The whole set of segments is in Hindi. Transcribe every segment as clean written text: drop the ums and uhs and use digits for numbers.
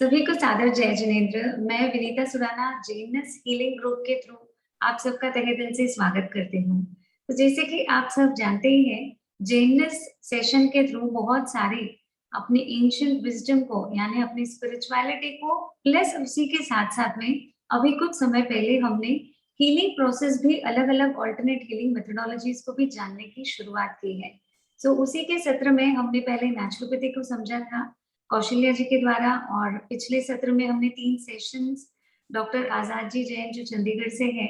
सभी को सादर जय जिनेंद्र। मैं Vinita Surana JNS healing group के थ्रू आप सबका तहे दिल से स्वागत करती हूँ। तो जैसे कि आप सब जानते ही हैं, जेएनएस सेशन के थ्रू बहुत सारे अपने एंशिएंट विजडम को यानी अपनी स्पिरिचुअलिटी को प्लस उसी के साथ साथ में अभी कुछ समय पहले हमने हीलिंग प्रोसेस भी अलग अलग ऑल्टरनेट हीलिंग मेथोडोलॉजीज को भी जानने की शुरुआत की है। सो उसी के सत्र में हमने पहले नेचुरोपैथी को समझा था कौशल्या जी के द्वारा, और पिछले सत्र में हमने 3 सेशंस डॉक्टर आजाद जी जैन जो चंडीगढ़ से हैं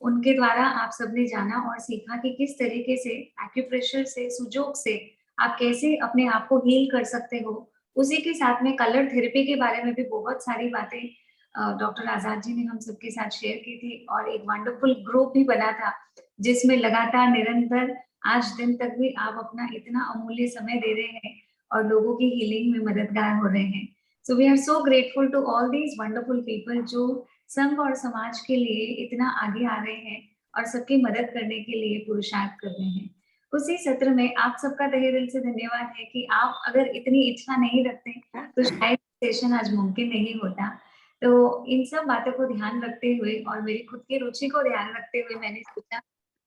उनके द्वारा आप सबने जाना और सीखा कि किस तरीके से एक्यूप्रेशर से सुजोग से आप कैसे अपने आप को हील कर सकते हो। उसी के साथ में कलर थेरेपी के बारे में भी बहुत सारी बातें डॉक्टर आजाद जी ने हम सबके साथ शेयर की थी, और एक वंडरफुल ग्रुप भी बना था जिसमें लगातार निरंतर आज दिन तक भी आप अपना इतना अमूल्य समय दे रहे हैं और लोगों की हीलिंग में मददगार हो रहे हैं। So we are so grateful to all these wonderful people जो संघ और समाज के लिए इतना आगे आ रहे हैं और सबकी मदद करने के लिए पुरुषार्थ कर रहे हैं। उसी सत्र में आप सबका तहे दिल से धन्यवाद है कि आप अगर इतनी इच्छा नहीं रखते तो शायद सेशन आज मुमकिन नहीं होता। तो इन सब बातों को ध्यान रखते हुए और मेरी खुद की रुचि को ध्यान रखते हुए मैंने सोचा,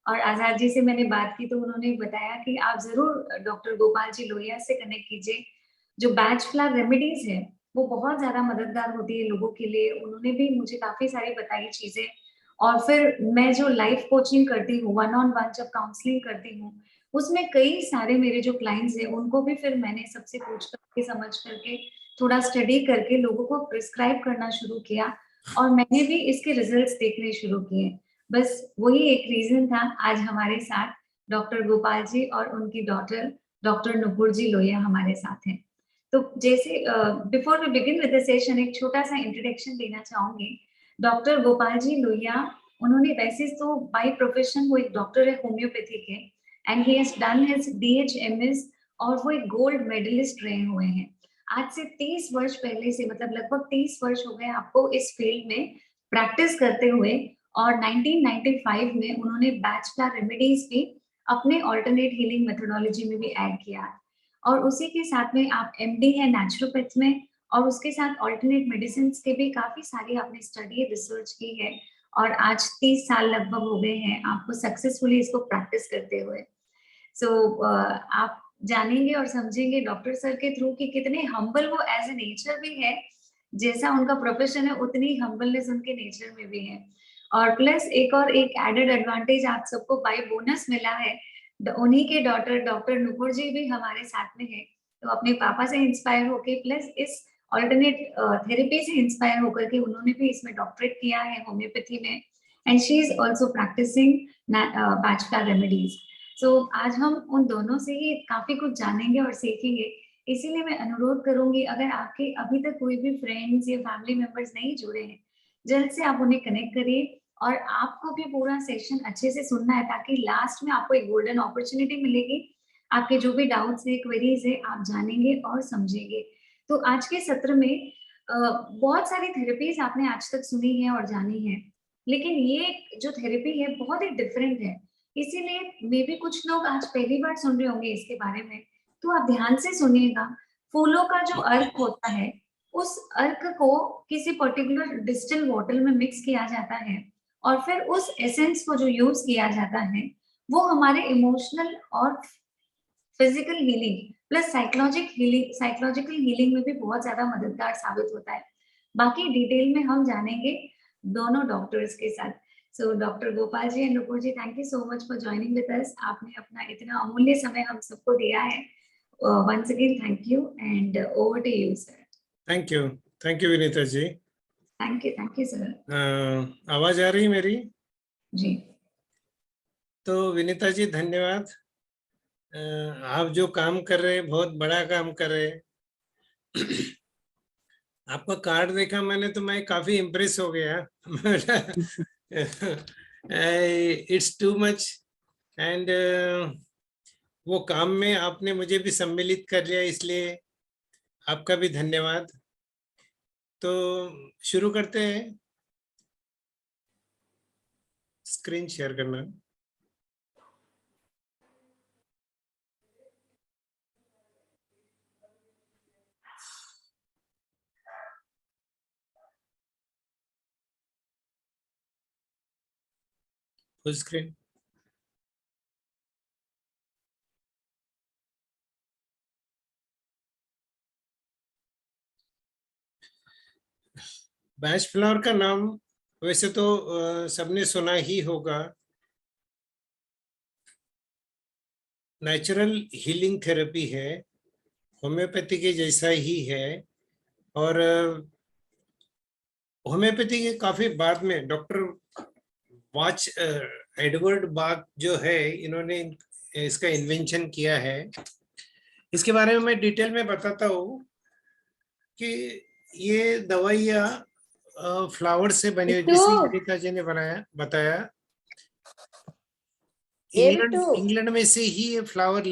और आजाद जी से मैंने बात की तो उन्होंने बताया कि आप जरूर डॉक्टर गोपाल जी लोहिया से कनेक्ट कीजिए। जो बैच फ्लावर रेमेडीज है वो बहुत ज्यादा मददगार होती है लोगों के लिए। उन्होंने भी मुझे काफी सारी बताई चीजें, और फिर मैं जो लाइफ कोचिंग करती हूँ, वन ऑन वन जब काउंसलिंग करती हूँ, उसमें कई सारे मेरे जो क्लाइंट्स हैं उनको भी फिर मैंने सबसे पूछ करके समझ करके थोड़ा स्टडी करके लोगों को प्रिस्क्राइब करना शुरू किया, और मैंने भी इसके रिजल्ट्स देखने शुरू किए। बस वही एक रीजन था आज हमारे साथ डॉक्टर गोपाल जी और उनकी डॉटर डॉक्टर नुपुर जी लोहिया हमारे साथ हैं। तो जैसे before we begin with the session एक छोटा सा इंट्रोडक्शन देना चाहूंगी। डॉक्टर गोपाल जी लोहिया, उन्होंने वैसे तो बाय प्रोफेशन वो एक डॉक्टर है होम्योपैथी के, and he has done his DHMS, और वो एक गोल्ड मेडलिस्ट रहे हुए हैं। आज से 30 वर्ष पहले से, मतलब लगभग 30 वर्ष हो गए आपको इस फील्ड में प्रैक्टिस करते हुए, और 1995 में उन्होंने बैचलर रेमेडीज भी अपने ऑल्टरनेट हीलिंग मेथोडोलॉजी में भी ऐड किया। और उसी के साथ में आप एमडी है नेचुरोपैथ में, और उसके साथ ऑल्टरनेट मेडिसिन के भी काफी सारी आपने स्टडी रिसर्च की है, और आज 30 साल लगभग हो गए हैं आपको सक्सेसफुली इसको प्रैक्टिस करते हुए। सो आप जानेंगे और समझेंगे डॉक्टर सर के थ्रू कि कितने हम्बल वो एज ए नेचर भी है। जैसा उनका प्रोफेशन है उतनी हम्बलनेस उनके नेचर में भी है। और प्लस एक एडेड एडवांटेज आप सबको बाय बोनस मिला है, उन्हीं के डॉटर डॉक्टर नुपुर जी भी हमारे साथ में है। तो अपने पापा से इंस्पायर होके प्लस इस ऑल्टरनेट थेरेपी से इंस्पायर होकर के उन्होंने भी इसमें डॉक्टरेट किया है होम्योपैथी में, and she is also practising bachelor remedies. So आज हम उन दोनों से ही काफी कुछ जानेंगे और सीखेंगे। इसीलिए मैं अनुरोध करूंगी, अगर आपके अभी तक कोई भी फ्रेंड्स या फैमिली मेंबर्स नहीं जुड़े हैं, जल्द से आप उन्हें कनेक्ट करिए, और आपको भी पूरा सेशन अच्छे से सुनना है ताकि लास्ट में आपको एक गोल्डन अपॉर्चुनिटी मिलेगी। आपके जो भी डाउट्स है क्वेरीज है आप जानेंगे और समझेंगे। तो आज के सत्र में बहुत सारी थेरेपीज आपने आज तक सुनी है और जानी है, लेकिन ये जो थेरेपी है बहुत ही डिफरेंट है। इसीलिए मे भी कुछ लोग आज पहली बार सुन रहे होंगे इसके बारे में, तो आप ध्यान से सुनिएगा। फूलों का जो अर्क होता है, उस अर्क को किसी पर्टिकुलर डिस्टिल वाटर में मिक्स किया जाता है, और फिर उस एसेंस को जो यूज किया जाता है वो हमारे इमोशनल और physical healing plus psychological healing में भी बहुत ज्यादा मददगार साबित होता है। बाकी डिटेल में हम जानेंगे दोनों डॉक्टर्स के साथ। So doctor Gopal ji and Nupur ji, thank you so much for joining with us. आपने अपना इतना अमूल्य समय हम सबको दिया है। Once again thank you, and over to you sir. Thank you Vinita ji. Thank you sir. आवाज आ रही मेरी? जी। तो विनीता जी धन्यवाद। आप जो काम कर रहे हैं बहुत बड़ा काम कर रहे हैं। आपका कार्ड देखा मैंने तो मैं काफी इम्प्रेस हो गया। इट्स टू मच, एंड वो काम में आपने मुझे भी सम्मिलित कर लिया, इसलिए आपका भी धन्यवाद। तो शुरू करते हैं। स्क्रीन शेयर करना। Full screen. बैच फ्लावर का नाम वैसे तो सबने सुना ही होगा। नेचुरल हीलिंग थेरेपी है, होम्योपैथी के जैसा ही है। और होम्योपैथी के काफी बाद में डॉक्टर वाच एडवर्ड बाग जो है, इन्होंने इसका इन्वेंशन किया है। इसके बारे में मैं डिटेल में बताता हूँ कि ये दवाइयाँ फ्लावर से बनी हुई, बिट्टू, जैसे गीता जी ने बताया। ए इंग्लैंड बिट्टू, इंग्लैंड में से ही ये फ्लावर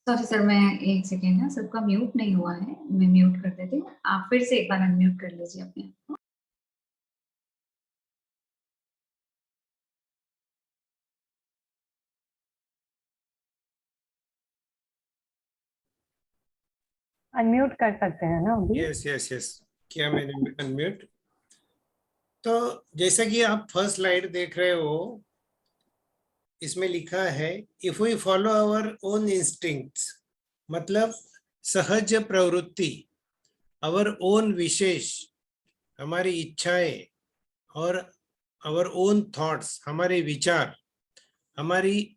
सॉरी सर, मैं एक सेकेंड ना, सबका म्यूट नहीं हुआ है, मैं म्यूट कर देती हूँ। आप फिर से एक बार अनम्यूट कर लीजिए अपने आप को। अनम्यूट कर सकते हैं ना अभी? यस यस यस, किया मैंने अनम्यूट। तो जैसा कि आप फर्स्ट स्लाइड देख रहे हो, इसमें लिखा है if we follow our own instincts, मतलब सहज प्रवृत्ति, आवर ओन विशेष, हमारी इच्छाएं, और आवर ओन थॉट्स, हमारे विचार, हमारी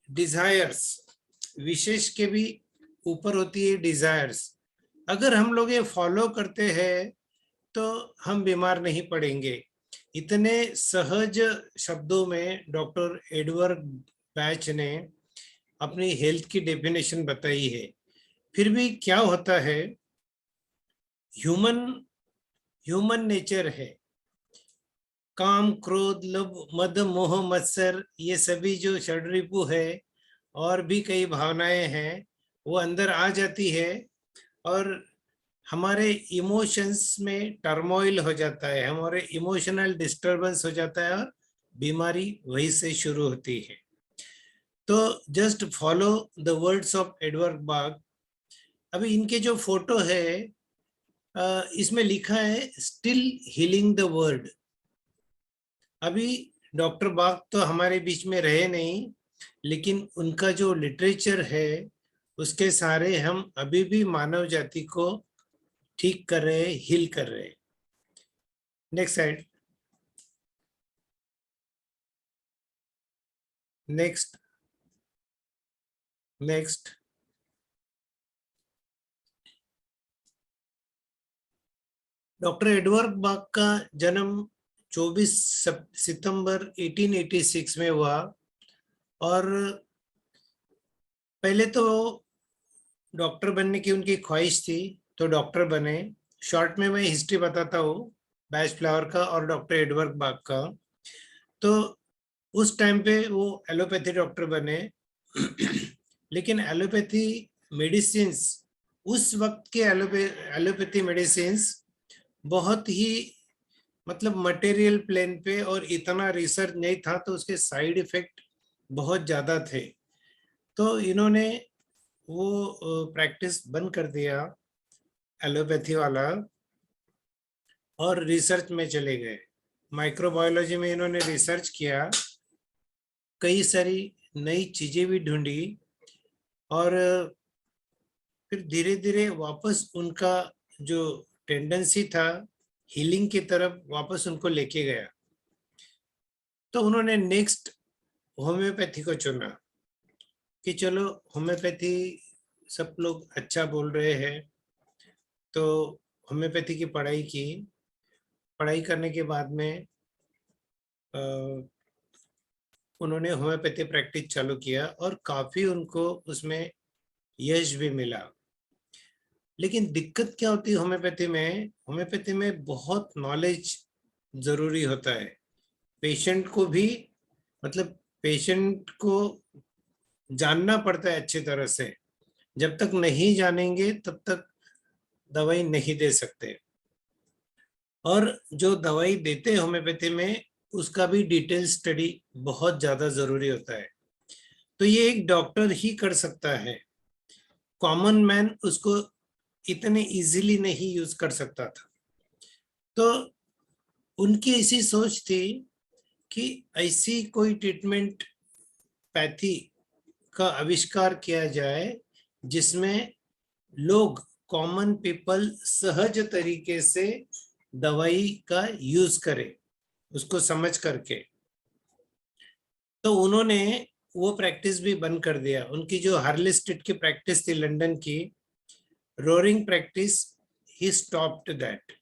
डिजायर्स, विशेष के भी ऊपर होती है डिजायर्स। अगर हम लोग ये फॉलो करते हैं तो हम बीमार नहीं पड़ेंगे। इतने सहज शब्दों में डॉक्टर एडवर्ड बैच ने अपनी हेल्थ की डेफिनेशन बताई है। फिर भी क्या होता है, ह्यूमन नेचर है, काम क्रोध लोभ मद मोह मत्सर, ये सभी जो षड्रिपु है और भी कई भावनाएं हैं, वो अंदर आ जाती है और हमारे इमोशंस में टर्मोइल हो जाता है, हमारे इमोशनल डिस्टरबेंस हो जाता है और बीमारी वहीं से शुरू होती है। तो just follow the words of Edward Bach. अभी इनके जो फोटो है, इसमें लिखा है स्टिल हीलिंग द वर्ल्ड। अभी डॉक्टर बाग तो हमारे बीच में रहे नहीं, लेकिन उनका जो लिटरेचर है उसके सारे हम अभी भी मानव जाति को ठीक कर रहे हैं, हील कर रहे हैं। Next side, next next. Doctor Edward Bach का जन्म 24 सितंबर 1886 में हुआ। और पहले तो डॉक्टर बनने की उनकी ख्वाहिश थी, तो डॉक्टर बने। शॉर्ट में मैं हिस्ट्री बताता हूँ बैच फ्लावर का और डॉक्टर एडवर्ड बाग का। तो उस टाइम पे वो एलोपैथी डॉक्टर बने लेकिन एलोपैथी मेडिसिन, उस वक्त के एलोपैथी मेडिसिन बहुत ही मतलब मटेरियल प्लेन पे, और इतना रिसर्च नहीं था, तो उसके साइड इफेक्ट बहुत ज़्यादा थे। तो इन्होंने वो प्रैक्टिस बंद कर दिया एलोपैथी वाला और रिसर्च में चले गए। माइक्रोबायोलॉजी में इन्होंने रिसर्च किया, कई सारी नई चीजें भी ढूंढी, और फिर धीरे धीरे वापस उनका जो टेंडेंसी था हीलिंग की तरफ, वापस उनको लेके गया। तो उन्होंने नेक्स्ट होम्योपैथी को चुना कि चलो होम्योपैथी सब लोग अच्छा बोल रहे हैं, तो होम्योपैथी की पढ़ाई करने के बाद में उन्होंने होम्योपैथी प्रैक्टिस चालू किया और काफी उनको उसमें यश भी मिला। लेकिन दिक्कत क्या होती है होम्योपैथी में बहुत नॉलेज जरूरी होता है। पेशेंट को भी, मतलब पेशेंट को जानना पड़ता है अच्छी तरह से। जब तक नहीं जानेंगे तब तक दवाई नहीं दे सकते। और जो दवाई देते हैं होम्योपैथी में, उसका भी डिटेल स्टडी बहुत ज्यादा जरूरी होता है। तो ये एक डॉक्टर ही कर सकता है, कॉमन मैन उसको इतने इजीली नहीं यूज कर सकता था। तो उनकी ऐसी सोच थी कि ऐसी कोई ट्रीटमेंट पैथी का आविष्कार किया जाए जिसमें लोग, कॉमन पीपल, सहज तरीके से दवाई का यूज करें, उसको समझ करके। तो उन्होंने वो प्रैक्टिस भी बंद कर दिया। उनकी जो हार्ले स्ट्रीट की प्रैक्टिस थी लंदन की, roaring practice, he stopped that.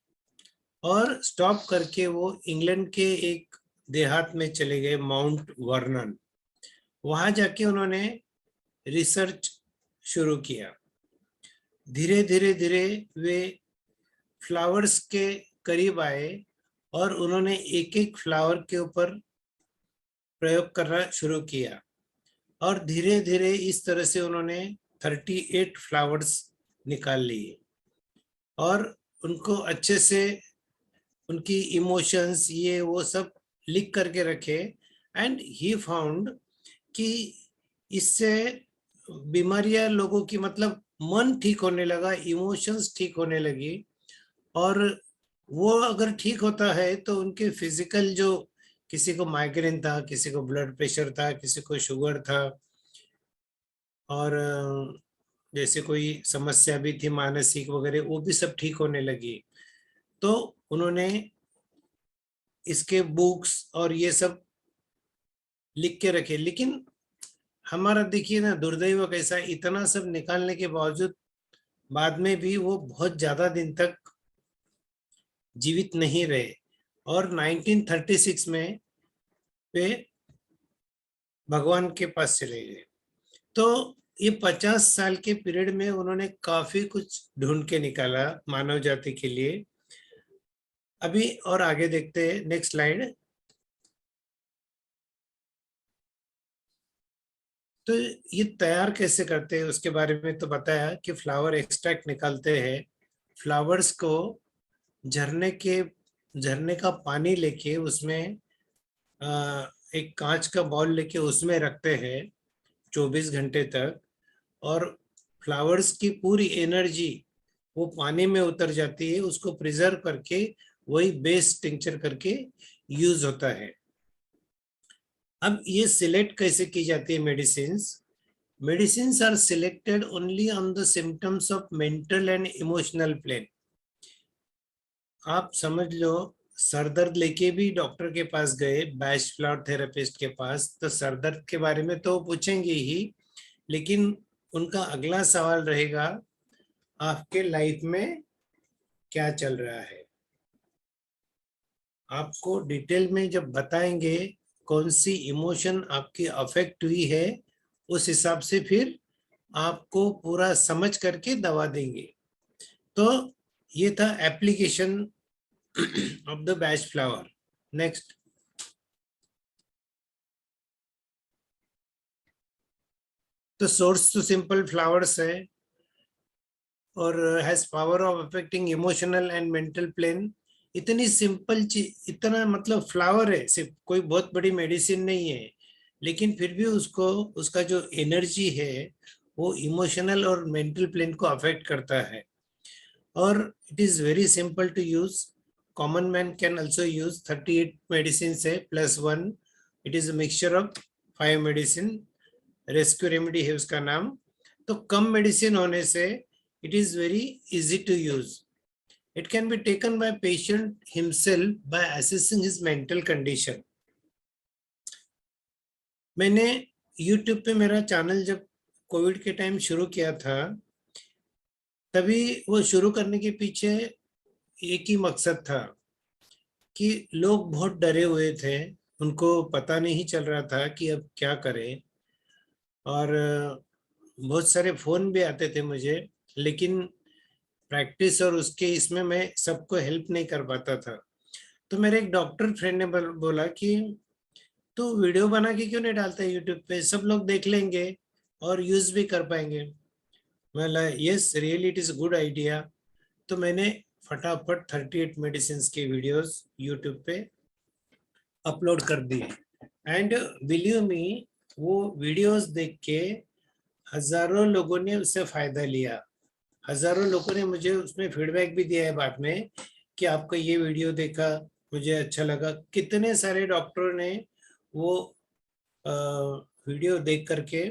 और स्टॉप करके वो इंग्लैंड के एक देहात में चले गए, माउंट वर्नन। वहां जाके उन्होंने रिसर्च शुरू किया। धीरे धीरे धीरे वे फ्लावर्स के करीब आए और उन्होंने एक एक फ्लावर के ऊपर प्रयोग करना शुरू किया। और धीरे धीरे इस तरह से उन्होंने 38 फ्लावर्स निकाल लिए और उनको अच्छे से उनकी इमोशंस ये वो सब लिख करके रखे। एंड ही फाउंड कि इससे बीमारियां लोगों की, मतलब मन ठीक होने लगा, इमोशंस ठीक होने लगी। और वो अगर ठीक होता है तो उनके फिजिकल, जो किसी को माइग्रेन था, किसी को ब्लड प्रेशर था, किसी को शुगर था, और जैसे कोई समस्या भी थी मानसिक वगैरह, वो भी सब ठीक होने लगी। तो उन्होंने इसके बुक्स और ये सब लिख के रखे। लेकिन हमारा देखिए ना, दुर्दैव कैसा, इतना सब निकालने के बावजूद बाद में भी वो बहुत ज्यादा दिन तक जीवित नहीं रहे। और 1936 में वे भगवान के पास चले गए। तो ये 50 साल के पीरियड में उन्होंने काफी कुछ ढूंढ के निकाला मानव जाति के लिए। अभी और आगे देखते हैं, नेक्स्ट स्लाइड। तो ये तैयार कैसे करते हैं उसके बारे में तो बताया कि फ्लावर एक्सट्रैक्ट निकालते हैं। फ्लावर्स को झरने का पानी लेके उसमें एक कांच का बॉल लेके उसमें रखते हैं 24 घंटे तक। और फ्लावर्स की पूरी एनर्जी वो पानी में उतर जाती है, उसको प्रिजर्व करके वही बेस टिंचर करके यूज होता है। अब ये सिलेक्ट कैसे की जाती है medicines are selected only on the symptoms of mental and emotional plane. आप समझ लो, सर दर्द लेके भी डॉक्टर के पास गए, बैच फ्लावर थेरेपिस्ट के पास, तो सर दर्द के बारे में तो पूछेंगे ही, लेकिन उनका अगला सवाल रहेगा आपके लाइफ में क्या चल रहा है। आपको डिटेल में जब बताएंगे कौन सी इमोशन आपकी अफेक्ट हुई है, उस हिसाब से फिर आपको पूरा समझ करके दवा देंगे। तो ये था application of the Bach flower. Next. तो सोर्स तो सिंपल फ्लावर्स है और has power of affecting emotional and mental plane. इतनी सिंपल चीज, इतना मतलब फ्लावर है, सिर्फ कोई बहुत बड़ी मेडिसिन नहीं है, लेकिन फिर भी उसको, उसका जो एनर्जी है वो इमोशनल और मेंटल प्लेन को अफेक्ट करता है। और it is very simple to use. Common man can also use. 38 medicine है +1। It is a mixture of 5 medicine. Rescue remedy है उसका नाम। तो कम मेडिसिन होने से it is very easy to use. It can be taken by patient himself by assessing his mental condition. मैंने YouTube पे मेरा चैनल जब कोविड के टाइम शुरू किया था, तभी वो शुरू करने के पीछे एक ही मकसद था कि लोग बहुत डरे हुए थे, उनको पता नहीं चल रहा था कि अब क्या करें। और बहुत सारे फोन भी आते थे मुझे, लेकिन प्रैक्टिस और उसके इसमें मैं सबको हेल्प नहीं कर पाता था। तो मेरे एक डॉक्टर फ्रेंड ने बोला कि तू वीडियो बना के क्यों नहीं डालता यूट्यूब पे, सब लोग देख लेंगे और यूज भी कर पाएंगे। मैं बोला yes really it is good idea. तो मैंने फटाफट 38 मेडिसिन के वीडियोस यूट्यूब पे अपलोड कर दिए। एंड बिलीव मी, वो वीडियोस देख के हजारों लोगों ने उससे फायदा लिया। हजारों लोगों ने मुझे उसमें फीडबैक भी दिया है बाद में कि आपका ये वीडियो देखा मुझे अच्छा लगा, कितने सारे डॉक्टरों ने वो वीडियो देख करके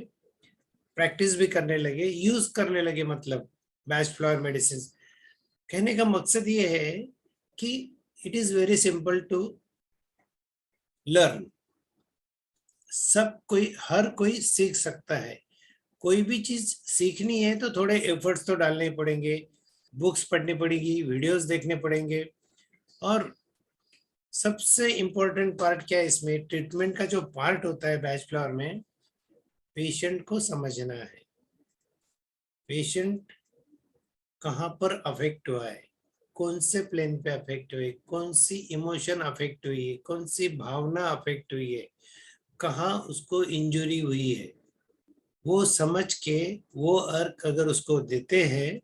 प्रैक्टिस भी करने लगे, यूज करने लगे, मतलब बैच फ्लावर मेडिसिन। कहने का मकसद ये है कि it is very simple to learn. सब कोई, हर कोई सीख सकता है। कोई भी चीज सीखनी है तो थोड़े एफर्ट्स तो डालने पड़ेंगे, बुक्स पढ़नी पड़ेगी, वीडियोस देखने पड़ेंगे। और सबसे इम्पोर्टेंट पार्ट क्या है इसमें, ट्रीटमेंट का जो पार्ट होता है बैच फ्लावर में, पेशेंट को समझना है। पेशेंट कहाँ पर अफेक्ट हुआ है, कौन से प्लेन पे अफेक्ट हुए, कौन सी इमोशन अफेक्ट हुई है, कौन सी भावना अफेक्ट हुई है, कहाँ उसको इंजरी हुई है, वो समझ के वो अर्क अगर उसको देते हैं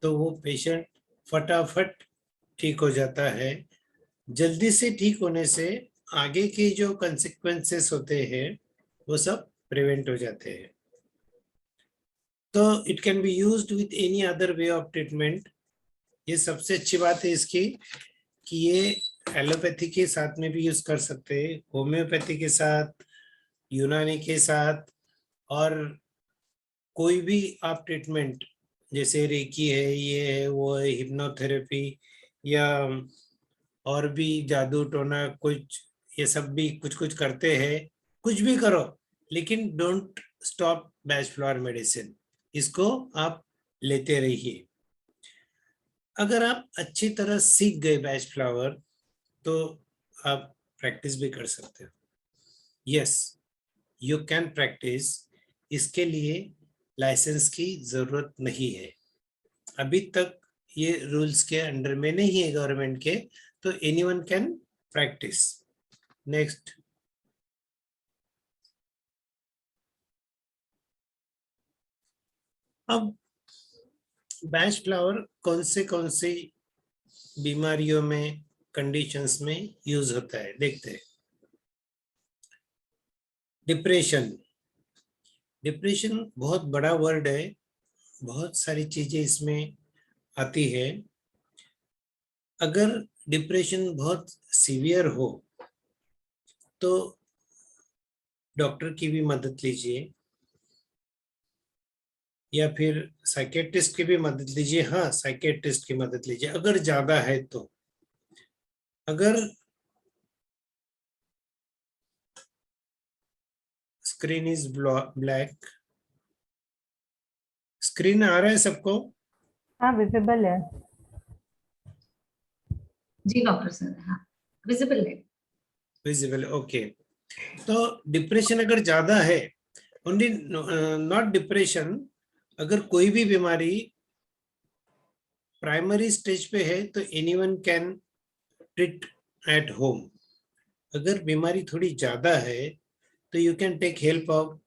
तो वो पेशेंट फटाफट ठीक हो जाता है। जल्दी से ठीक होने से आगे के जो कंसिक्वेंसेस होते हैं वो सब प्रिवेंट हो जाते हैं। तो it can be used with any other way of treatment. ये सबसे अच्छी बात है इसकी कि ये एलोपैथी के साथ में भी यूज कर सकते हैं, होम्योपैथी के साथ, यूनानी के साथ, और कोई भी आप ट्रीटमेंट जैसे रेकी है, ये है, वो है, हिप्नोथेरेपी, या और भी जादू टोना कुछ, ये सब भी कुछ कुछ करते हैं। कुछ भी करो लेकिन don't stop batch flower medicine, इसको आप लेते रहिए। अगर आप अच्छी तरह सीख गए बैच फ्लावर तो आप प्रैक्टिस भी कर सकते हो। Yes, you can practice. इसके लिए लाइसेंस की जरूरत नहीं है। अभी तक ये रूल्स के अंडर में नहीं है गवर्नमेंट के, तो एनीवन कैन प्रैक्टिस। नेक्स्ट, अब बैच फ्लावर कौन सी बीमारियों में, कंडीशंस में यूज होता है देखते हैं। डिप्रेशन। डिप्रेशन बहुत बड़ा वर्ड है, बहुत सारी चीजें इसमें आती है। अगर डिप्रेशन बहुत सीवियर हो तो डॉक्टर की भी मदद लीजिए, या फिर साइकेट्रिस्ट की भी मदद लीजिए। हाँ, साइकेट्रिस्ट की मदद लीजिए अगर ज्यादा है तो। अगर स्क्रीन इज ब्लैक, स्क्रीन आ रहा है सबको? हाँ विजिबल है। जी डॉक्टर सर, हाँ विजिबल है। Visible, okay. तो डिप्रेशन अगर ज्यादा है, ओनली नॉट डिप्रेशन, अगर कोई भी बीमारी प्राइमरी स्टेज पे है तो anyone can treat at home. अगर बीमारी थोड़ी ज्यादा है तो you can take help of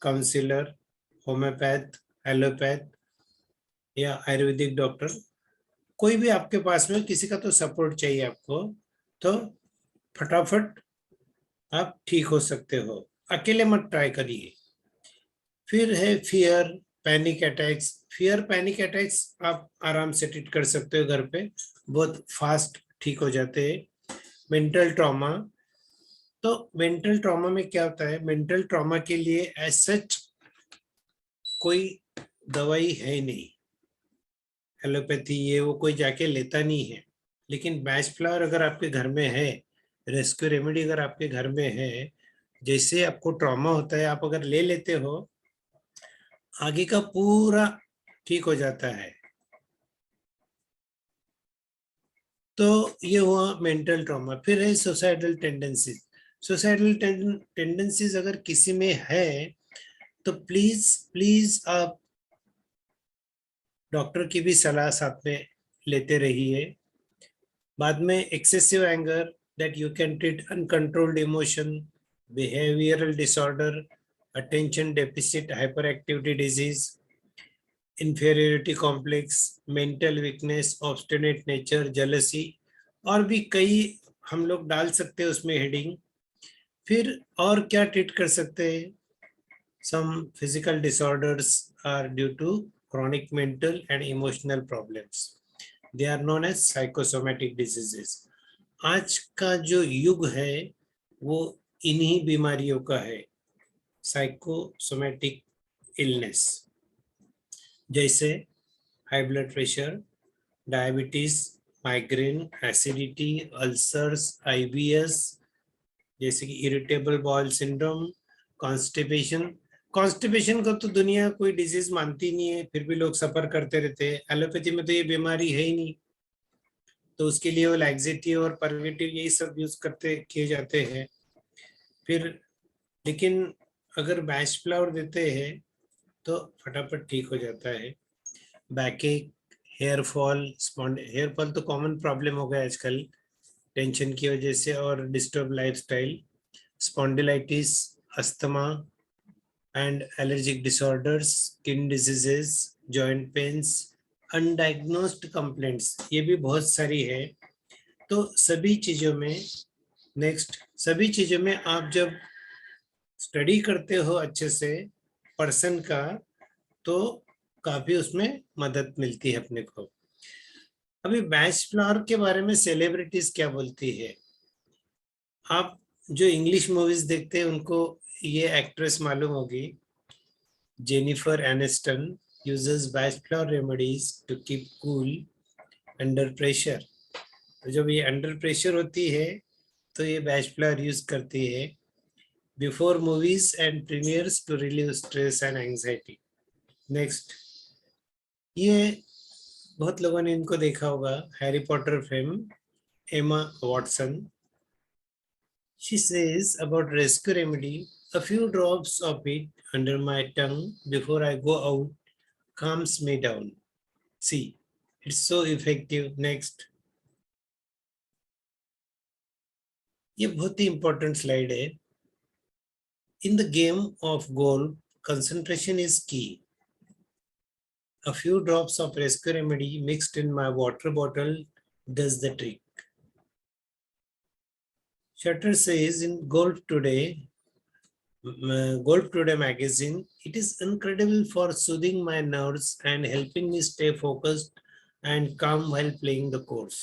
counsellor, homeopath, allopath या आयुर्वेदिक डॉक्टर। कोई भी आपके पास में, किसी का तो सपोर्ट चाहिए आपको, तो फटाफट आप ठीक हो सकते हो। अकेले मत ट्राई करिए। फिर है fear, panic attacks. Fear panic attacks आप आराम से ट्रीट कर सकते हो घर पे, बहुत फास्ट ठीक हो जाते हैं। मेंटल ट्रॉमा, तो मेंटल ट्रॉमा में क्या होता है, मेंटल ट्रॉमा के लिए एज सच कोई दवाई है नहीं, एलोपैथी ये वो कोई जाके लेता नहीं है। लेकिन बैच फ्लावर अगर आपके घर में है, रेस्क्यू रेमेडी अगर आपके घर में है, जैसे आपको ट्रॉमा होता है आप अगर ले लेते हो, आगे का पूरा ठीक हो जाता है। तो ये हुआ मेंटल ट्रॉमा। फिर है सुसाइडल टेंडेंसीज। सुसाइडल टेंडेंसीज अगर किसी में है तो प्लीज प्लीज आप डॉक्टर की भी सलाह साथ में लेते रहिए। बाद में excessive anger, that you can treat uncontrolled emotion, behavioural disorder, attention deficit hyper activity disease, inferiority complex, mental weakness, obstinate nature, jealousy, और भी कई हम लोग डाल सकते हैं उसमें हेडिंग। फिर और क्या ट्रीट कर सकते हैं, some physical disorders are due to chronic mental and emotional problems. They are known as psychosomatic diseases. आज का जो युग है वो इन्हीं बीमारियों का है, साइकोसोमेटिक इलनेस, जैसे high blood pressure, diabetes, migraine, acidity, ulcers, IBS, जैसे कि irritable bowel syndrome, constipation. Constipation को तो दुनिया कोई डिजीज मानती नहीं है, फिर भी लोग सफर करते रहते हैं। एलोपैथी में तो ये बीमारी है ही नहीं, तो उसके लिए वो लैक्सेटिव और परवेटिव यही सब यूज करते किए जाते हैं। फिर लेकिन अगर बैच फ्लावर देते हैं तो फटाफट ठीक हो जाता है। Backache, hair fall, hair fall तो कॉमन प्रॉब्लम हो गया आजकल टेंशन की वजह से और disturb lifestyle, spondylitis, asthma and allergic disorders, skin diseases, joint pains, undiagnosed complaints, ये भी बहुत सारी है। तो सभी चीजों में सभी चीजों में आप जब स्टडी करते हो अच्छे से पर्सन का, तो काफी उसमें मदद मिलती है अपने को। अभी बैच फ्लावर के बारे में सेलिब्रिटीज क्या बोलती है? आप जो इंग्लिश मूवीज देखते हैं उनको ये एक्ट्रेस मालूम होगी, Jennifer Aniston uses Bach flower remedies to keep cool under pressure. तो जब ये अंडर प्रेशर होती है तो ये बैच फ्लावर यूज करती है before movies and premieres to relieve stress and anxiety. Next, ये बहुत लोगों ने इनको देखा होगा, Harry Potter film, Emma Watson. She says about rescue remedy, a few drops of it under my tongue before I go out calms me down. See, it's so effective. Next, ये बहुत ही important slide है. In the game of golf, concentration is key. A few drops of rescue remedy mixed in my water bottle does the trick. Shutter says in Golf Today magazine, it is incredible for soothing my nerves and helping me stay focused and calm while playing the course.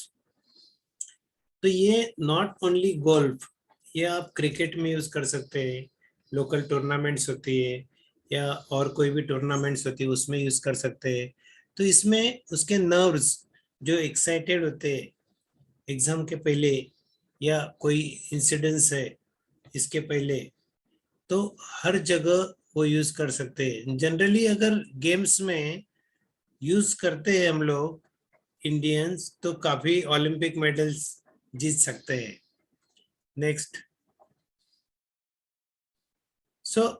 तो ये नॉट ओनली गोल्फ, ये आप क्रिकेट में यूज कर सकते हैं, लोकल टूर्नामेंट्स होती है या और कोई भी टूर्नामेंट्स होती है उसमें यूज कर सकते हैं। तो इसमें उसके नर्व्स जो एक्साइटेड होते हैं एग्जाम के पहले या कोई इंसिडेंस है इसके पहले, तो हर जगह वो यूज कर सकते हैं। जनरली अगर गेम्स में यूज करते हैं हम लोग इंडियंस, तो काफी ओलंपिक मेडल्स जीत सकते हैं। नेक्स्ट,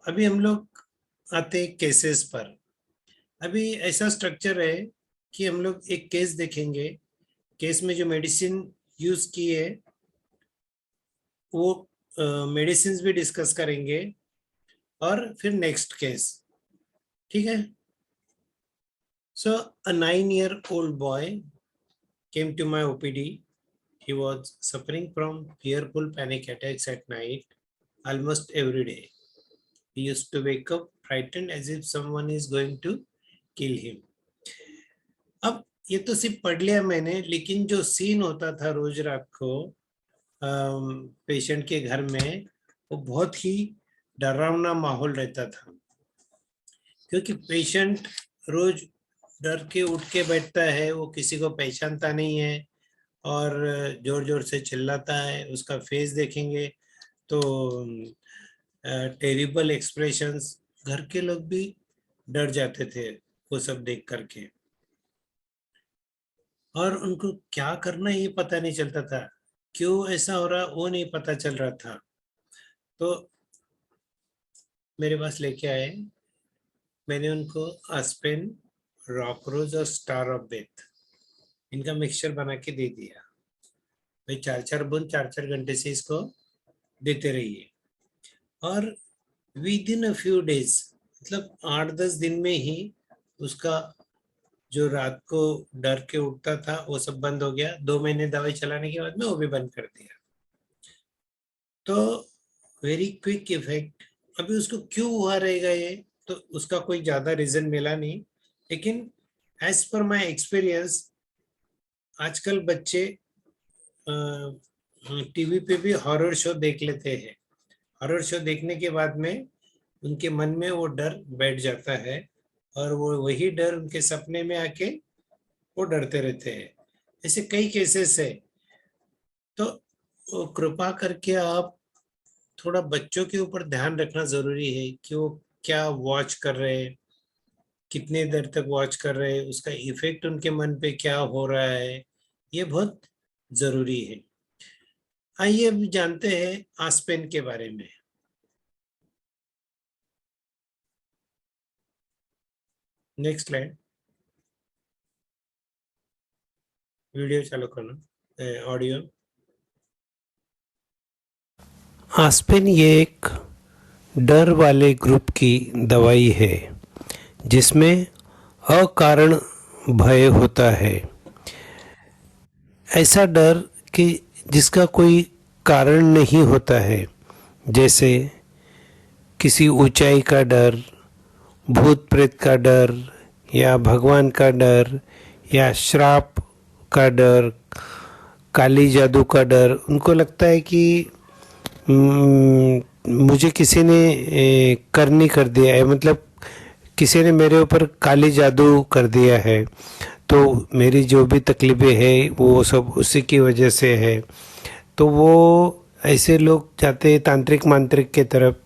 अभी हम लोग आते हैं केसेस पर। अभी ऐसा स्ट्रक्चर है कि हम लोग एक केस देखेंगे, केस में जो मेडिसिन यूज की है वो मेडिसिन भी डिस्कस करेंगे और फिर नेक्स्ट केस, ठीक है। A 9-year-old boy came to my OPD. He was suffering from fearful panic attacks at night almost every day. He used to wake up frightened as if someone is going to kill him. अब ये तो सिर्फ पढ़ लिया मैंने, लेकिन जो सीन होता था रोज रात को पेशेंट के घर में, वो बहुत ही डरावना माहौल रहता था, क्योंकि पेशेंट रोज डर के उठ के बैठता है, वो किसी को पहचानता नहीं है और जोर जोर से चिल्लाता है। उसका फेस देखेंगे तो टेरिबल एक्सप्रेशंस, घर के लोग भी डर जाते थे वो सब देख करके, और उनको क्या करना ये पता नहीं चलता था, क्यों ऐसा हो रहा वो नहीं पता चल रहा था। तो मेरे पास लेके आए, मैंने उनको आस्पेन, रॉकरोज और स्टार ऑफ डेथ इनका मिक्सचर बना के दे दिया। भाई 4-4 बूंद 4-4 घंटे से इसको देते रहिए, और with in a few days, मतलब 8-10 दिन में ही उसका जो रात को डर के उठता था वो सब बंद हो गया। 2 महीने दवाई चलाने के बाद में वो भी बंद कर दिया। तो वेरी क्विक इफेक्ट। अभी उसको क्यों हुआ रहेगा ये, तो उसका कोई ज्यादा रीजन मिला नहीं, लेकिन एज पर माय एक्सपीरियंस आजकल बच्चे टीवी पे भी हॉरर शो देख लेते हैं। हॉरर शो देखने के बाद में उनके मन में वो डर बैठ जाता है और वो वही डर उनके सपने में आके वो डरते रहते हैं। ऐसे कई केसेस है। तो वो कृपा करके आप थोड़ा बच्चों के ऊपर ध्यान रखना जरूरी है कि वो क्या वॉच कर रहे हैं, कितने देर तक वॉच कर रहे हैं, उसका इफेक्ट उनके मन पे क्या हो रहा है, ये बहुत जरूरी है। आइए अब जानते हैं आस्पेन के बारे में। Next slide. वीडियो चालू करना, ऑडियो। आस्पेन ये एक डर वाले ग्रुप की दवाई है जिसमें अकारण भय होता है। ऐसा डर कि जिसका कोई कारण नहीं होता है, जैसे किसी ऊंचाई का डर, भूत प्रेत का डर, या भगवान का डर, या श्राप का डर, काली जादू का डर। उनको लगता है कि मुझे किसी ने करनी कर दिया है, मतलब किसी ने मेरे ऊपर काली जादू कर दिया है, तो मेरी जो भी तकलीफ़ें हैं वो सब उसी की वजह से है। तो वो ऐसे लोग जाते हैं तांत्रिक मांत्रिक के तरफ,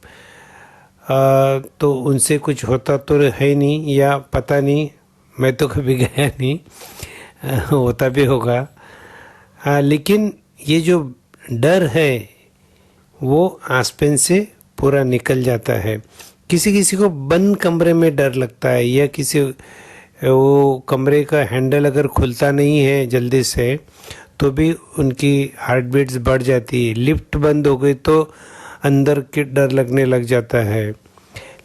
तो उनसे कुछ होता तो है ही नहीं, या पता नहीं, मैं तो कभी गया नहीं, होता भी होगा। लेकिन ये जो डर है वो आस्पेन से पूरा निकल जाता है। किसी किसी को बंद कमरे में डर लगता है, या किसी वो कमरे का हैंडल अगर खुलता नहीं है जल्दी से तो भी उनकी हार्ट बीट्स बढ़ जाती है। लिफ्ट बंद हो गई तो अंदर के डर लगने लग जाता है।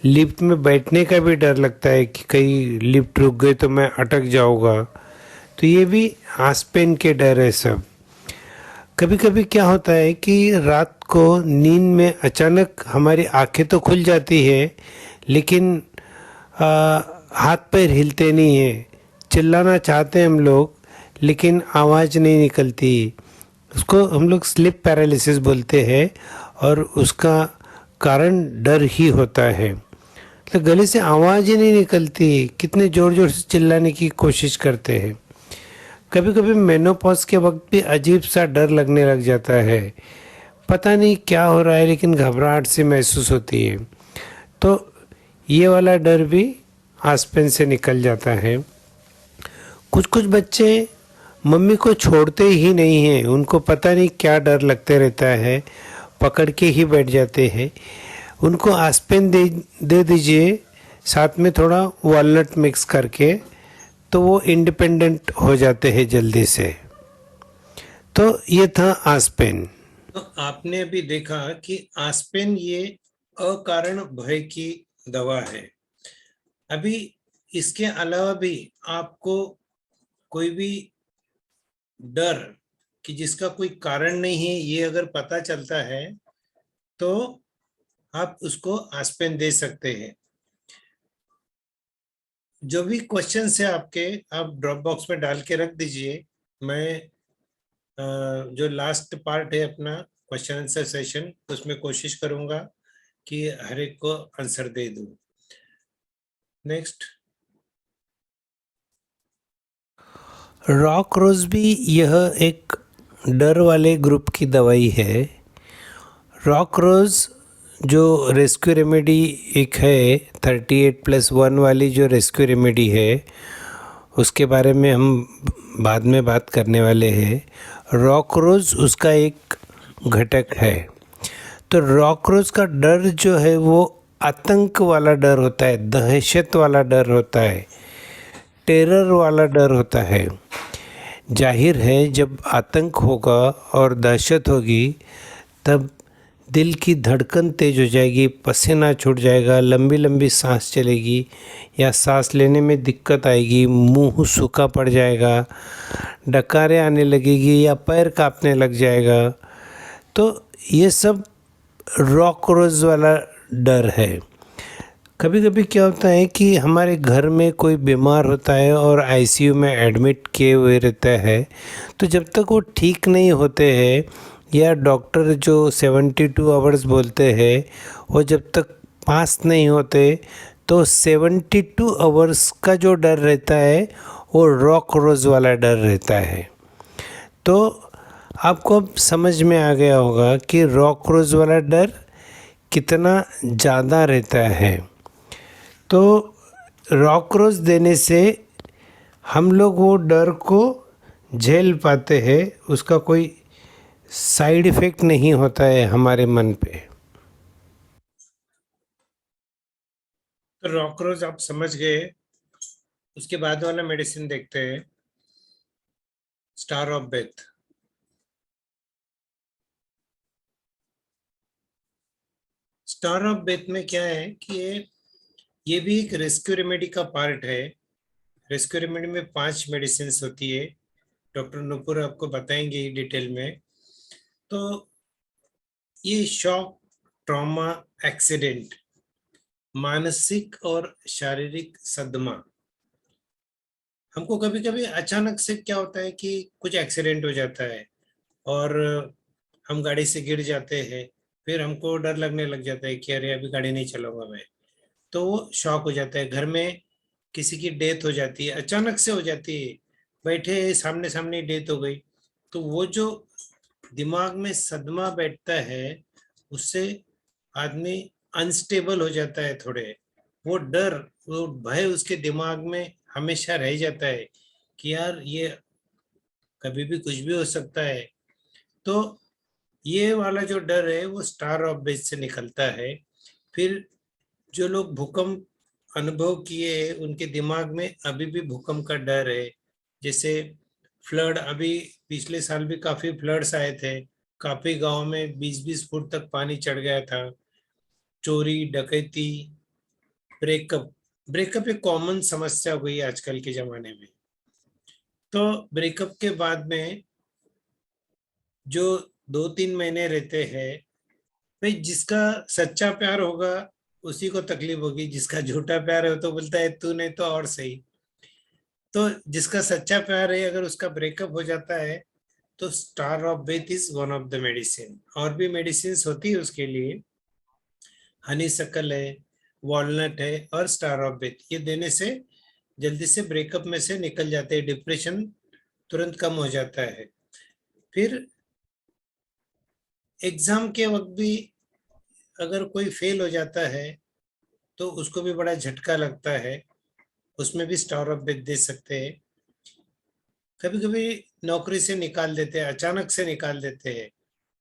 लिफ्ट में बैठने का भी डर लगता है कि कहीं लिफ्ट रुक गई तो मैं अटक जाऊंगा। तो ये भी आस्पेन के डर है सब। कभी कभी क्या होता है कि रात को नींद में अचानक हमारी आंखें तो खुल जाती है, लेकिन हाथ पैर हिलते नहीं है। चिल्लाना चाहते हैं हम लोग, लेकिन आवाज़ नहीं निकलती। उसको हम लोग स्लीप पैरालिसिस बोलते हैं, और उसका कारण डर ही होता है। तो गले से आवाज़ ही नहीं निकलती, कितने ज़ोर ज़ोर से चिल्लाने की कोशिश करते हैं। कभी कभी मेनोपॉज के वक्त भी अजीब सा डर लगने लग जाता है, पता नहीं क्या हो रहा है, लेकिन घबराहट सी महसूस होती है। तो ये वाला डर भी आस्पेन से निकल जाता है। कुछ कुछ बच्चे मम्मी को छोड़ते ही नहीं हैं, उनको पता नहीं क्या डर लगते रहता है, पकड़ के ही बैठ जाते हैं। उनको आस्पेन दे दीजिए, साथ में थोड़ा वॉलनट मिक्स करके, तो वो इंडिपेंडेंट हो जाते हैं जल्दी से। तो ये था आस्पेन। तो आपने अभी देखा कि आस्पेन ये अकारण भय की दवा है। अभी इसके अलावा भी आपको कोई भी डर कि जिसका कोई कारण नहीं है, ये अगर पता चलता है तो आप उसको आस्पेन दे सकते हैं। जो भी क्वेश्चन है आपके, आप ड्रॉप बॉक्स में डाल के रख दीजिए। मैं जो लास्ट पार्ट है अपना क्वेश्चन आंसर सेशन, उसमें कोशिश करूंगा कि हर एक को आंसर दे दूं। नेक्स्ट। रॉक रोज भी यह एक डर वाले ग्रुप की दवाई है। रॉक रोज जो रेस्क्यू रेमेडी एक है 38+1 वाली जो रेस्क्यू रेमेडी है, उसके बारे में हम बाद में बात करने वाले हैं। रॉक रोज उसका एक घटक है। तो रॉक रोज का डर जो है वो आतंक वाला डर होता है, दहशत वाला डर होता है, टेरर वाला डर होता है। जाहिर है जब आतंक होगा और दहशत होगी तब दिल की धड़कन तेज हो जाएगी, पसीना छूट जाएगा, लंबी लंबी सांस चलेगी, या सांस लेने में दिक्कत आएगी, मुंह सूखा पड़ जाएगा, डकारें आने लगेगी, या पैर कांपने लग जाएगा। तो ये सब रॉक रोज वाला डर है। कभी कभी क्या होता है कि हमारे घर में कोई बीमार होता है और आईसीयू में एडमिट किए हुए रहता है, तो जब तक वो ठीक नहीं होते हैं या डॉक्टर जो 72 आवर्स बोलते हैं वो जब तक पास नहीं होते तो 72 आवर्स का जो डर रहता है वो रॉक रोज वाला डर रहता है। तो आपको अब समझ में आ गया होगा कि रॉक रोज वाला डर कितना ज़्यादा रहता है। तो रॉक रोज देने से हम लोग वो डर को झेल पाते हैं, उसका कोई साइड इफ़ेक्ट नहीं होता है हमारे मन पे। तो रॉक रोज आप समझ गए। उसके बाद वाला मेडिसिन देखते हैं, star of Beth. Star of Beth में क्या है कि ये भी एक रेस्क्यू रेमेडी का पार्ट है। रेस्क्यू रेमेडी में 5 मेडिसिन होती है, डॉक्टर नुपुर आपको बताएंगे डिटेल में। तो ये शॉक, ट्रॉमा, एक्सीडेंट, मानसिक और शारीरिक सदमा। हमको कभी कभी अचानक से क्या होता है कि कुछ एक्सीडेंट हो जाता है और हम गाड़ी से गिर जाते हैं, फिर हमको डर लगने लग जाता है कि अरे अभी गाड़ी नहीं चलाऊंगा मैं। तो वो शॉक हो जाता है। घर में किसी की डेथ हो जाती है, अचानक से हो जाती है, बैठे सामने सामने डेथ हो गई, तो वो जो दिमाग में सदमा बैठता है उससे आदमी अनस्टेबल हो जाता है थोड़े। वो डर, वो भय उसके दिमाग में हमेशा रह जाता है कि यार ये कभी भी कुछ भी हो सकता है। तो ये वाला जो डर है वो स्टार ऑफ बेथ से निकलता है। फिर जो लोग भूकंप अनुभव किए हैं उनके दिमाग में अभी भी भूकंप का डर है। जैसे फ्लड, अभी पिछले साल भी काफी फ्लड्स आए थे, काफी गांव में 20-20 फुट तक पानी चढ़ गया था। चोरी डकैती, ब्रेकअप। ब्रेकअप एक कॉमन समस्या हो गई है आजकल के जमाने में। तो ब्रेकअप के बाद में जो 2-3 महीने रहते हैं, भाई जिसका सच्चा प्यार होगा उसी को तकलीफ होगी, जिसका झूठा प्यार है तो बोलता है तू नहीं तो और सही। तो जिसका सच्चा प्यार है अगर उसका ब्रेकअप हो जाता है तो star of Beth is one of the medicine. और भी मेडिसिन होती है उसके लिए, हनी सकल है, वॉलनट है और स्टार ऑफ बेथ। ये देने से जल्दी से ब्रेकअप में से निकल जाते हैं, डिप्रेशन तुरंत कम हो जाता है। फिर एग्जाम के वक्त भी अगर कोई फेल हो जाता है तो उसको भी बड़ा झटका लगता है, उसमें भी स्टार ऑफ बेथ दे सकते हैं। कभी कभी नौकरी से निकाल देते हैं, अचानक से निकाल देते हैं,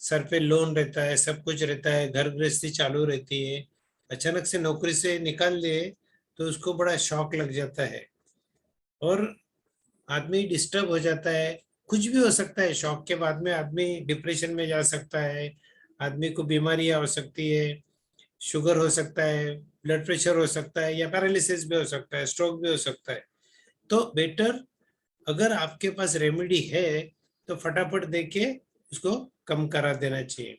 सर पे लोन रहता है, सब कुछ रहता है, घर गृहस्थी चालू रहती है, अचानक से नौकरी से निकाल दिए तो उसको बड़ा शॉक लग जाता है और आदमी डिस्टर्ब हो जाता है। कुछ भी हो सकता है, शॉक के बाद में आदमी डिप्रेशन में जा सकता है, आदमी को बीमारियां हो सकती है, शुगर हो सकता है, ब्लड प्रेशर हो सकता है, या पैरालिसिस भी हो सकता है, स्ट्रोक भी हो सकता है। तो बेटर अगर आपके पास रेमेडी है तो फटाफट देके उसको कम करा देना चाहिए।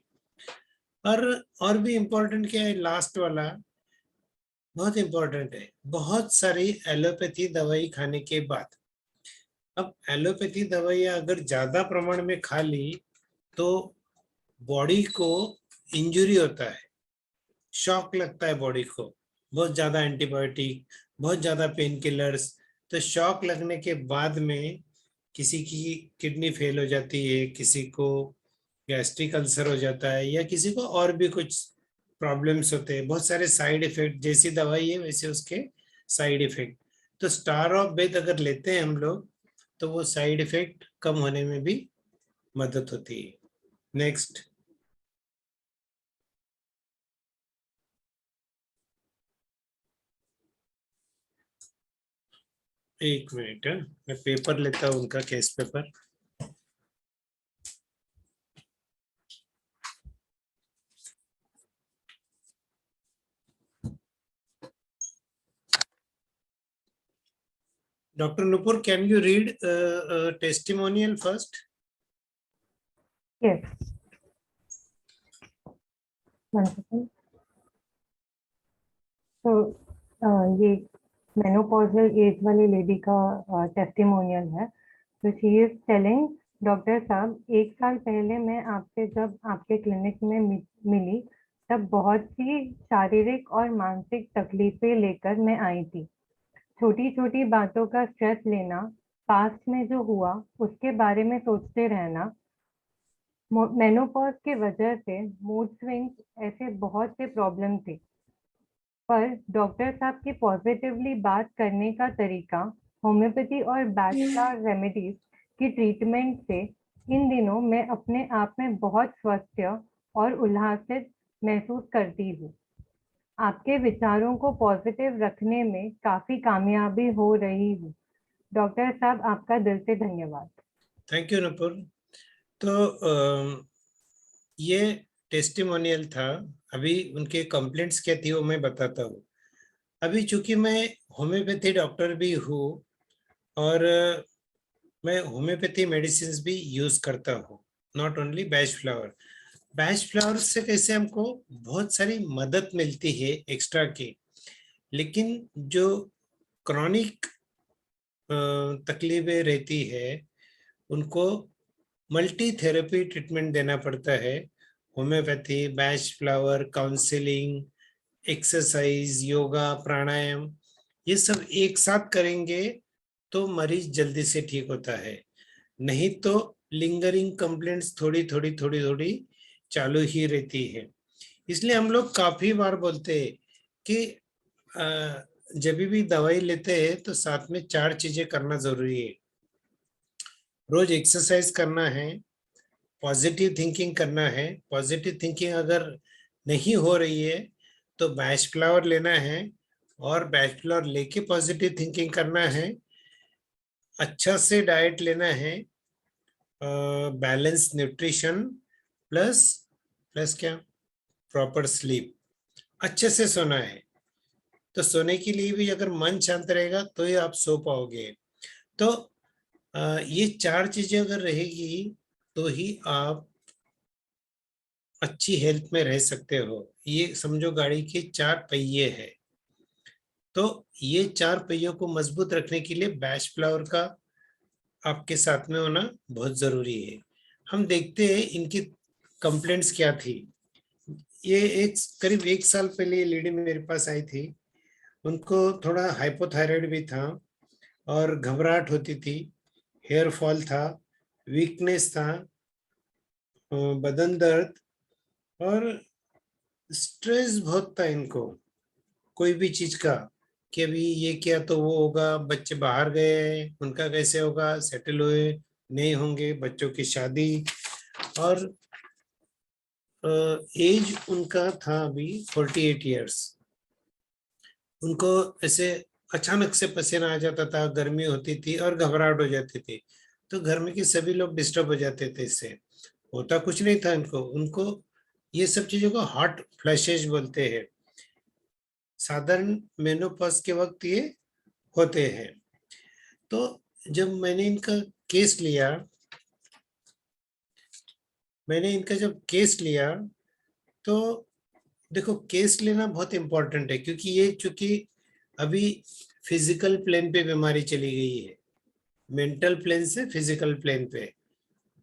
और भी इम्पोर्टेंट क्या है, लास्ट वाला बहुत इम्पोर्टेंट है। बहुत सारी एलोपैथी दवाई खाने के बाद, अब एलोपैथी दवाइयाँ अगर ज्यादा प्रमाण में खा ली तो बॉडी को इंजुरी होता है, शॉक लगता है बॉडी को, बहुत ज्यादा एंटीबायोटिक, बहुत ज्यादा पेन किलर्स। तो शॉक लगने के बाद में किसी की किडनी फेल हो जाती है, किसी को गैस्ट्रिक अल्सर हो जाता है, या किसी को और भी कुछ प्रॉब्लम्स होते हैं। बहुत सारे साइड इफेक्ट, जैसी दवाई है वैसे उसके साइड इफेक्ट। तो स्टार ऑफ बेथ अगर लेते हैं हम लोग तो वो साइड इफेक्ट कम होने में भी मदद होती है। नेक्स्ट। एक मिनट, मैं पेपर लेता हूँ उनका, case paper. Dr. Nupur, can you read a testimonial first? Yes. One second. So, ये मेनोपॉजल एज वाली लेडी का टेस्टिमोनियल है. So she is telling doctor साहब, 1 साल पहले मैं आपसे जब आपके क्लिनिक में मिली, तब बहुत सी शारीरिक और मानसिक तकलीफें लेकर मैं आई थी। छोटी छोटी बातों का स्ट्रेस लेना, पास्ट में जो हुआ उसके बारे में सोचते रहना, मेनोपॉज के वजह से मूड स्विंग्स, ऐसे बहुत से प्रॉब्लम थे। पर डॉक्टर साहब की पॉजिटिवली बात करने का तरीका, होम्योपैथी और बैचलर रेमेडीज की ट्रीटमेंट से इन दिनों मैं अपने आप में बहुत स्वस्थ और उल्लासित महसूस करती हूँ। आपके विचारों को पॉजिटिव रखने में काफी कामयाबी हो रही हूँ। डॉक्टर साहब, आपका दिल से धन्यवाद। Thank you Nupur. तो ये टेस्टिमोनियल था। अभी उनके कंप्लेंट्स क्या थी वो मैं बताता हूँ। अभी चूंकि मैं होम्योपैथी डॉक्टर भी हूँ और मैं होम्योपैथी मेडिसिन भी यूज करता हूँ, not only batch flower. Batch flower से कैसे हमको बहुत सारी मदद मिलती है एक्स्ट्रा की, लेकिन जो क्रॉनिक तकलीफें रहती है उनको मल्टी थेरेपी ट्रीटमेंट देना पड़ता है। Homeopathy, Bach flower, counselling, exercise, yoga, pranayama, ये सब एक साथ करेंगे तो मरीज जल्दी से ठीक होता है। नहीं तो लिंगरिंग कंप्लेंट्स थोड़ी थोड़ी थोड़ी थोड़ी चालू ही रहती है। इसलिए हम लोग काफी बार बोलते हैं कि जब भी दवाई लेते हैं तो साथ में 4 चीजें करना जरूरी है। रोज एक्सरसाइज करना है, पॉजिटिव थिंकिंग करना है। पॉजिटिव थिंकिंग अगर नहीं हो रही है तो बैच फ्लावर लेना है, और बैच फ्लावर लेके पॉजिटिव थिंकिंग करना है। अच्छा से डाइट लेना है, बैलेंस न्यूट्रिशन, प्लस प्लस क्या, प्रॉपर स्लीप, अच्छे से सोना है। तो सोने के लिए भी अगर मन शांत रहेगा तो ही आप सो पाओगे। तो ये 4 चीजें अगर रहेगी तो ही आप अच्छी हेल्थ में रह सकते हो। ये समझो गाड़ी के 4 पहिए हैं। तो ये 4 पहियों को मजबूत रखने के लिए बैच फ्लावर का आपके साथ में होना बहुत जरूरी है। हम देखते हैं इनकी कंप्लेंट्स क्या थी। ये करीब 1 साल पहले ये लेडी मेरे पास आई थी। उनको थोड़ा हाइपोथायराइड भी था और घबराहट होती थी, हेयर फॉल था, वीकनेस था, बदन दर्द, और स्ट्रेस बहुत था इनको कोई भी चीज का, कि अभी ये किया तो वो होगा, बच्चे बाहर गए उनका कैसे होगा, सेटल हुए नहीं होंगे, बच्चों की शादी। और एज उनका था अभी 48 ईयर्स। उनको ऐसे अचानक से पसीना आ जाता था, गर्मी होती थी और घबराहट हो जाती थी। तो घर में के सभी लोग डिस्टर्ब हो जाते थे इससे। होता कुछ नहीं था इनको। उनको ये सब चीजों को हॉट फ्लैशेज बोलते हैं। साधारण मेनोपॉज के वक्त ये होते हैं। तो जब मैंने इनका केस लिया, जब केस लिया तो देखो, केस लेना बहुत इंपॉर्टेंट है, क्योंकि ये चूंकि अभी फिजिकल प्लेन पे बीमारी चली गई है, मेंटल प्लेन से फिजिकल प्लेन पे।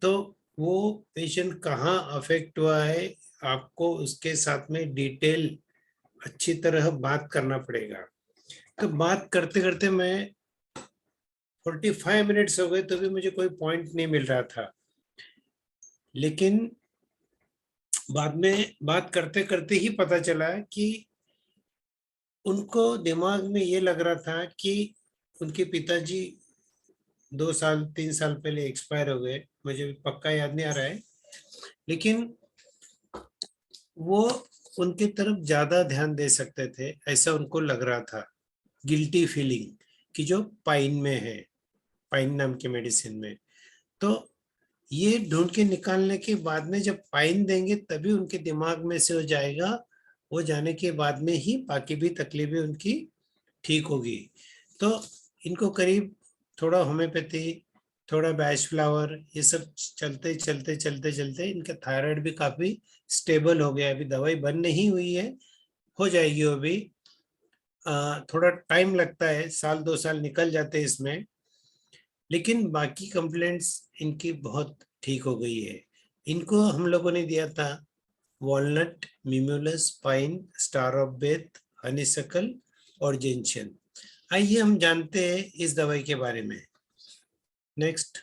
तो वो पेशेंट कहाँ अफेक्ट हुआ है, आपको उसके साथ में डिटेल अच्छी तरह बात करना पड़ेगा। तो बात करते करते मैं 45 मिनट्स हो गए तो भी मुझे कोई पॉइंट नहीं मिल रहा था। लेकिन बाद में बात करते करते ही पता चला कि उनको दिमाग में ये लग रहा था कि उनके पिताजी 2 साल 3 साल पहले एक्सपायर हो गए। मुझे पक्का याद नहीं आ रहा है, लेकिन वो उनकी तरफ ज्यादा ध्यान दे सकते थे ऐसा उनको लग रहा था। गिल्टी फीलिंग कि जो पाइन में है, पाइन नाम की मेडिसिन में। तो ये ढूंढ के निकालने के बाद में जब पाइन देंगे तभी उनके दिमाग में से हो जाएगा। वो जाने के बाद में ही बाकी भी तकलीफें उनकी ठीक होगी। तो इनको करीब थोड़ा होम्योपैथी, थोड़ा बैच फ्लावर, ये सब चलते चलते चलते चलते इनका थायराइड भी काफी स्टेबल हो गया। अभी दवाई बंद नहीं हुई है, हो जाएगी वो भी। थोड़ा टाइम लगता है, 1-2 साल निकल जाते हैं इसमें। लेकिन बाकी कंप्लेंट्स इनकी बहुत ठीक हो गई है। इनको हम लोगों ने दिया था walnut, mimulus, pine, star of Beth, honeysuckle और जेंशन। आइए हम जानते हैं इस दवाई के बारे में। नेक्स्ट।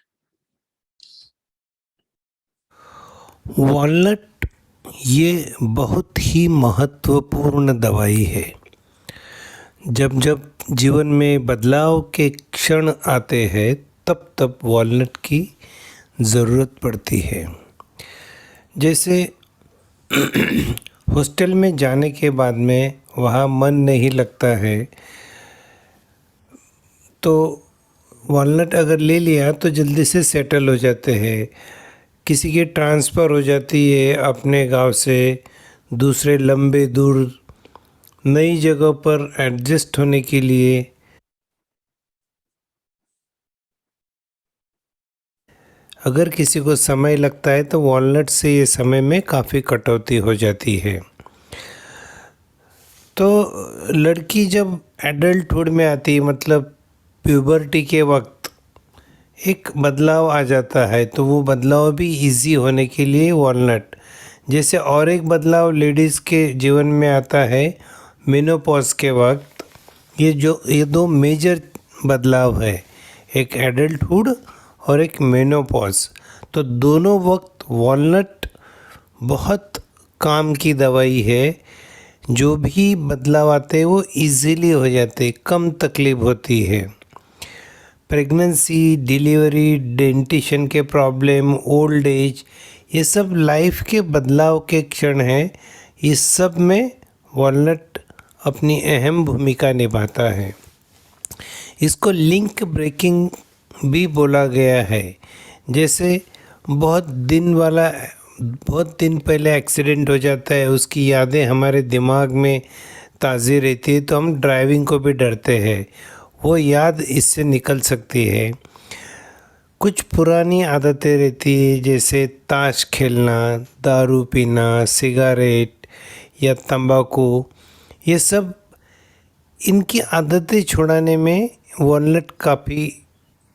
वॉलनट ये बहुत ही महत्वपूर्ण दवाई है। जब जब जीवन में बदलाव के क्षण आते हैं तब तब वॉलनट की ज़रूरत पड़ती है। जैसे हॉस्टल में जाने के बाद में वहाँ मन नहीं लगता है, तो वॉलनट अगर ले लिया तो जल्दी से सेटल हो जाते हैं। किसी की ट्रांसफ़र हो जाती है अपने गांव से दूसरे लंबे दूर नई जगह पर एडजस्ट होने के लिए अगर किसी को समय लगता है तो वॉलनट से ये समय में काफ़ी कटौती हो जाती है। तो लड़की जब एडल्टहुड में आती है, मतलब प्यूबर्टी के वक्त एक बदलाव आ जाता है, तो वो बदलाव भी इजी होने के लिए वॉलनट, जैसे और एक बदलाव लेडीज़ के जीवन में आता है मेनोपॉज के वक्त। ये दो मेजर बदलाव है, एक एडल्टहुड और एक मेनोपॉज। तो दोनों वक्त वॉलनट बहुत काम की दवाई है। जो भी बदलाव आते हैं वो इजीली हो जाते, कम तकलीफ होती है। प्रेगनेंसी, डिलीवरी, डेंटिशन के प्रॉब्लम, ओल्ड एज, ये सब लाइफ के बदलाव के क्षण हैं। इस सब में वॉलनट अपनी अहम भूमिका निभाता है। इसको लिंक ब्रेकिंग भी बोला गया है। जैसे बहुत दिन पहले एक्सीडेंट हो जाता है, उसकी यादें हमारे दिमाग में ताज़ी रहती है, तो हम ड्राइविंग को भी डरते हैं, वो याद इससे निकल सकती है। कुछ पुरानी आदतें रहती है, जैसे ताश खेलना, दारू पीना, सिगारेट या तंबाकू, ये सब इनकी आदतें छुड़ाने में वॉलनट काफ़ी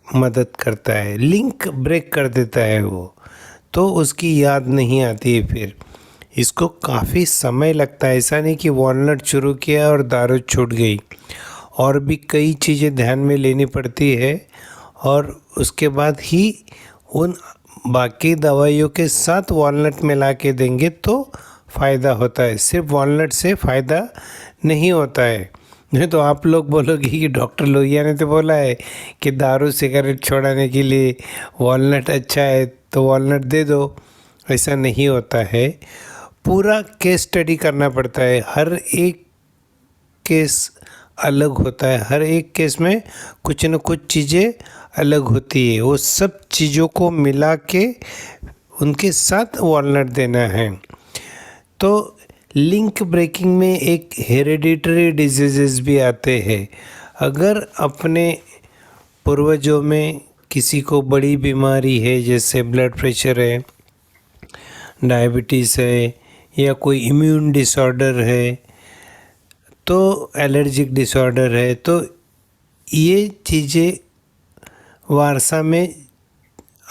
मदद करता है, लिंक ब्रेक कर देता है वो, तो उसकी याद नहीं आती है। फिर इसको काफ़ी समय लगता है, ऐसा नहीं कि वॉलनट शुरू किया और दारू छूट गई, और भी कई चीज़ें ध्यान में लेनी पड़ती है, और उसके बाद ही उन बाकी दवाइयों के साथ वॉलनट मिला के देंगे तो फ़ायदा होता है। सिर्फ वॉलनट से फ़ायदा नहीं होता है। नहीं तो आप लोग बोलोगे कि डॉक्टर लोहिया ने तो बोला है कि दारू सिगरेट छोड़ाने के लिए वॉलनट अच्छा है तो वॉलनट दे दो। ऐसा नहीं होता है, पूरा केस स्टडी करना पड़ता है। हर एक केस अलग होता है, हर एक केस में कुछ न कुछ चीज़ें अलग होती है, वो सब चीज़ों को मिला के उनके साथ वॉलनट देना है। तो लिंक ब्रेकिंग में एक हेरिडिटरी डिजीज़ेस भी आते हैं। अगर अपने पूर्वजों में किसी को बड़ी बीमारी है, जैसे ब्लड प्रेशर है, डायबिटीज़ है, या कोई इम्यून डिसऑर्डर है, तो एलर्जिक डिसऑर्डर है, तो ये चीज़ें वारसा में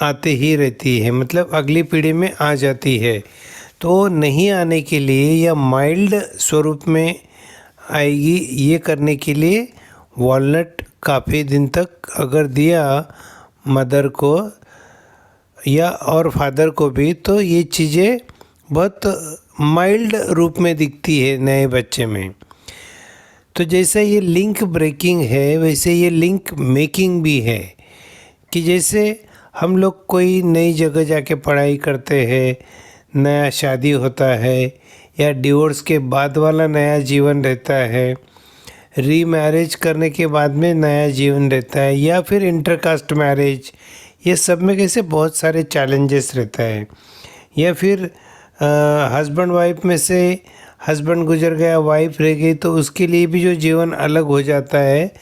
आते ही रहती है, मतलब अगली पीढ़ी में आ जाती है। तो नहीं आने के लिए या माइल्ड स्वरूप में आएगी, ये करने के लिए वॉलनट काफ़ी दिन तक अगर दिया मदर को या और फादर को भी, तो ये चीज़ें बहुत माइल्ड रूप में दिखती है नए बच्चे में। तो जैसे ये लिंक ब्रेकिंग है, वैसे ये लिंक मेकिंग भी है, कि जैसे हम लोग कोई नई जगह जाके पढ़ाई करते हैं, नया शादी होता है, या डिवोर्स के बाद वाला नया जीवन रहता है, रीमैरिज करने के बाद में नया जीवन रहता है, या फिर इंटरकास्ट मैरिज, ये सब में कैसे बहुत सारे चैलेंजेस रहता है। या फिर हस्बैंड वाइफ में से हस्बैंड गुजर गया, वाइफ रह गई, तो उसके लिए भी जो जीवन अलग हो जाता है,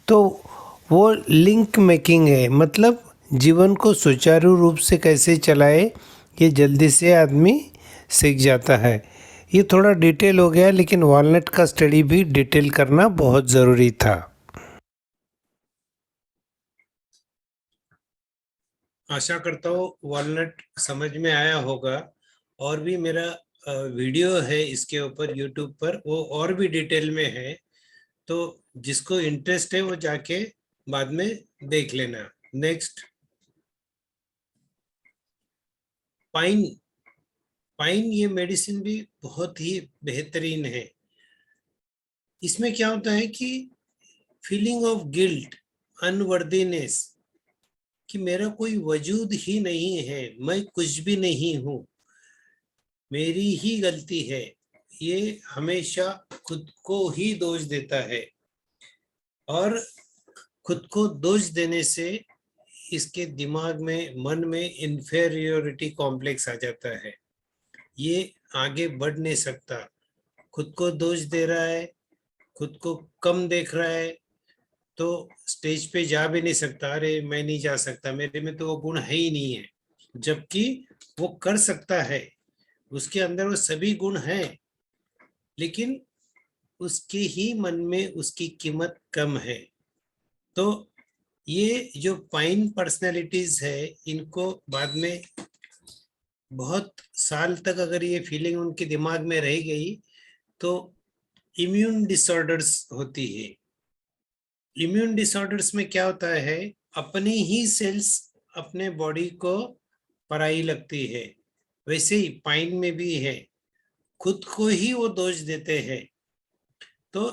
तो वो लिंक मेकिंग है। मतलब जीवन को सुचारू रूप से कैसे चलाए, ये जल्दी से आदमी सीख जाता है। ये थोड़ा डिटेल हो गया, लेकिन वॉलनट का स्टडी भी डिटेल करना बहुत ज़रूरी था। आशा करता हूँ वॉलनट समझ में आया होगा। और भी मेरा वीडियो है इसके ऊपर यूट्यूब पर, वो और भी डिटेल में है, तो जिसको इंटरेस्ट है वो जाके बाद में देख लेना। Next, pine. पाइन ये मेडिसिन भी बहुत ही बेहतरीन है। इसमें क्या होता है कि फीलिंग ऑफ गिल्ट, अनवर्दीनेस, कि मेरा कोई वजूद ही नहीं है, मैं कुछ भी नहीं हूं, मेरी ही गलती है, ये हमेशा खुद को ही दोष देता है। और खुद को दोष देने से इसके दिमाग में, मन में इंफेरियोरिटी कॉम्प्लेक्स आ जाता है, ये आगे बढ़ नहीं सकता। खुद को दोष दे रहा है, खुद को कम देख रहा है, तो स्टेज पे जा भी नहीं सकता। अरे मैं नहीं जा सकता, मेरे में तो वो गुण है ही नहीं है, जबकि वो कर सकता है, उसके अंदर वो सभी गुण हैं, लेकिन उसके ही मन में उसकी कीमत कम है। तो ये जो पाइन पर्सनैलिटीज है, इनको बाद में बहुत साल तक अगर ये फीलिंग उनके दिमाग में रह गई तो इम्यून डिसऑर्डर्स होती है। इम्यून डिसऑर्डर्स में क्या होता है, अपनी ही सेल्स अपने बॉडी को पराई लगती है। वैसे ही पाइन में भी है, खुद को ही वो दोष देते हैं। तो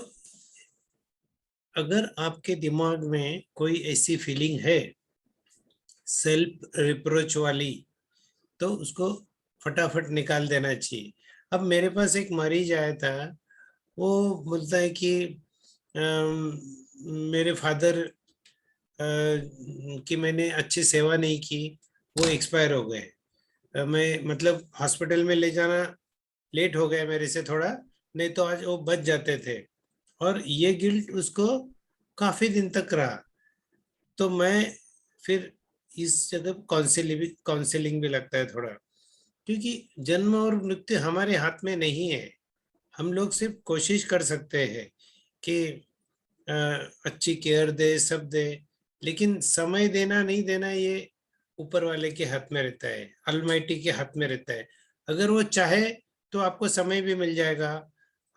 अगर आपके दिमाग में कोई ऐसी फीलिंग है सेल्फ रिप्रोच वाली, तो उसको फटाफट निकाल देना चाहिए। अब मेरे पास एक मरीज आया था, वो बोलता है कि मेरे फादर की मैंने अच्छी सेवा नहीं की, वो एक्सपायर हो गए। मैं मतलब हॉस्पिटल में ले जाना लेट हो गया मेरे से थोड़ा, नहीं तो आज वो बच जाते थे। और ये गिल्ट उसको काफी दिन तक रहा। तो मैं फिर इस जगह काउंसलिंग भी लगता है थोड़ा, क्योंकि जन्म और मृत्यु हमारे हाथ में नहीं है। हम लोग सिर्फ कोशिश कर सकते हैं कि अच्छी केयर दे, सब दे, लेकिन समय देना नहीं देना ये ऊपर वाले के हाथ में रहता है, अलमाइटी के हाथ में रहता है। अगर वो चाहे तो आपको समय भी मिल जाएगा,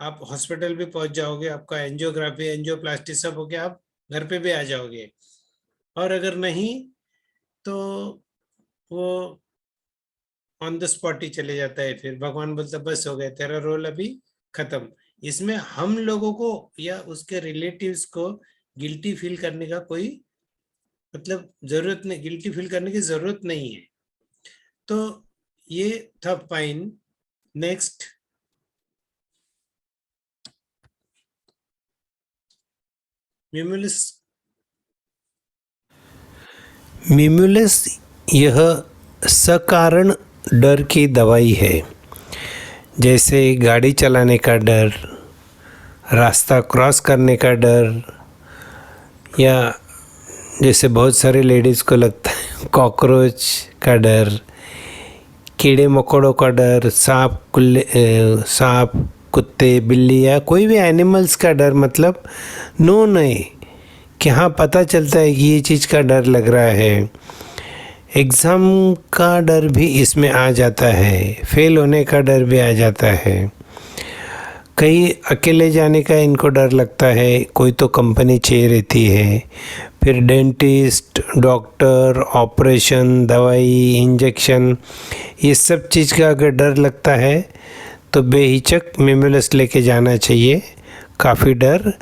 आप हॉस्पिटल भी पहुंच जाओगे, आपका एंजियोग्राफी, एंजियोप्लास्टी सब हो गया, आप घर पे भी आ जाओगे। और अगर नहीं तो वो ऑन द स्पॉट ही चले जाता है। फिर भगवान बोलता बस हो गया, तेरा रोल अभी खत्म। इसमें हम लोगों को या उसके रिलेटिव्स को गिल्टी फील करने का कोई मतलब जरूरत नहीं, गिल्टी फील करने की जरूरत नहीं है। तो ये था पाइन। नेक्स्ट, म्यूमुलस। मिमुलस यह सकारण डर की दवाई है, जैसे गाड़ी चलाने का डर, रास्ता क्रॉस करने का डर, या जैसे बहुत सारे लेडीज़ को लगता है कॉकरोच का डर, कीड़े मकोड़ों का डर, सांप, कुत्ते, बिल्ली या कोई भी एनिमल्स का डर, मतलब नोन है कि हाँ पता चलता है कि ये चीज़ का डर लग रहा है। एग्ज़ाम का डर भी इसमें आ जाता है, फेल होने का डर भी आ जाता है, कहीं अकेले जाने का इनको डर लगता है, कोई तो कंपनी चाहिए रहती है, फिर डेंटिस्ट, डॉक्टर, ऑपरेशन, दवाई, इंजेक्शन, ये सब चीज़ का अगर डर लगता है तो बेहिचक मिमुलस लेके जाना चाहिए, काफ़ी डर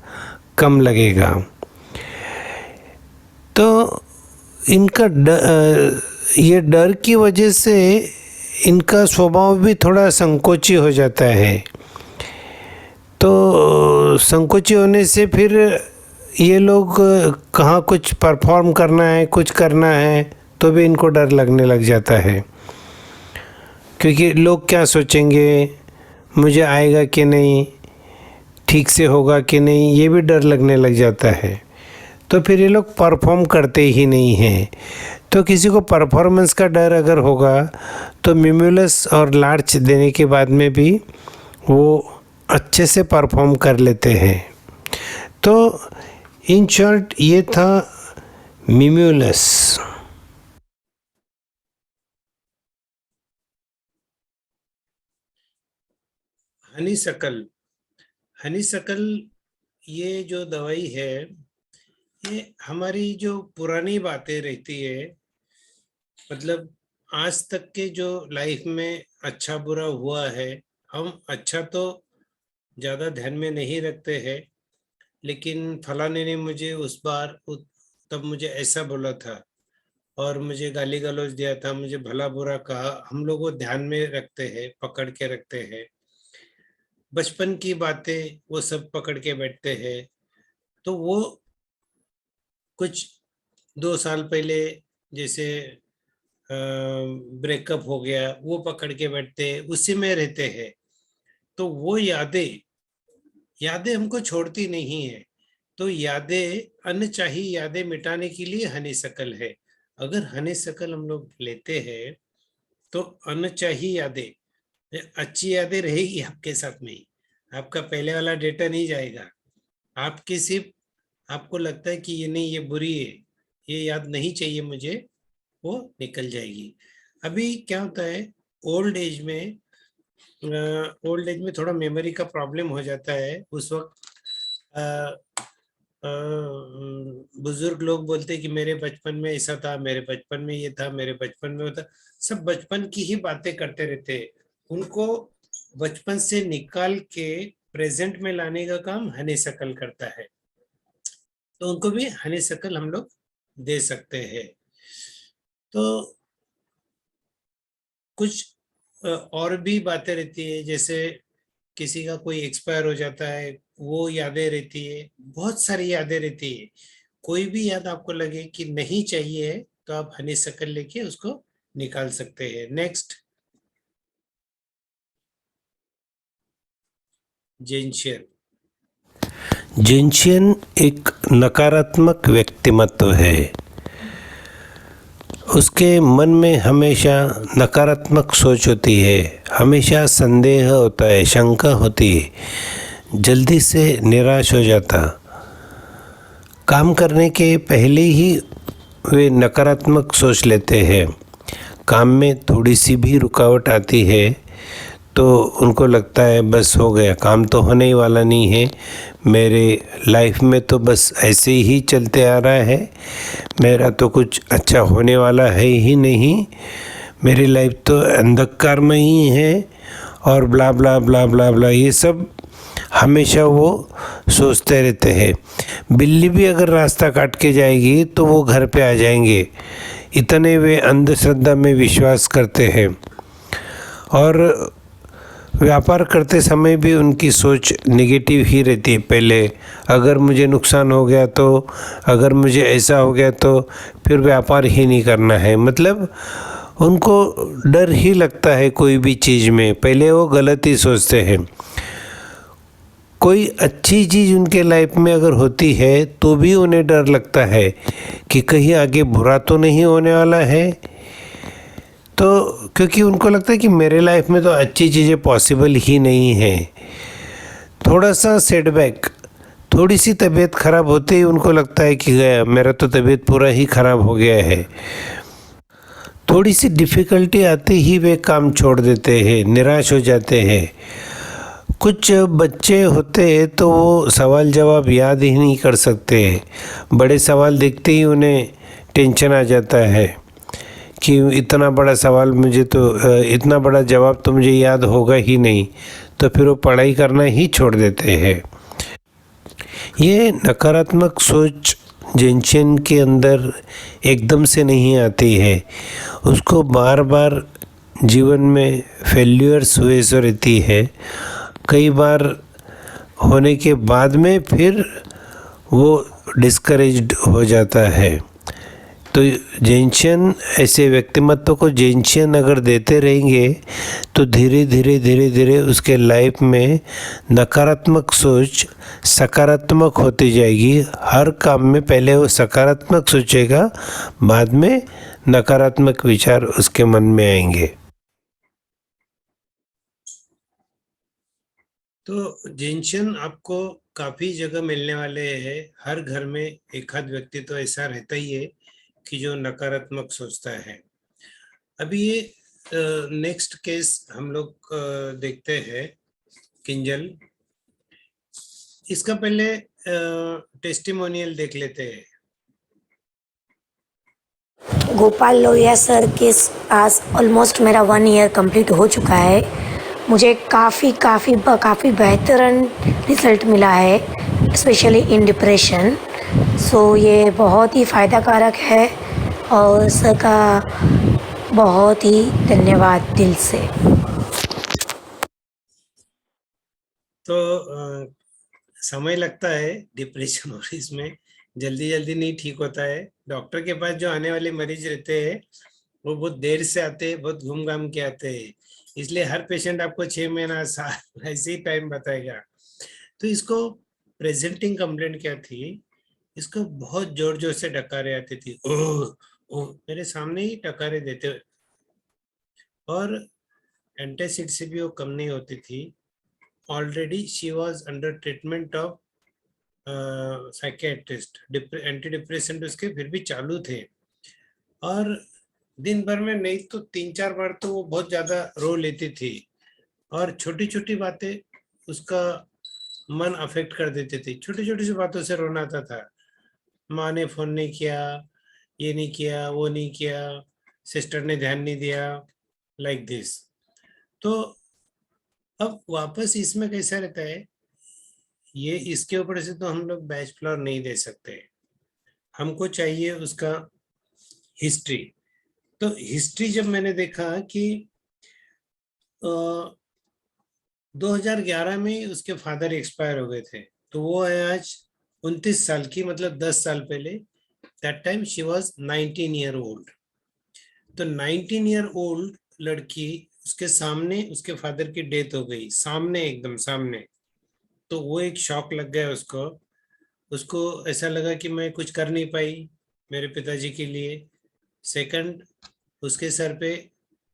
कम लगेगा। तो इनका ये डर की वजह से इनका स्वभाव भी थोड़ा संकोची हो जाता है। तो संकोची होने से फिर ये लोग कहाँ कुछ परफॉर्म करना है, कुछ करना है, तो भी इनको डर लगने लग जाता है, क्योंकि लोग क्या सोचेंगे, मुझे आएगा कि नहीं, ठीक से होगा कि नहीं, ये भी डर लगने लग जाता है। तो फिर ये लोग परफॉर्म करते ही नहीं हैं। तो किसी को परफॉर्मेंस का डर अगर होगा तो मिमुलस और लार्च देने के बाद में भी वो अच्छे से परफॉर्म कर लेते हैं। तो इन शॉर्ट ये था मिमुलस। हनीसकल ये जो दवाई है, ये हमारी जो पुरानी बातें रहती है, मतलब आज तक के जो लाइफ में अच्छा बुरा हुआ है, हम अच्छा तो ज्यादा ध्यान में नहीं रखते हैं, लेकिन फलाने ने मुझे उस बार तब मुझे ऐसा बोला था और मुझे गाली गलौज दिया था, मुझे भला बुरा कहा, हम लोग वो ध्यान में रखते हैं, पकड़ के रखते हैं। बचपन की बातें वो सब पकड़ के बैठते हैं। तो वो कुछ 2 साल पहले जैसे ब्रेकअप हो गया, वो पकड़ के बैठते हैं, उसी में रहते हैं। तो वो यादें हमको छोड़ती नहीं है। तो यादें, अनचाही यादें मिटाने के लिए हनीसकल है। अगर हनीसकल हम लोग लेते हैं तो अनचाही यादें, अच्छी यादें रहेगी आपके साथ में ही, आपका पहले वाला डेटा नहीं जाएगा। आपकी सिर्फ, आपको लगता है कि ये नहीं, ये बुरी है, ये याद नहीं चाहिए मुझे, वो निकल जाएगी। अभी क्या होता है, ओल्ड एज में थोड़ा मेमोरी का प्रॉब्लम हो जाता है। उस वक्त बुजुर्ग लोग बोलते हैं कि मेरे बचपन में ऐसा था, मेरे बचपन में ये था, मेरे बचपन में वो था। सब बचपन की ही बातें करते रहते हैं। उनको बचपन से निकाल के प्रेजेंट में लाने का काम हनीसकल करता है। तो उनको भी हनीसकल हम लोग दे सकते हैं। तो कुछ और भी बातें रहती है, जैसे किसी का कोई एक्सपायर हो जाता है, वो यादें रहती है, बहुत सारी यादें रहती है। कोई भी याद आपको लगे कि नहीं चाहिए है, तो आप हनीसकल लेके उसको निकाल सकते हैं। नेक्स्ट, जेंशियन। जिनशियन एक नकारात्मक व्यक्तिमत्व है। उसके मन में हमेशा नकारात्मक सोच होती है, हमेशा संदेह होता है, शंका होती है, जल्दी से निराश हो जाता। काम करने के पहले ही वे नकारात्मक सोच लेते हैं। काम में थोड़ी सी भी रुकावट आती है तो उनको लगता है बस हो गया, काम तो होने ही वाला नहीं है, मेरे लाइफ में तो बस ऐसे ही चलते आ रहा है, मेरा तो कुछ अच्छा होने वाला है ही नहीं, मेरी लाइफ तो अंधकार में ही है, और ब्ला ब्ला ब्ला ब्ला ब्ला, ये सब हमेशा वो सोचते रहते हैं। बिल्ली भी अगर रास्ता काट के जाएगी तो वो घर पे आ जाएंगे, इतने वे अंधश्रद्धा में विश्वास करते हैं। और व्यापार करते समय भी उनकी सोच नेगेटिव ही रहती है। पहले अगर मुझे नुकसान हो गया तो, अगर मुझे ऐसा हो गया तो फिर व्यापार ही नहीं करना है। मतलब उनको डर ही लगता है कोई भी चीज़ में, पहले वो गलत ही सोचते हैं। कोई अच्छी चीज़ उनके लाइफ में अगर होती है तो भी उन्हें डर लगता है कि कहीं आगे बुरा तो नहीं होने वाला है। तो क्योंकि उनको लगता है कि मेरे लाइफ में तो अच्छी चीज़ें पॉसिबल ही नहीं है। थोड़ा सा सेटबैक, थोड़ी सी तबीयत ख़राब होते ही उनको लगता है कि गया, मेरा तो तबीयत पूरा ही ख़राब हो गया है। थोड़ी सी डिफ़िकल्टी आते ही वे काम छोड़ देते हैं, निराश हो जाते हैं। कुछ बच्चे होते हैं तो वो सवाल जवाब याद ही नहीं कर सकते, बड़े सवाल देखते ही उन्हें टेंशन आ जाता है कि इतना बड़ा सवाल मुझे तो, इतना बड़ा जवाब तो मुझे याद होगा ही नहीं, तो फिर वो पढ़ाई करना ही छोड़ देते हैं। ये नकारात्मक सोच जिनशियन के अंदर एकदम से नहीं आती है, उसको बार बार जीवन में फेल्यूर्स हुए सो रहती है। कई बार होने के बाद में फिर वो डिस्करेज्ड हो जाता है। तो जिनशियन, ऐसे व्यक्तिमत्व को जिनशियन अगर देते रहेंगे तो धीरे धीरे धीरे धीरे उसके लाइफ में नकारात्मक सोच सकारात्मक होती जाएगी। हर काम में पहले वो सकारात्मक सोचेगा, बाद में नकारात्मक विचार उसके मन में आएंगे। तो जिनशियन आपको काफी जगह मिलने वाले हैं। हर घर में एक आध व्यक्ति तो ऐसा रहता ही है कि जो नकारात्मक सोचता है। अभी ये नेक्स्ट केस हम लोग देखते हैं किंजल। इसका पहले टेस्टिमोनियल देख लेते हैं। गोपाल लोहिया सर के पास ऑलमोस्ट मेरा 1 ईयर कंप्लीट हो चुका है। मुझे काफ़ी बेहतरीन रिज़ल्ट मिला है, स्पेशली इन डिप्रेशन। सो ये बहुत ही फ़ायदा कारक है और सर का बहुत ही धन्यवाद दिल से। तो समय लगता है डिप्रेशन और इसमें जल्दी नहीं ठीक होता है। डॉक्टर के पास जो आने वाले मरीज रहते हैं वो बहुत देर से आते हैं, बहुत घूम घाम के आते हैं, इसलिए हर पेशेंट आपको 6 महीना साल ऐसे ही टाइम बताएगा। तो इसको प्रेजेंटिंग कंप्लेंट क्या थी, इसको बहुत जोर से डकारे आती थी, ओह मेरे सामने ही डकारे देते, और एंटासिड से भी वो कम नहीं होती थी। Already she was under treatment of psychiatrist, anti depressant उसके फिर भी चालू थे, और दिन भर में नहीं तो 3-4 बार तो वो बहुत ज्यादा रो लेती थी, और छोटी बातें उसका मन अफेक्ट कर देती थी। छोटी सी बातों से रोना आता था, माँ ने फोन नहीं किया, ये नहीं किया, वो नहीं किया, सिस्टर ने ध्यान नहीं दिया, लाइक दिस। तो अब वापस इसमें कैसा रहता है, ये इसके ऊपर से तो हम लोग बैच फ्लावर नहीं दे सकते, हमको चाहिए उसका हिस्ट्री। तो हिस्ट्री जब मैंने देखा कि 2011 में उसके फादर एक्सपायर हो गए थे, तो वो है आज 29 साल की, मतलब 10 साल पहले। That time she was 19 year old. तो 19 ईयर ओल्ड लड़की, उसके सामने उसके फादर की डेथ हो गई, सामने, एकदम सामने। तो वो एक शॉक लग गया उसको ऐसा लगा कि मैं कुछ कर नहीं पाई मेरे पिताजी के लिए। सेकंड, उसके सर पे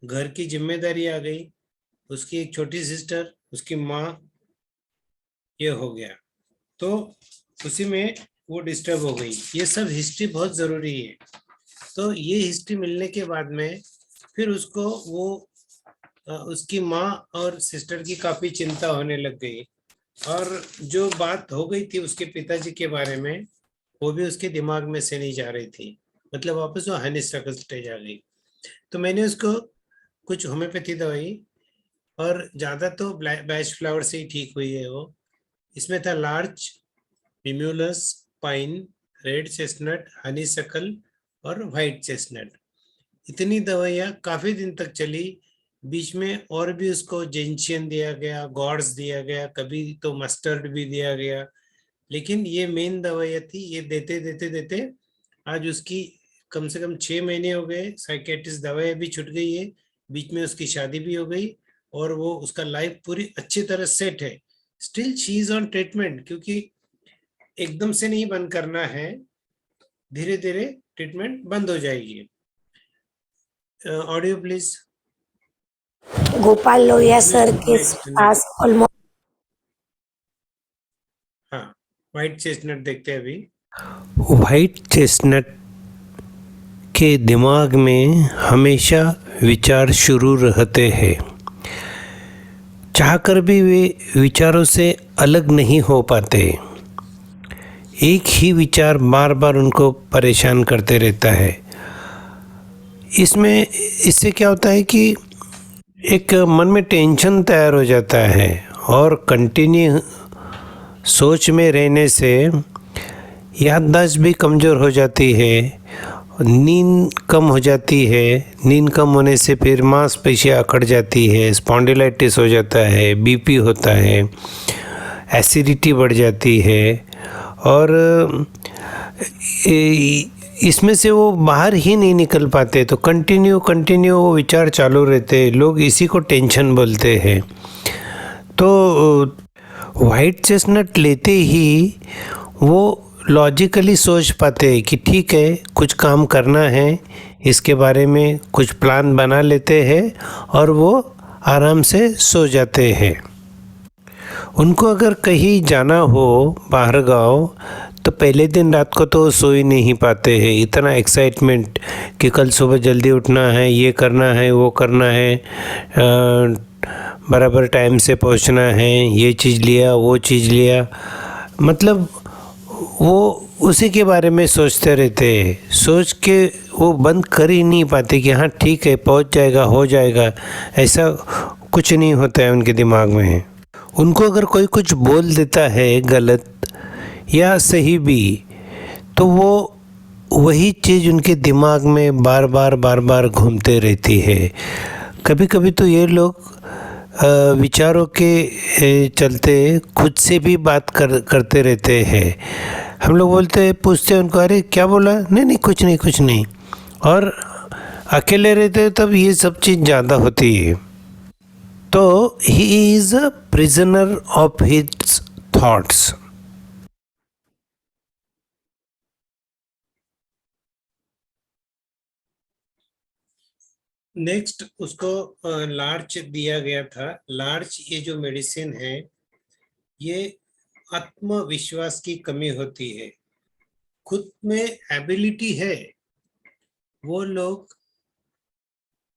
घर की जिम्मेदारी आ गई, उसकी एक छोटी सिस्टर, उसकी माँ, ये हो गया, तो उसी में वो डिस्टर्ब हो गई। ये सब हिस्ट्री बहुत ज़रूरी है। तो ये हिस्ट्री मिलने के बाद में फिर उसको उसकी माँ और सिस्टर की काफ़ी चिंता होने लग गई, और जो बात हो गई थी उसके पिताजी के बारे में, वो भी उसके दिमाग में से नहीं जा रही थी, मतलब वापस वो हाइस्टेरिकल स्टेज आ गई। तो मैंने उसको कुछ होम्योपैथी दवाई, और ज़्यादा तो बैच फ्लावर से ही ठीक हुई है वो। इसमें था larch, mimulus, pine, red chestnut, honeysuckle और वाइट चेस्टनट। इतनी दवाइयाँ काफ़ी दिन तक चली। बीच में और भी उसको जेंशियन दिया गया, गॉड्स दिया गया, कभी तो मस्टर्ड भी दिया गया, लेकिन ये मेन दवाइयाँ थी। ये देते आज उसकी कम से कम 6 महीने हो गए। साइकियाट्रिस्ट दवाइयाँ भी छूट गई है, बीच में उसकी शादी भी हो गई, और वो उसका लाइफ पूरी अच्छी तरह सेट है। Still she is on treatment, क्योंकि एकदम से नहीं बंद करना है, धीरे धीरे ट्रीटमेंट बंद हो जाएगी। Audio please. Gopal Lohia sir के पास ऑलमोस्ट, हाँ, वाइट चेस्टनट देखते हैं अभी। वाइट चेस्टनट के दिमाग में हमेशा विचार शुरू रहते हैं, चाहकर भी वे विचारों से अलग नहीं हो पाते। एक ही विचार बार बार उनको परेशान करते रहता है। इससे क्या होता है कि एक मन में टेंशन तैयार हो जाता है, और कंटिन्यू सोच में रहने से याददाश्त भी कमज़ोर हो जाती है, नींद कम हो जाती है। नींद कम होने से फिर मांसपेशियाँ अकड़ जाती है, स्पॉन्डिलाइटिस हो जाता है, बीपी होता है, एसिडिटी बढ़ जाती है, और इसमें से वो बाहर ही नहीं निकल पाते। तो कंटिन्यू वो विचार चालू रहते हैं। लोग इसी को टेंशन बोलते हैं। तो वाइट चेस्टनट लेते ही वो लॉजिकली सोच पाते हैं कि ठीक है, कुछ काम करना है, इसके बारे में कुछ प्लान बना लेते हैं, और वो आराम से सो जाते हैं। उनको अगर कहीं जाना हो बाहर गाँव, तो पहले दिन रात को तो सो ही नहीं पाते हैं। इतना एक्साइटमेंट कि कल सुबह जल्दी उठना है, ये करना है, वो करना है, बराबर टाइम से पहुंचना है, ये चीज़ लिया वो चीज़ लिया, मतलब वो उसी के बारे में सोचते रहते हैं। सोच के वो बंद कर ही नहीं पाते कि हाँ ठीक है पहुंच जाएगा हो जाएगा, ऐसा कुछ नहीं होता है उनके दिमाग में। उनको अगर कोई कुछ बोल देता है गलत या सही भी, तो वो वही चीज़ उनके दिमाग में बार बार घूमते रहती है। कभी कभी तो ये लोग विचारों के चलते खुद से भी बात करते रहते हैं। हम लोग बोलते हैं, पूछते हैं उनको, अरे क्या बोला? नहीं कुछ नहीं। और अकेले रहते हैं तब ये सब चीज़ ज़्यादा होती है। तो he is a prisoner of his thoughts. Next उसको लार्च दिया गया था। लार्च ये जो मेडिसिन है, ये आत्मविश्वास की कमी होती है। खुद में एबिलिटी है, वो लोग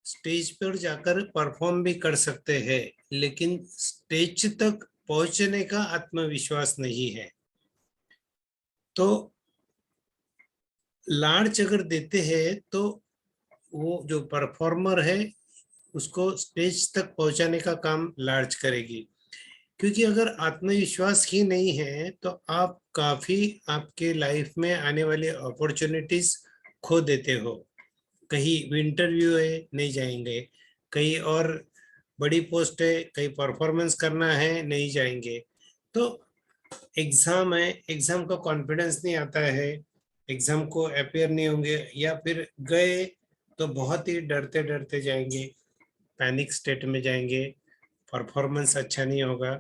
स्टेज पर जाकर परफॉर्म भी कर सकते हैं, लेकिन स्टेज तक पहुंचने का आत्मविश्वास नहीं है। तो लार्च अगर देते हैं तो वो जो परफॉर्मर है उसको स्टेज तक पहुंचाने का काम लार्च करेगी। क्योंकि अगर आत्मविश्वास ही नहीं है तो आप काफी आपके लाइफ में आने वाली अपॉर्चुनिटीज खो देते हो। कहीं इंटरव्यू है नहीं जाएंगे, कहीं और बड़ी पोस्ट है, कहीं परफॉर्मेंस करना है नहीं जाएंगे। तो एग्जाम है, एग्जाम का कॉन्फिडेंस नहीं आता है, एग्जाम को अपेयर नहीं होंगे, या फिर गए तो बहुत ही डरते डरते जाएंगे, पैनिक स्टेट में जाएंगे, परफॉर्मेंस अच्छा नहीं होगा।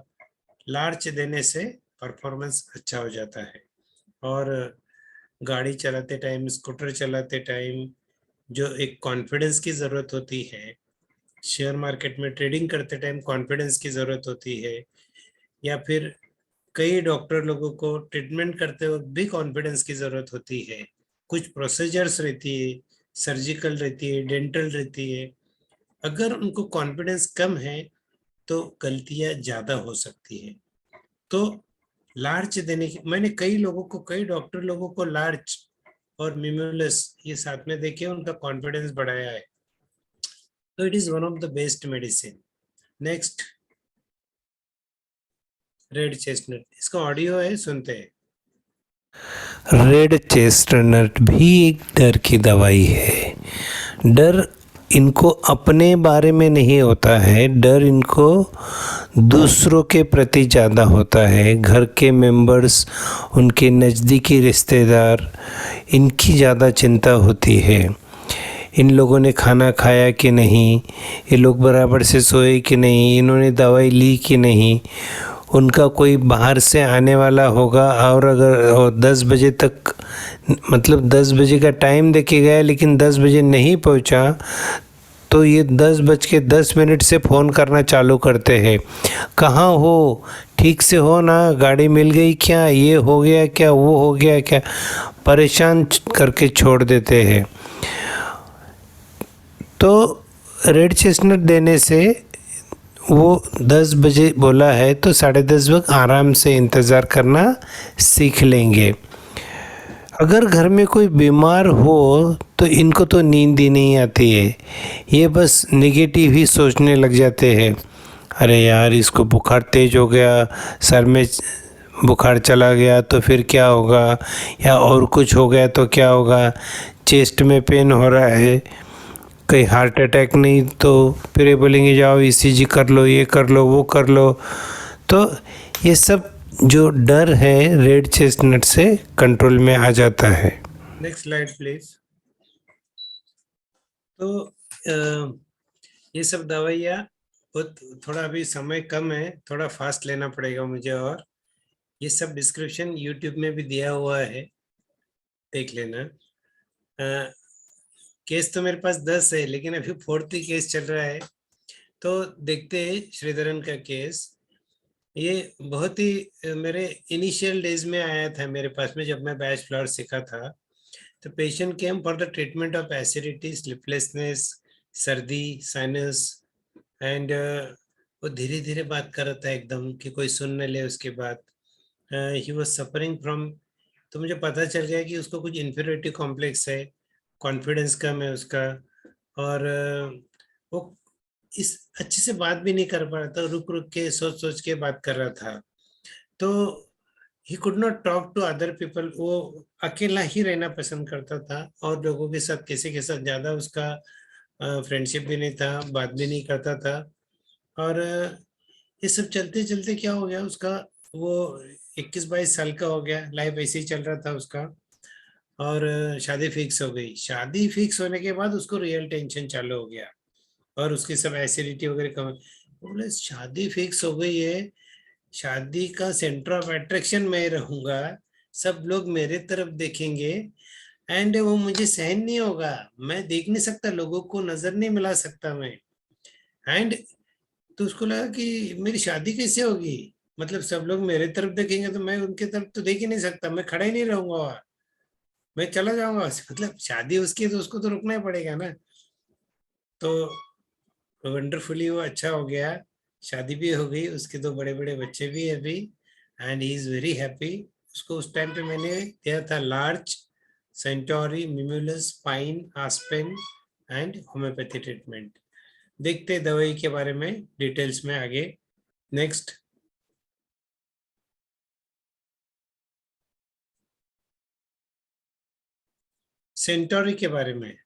लार्च देने से परफॉर्मेंस अच्छा हो जाता है। और गाड़ी चलाते टाइम, स्कूटर चलाते टाइम जो एक कॉन्फिडेंस की ज़रूरत होती है, शेयर मार्केट में ट्रेडिंग करते टाइम कॉन्फिडेंस की ज़रूरत होती है, या फिर कई डॉक्टर लोगों को ट्रीटमेंट करते वक्त भी कॉन्फिडेंस की ज़रूरत होती है। कुछ प्रोसीजर्स रहती है, सर्जिकल रहती है, डेंटल रहती है। अगर उनको कॉन्फिडेंस कम है तो गलतियां ज़्यादा हो सकती है। तो लार्च देने की, मैंने कई लोगों को, कई डॉक्टर लोगों को लार्च और मिम्युलस ये साथ में देके उनका कॉन्फिडेंस बढ़ाया है। तो it is one of the best medicine. Next, red chestnut, इसका ऑडियो है, सुनते हैं। रेड चेस्टनट भी एक डर की दवाई है। डर इनको अपने बारे में नहीं होता है, डर इनको दूसरों के प्रति ज़्यादा होता है। घर के मेंबर्स, उनके नज़दीकी रिश्तेदार, इनकी ज़्यादा चिंता होती है। इन लोगों ने खाना खाया कि नहीं, ये लोग बराबर से सोए कि नहीं, इन्होंने दवाई ली कि नहीं, उनका कोई बाहर से आने वाला होगा और अगर 10 बजे तक, मतलब 10 बजे का टाइम देके गया लेकिन 10 बजे नहीं पहुंचा, तो ये 10:10 से फ़ोन करना चालू करते हैं। कहाँ हो, ठीक से हो ना, गाड़ी मिल गई क्या, ये हो गया क्या, वो हो गया क्या, परेशान करके छोड़ देते हैं। तो रेड चेस्टनट देने से वो 10 बजे बोला है तो 10:30 वक्त आराम से इंतज़ार करना सीख लेंगे। अगर घर में कोई बीमार हो तो इनको तो नींद ही नहीं आती है, ये बस नेगेटिव ही सोचने लग जाते हैं। अरे यार इसको बुखार तेज हो गया, सर में बुखार चला गया तो फिर क्या होगा, या और कुछ हो गया तो क्या होगा, चेस्ट में पेन हो रहा है, कहीं हार्ट अटैक नहीं तो फिर ये बोलेंगे जाओ ईसीजी कर लो, ये कर लो, वो कर लो। तो ये सब जो डर है रेड चेस्टनट से कंट्रोल में आ जाता है। Next slide please. तो ये सब दवाइयाँ बहुत, थोड़ा अभी समय कम है, थोड़ा फास्ट लेना पड़ेगा मुझे, और ये सब डिस्क्रिप्शन यूट्यूब में भी दिया हुआ है, देख लेना। केस तो मेरे पास 10 है लेकिन अभी 4th केस चल रहा है, तो देखते हैं श्रीधरन का केस। ये बहुत ही मेरे इनिशियल डेज में आया था मेरे पास में, जब मैं बैच फ्लावर सीखा था। तो patient came for the treatment of acidity, sleeplessness, सर्दी, साइनस एंड वो धीरे धीरे बात कर रहा था एकदम कि कोई सुन न ले। उसके बाद ही वाज सफरिंग फ्रॉम, तो मुझे पता चल गया कि उसको कुछ इन्फीरियरिटी कॉम्प्लेक्स है, कॉन्फिडेंस कम है उसका। और वो इस अच्छे से बात भी नहीं कर पा रहा था, रुक रुक के सोच सोच के बात कर रहा था। तो he could not talk to other people, वो अकेला ही रहना पसंद करता था और लोगों के साथ किसी के साथ ज्यादा उसका फ्रेंडशिप भी नहीं था, बात भी नहीं करता था। और ये सब चलते चलते क्या हो गया उसका, वो 21-22 साल का हो गया, लाइफ ऐसे ही चल रहा था उसका। और शादी फिक्स हो गई। शादी फिक्स होने के बाद उसको रियल टेंशन चालू हो गया और उसकी सब एसिडिटी वगैरह कम। बोले शादी फिक्स हो गई है, शादी का सेंटर ऑफ अट्रैक्शन मैं रहूंगा, सब लोग मेरे तरफ देखेंगे एंड वो मुझे सहन नहीं होगा, मैं देख नहीं सकता, लोगों को नजर नहीं मिला सकता मैं। एंड तो उसको लगा कि मेरी शादी कैसे होगी, मतलब सब लोग मेरे तरफ देखेंगे तो मैं उनके तरफ तो देख ही नहीं सकता, मैं खड़ा ही नहीं रहूंगा वहां, मैं चला जाऊंगा। मतलब शादी उसकी है तो उसको तो रुकना ही पड़ेगा ना। तो वंडरफुली वो अच्छा हो गया, शादी भी हो गई, उसके 2 बड़े बड़े बच्चे भी है अभी, and he is very happy. उसको उस टाइम पे मैंने दिया था larch, centaury, mimulus, pine, aspen and homeopathy treatment. देखते हैं दवाई के बारे में डिटेल्स में आगे। नेक्स्ट, सेंटोरी के बारे में।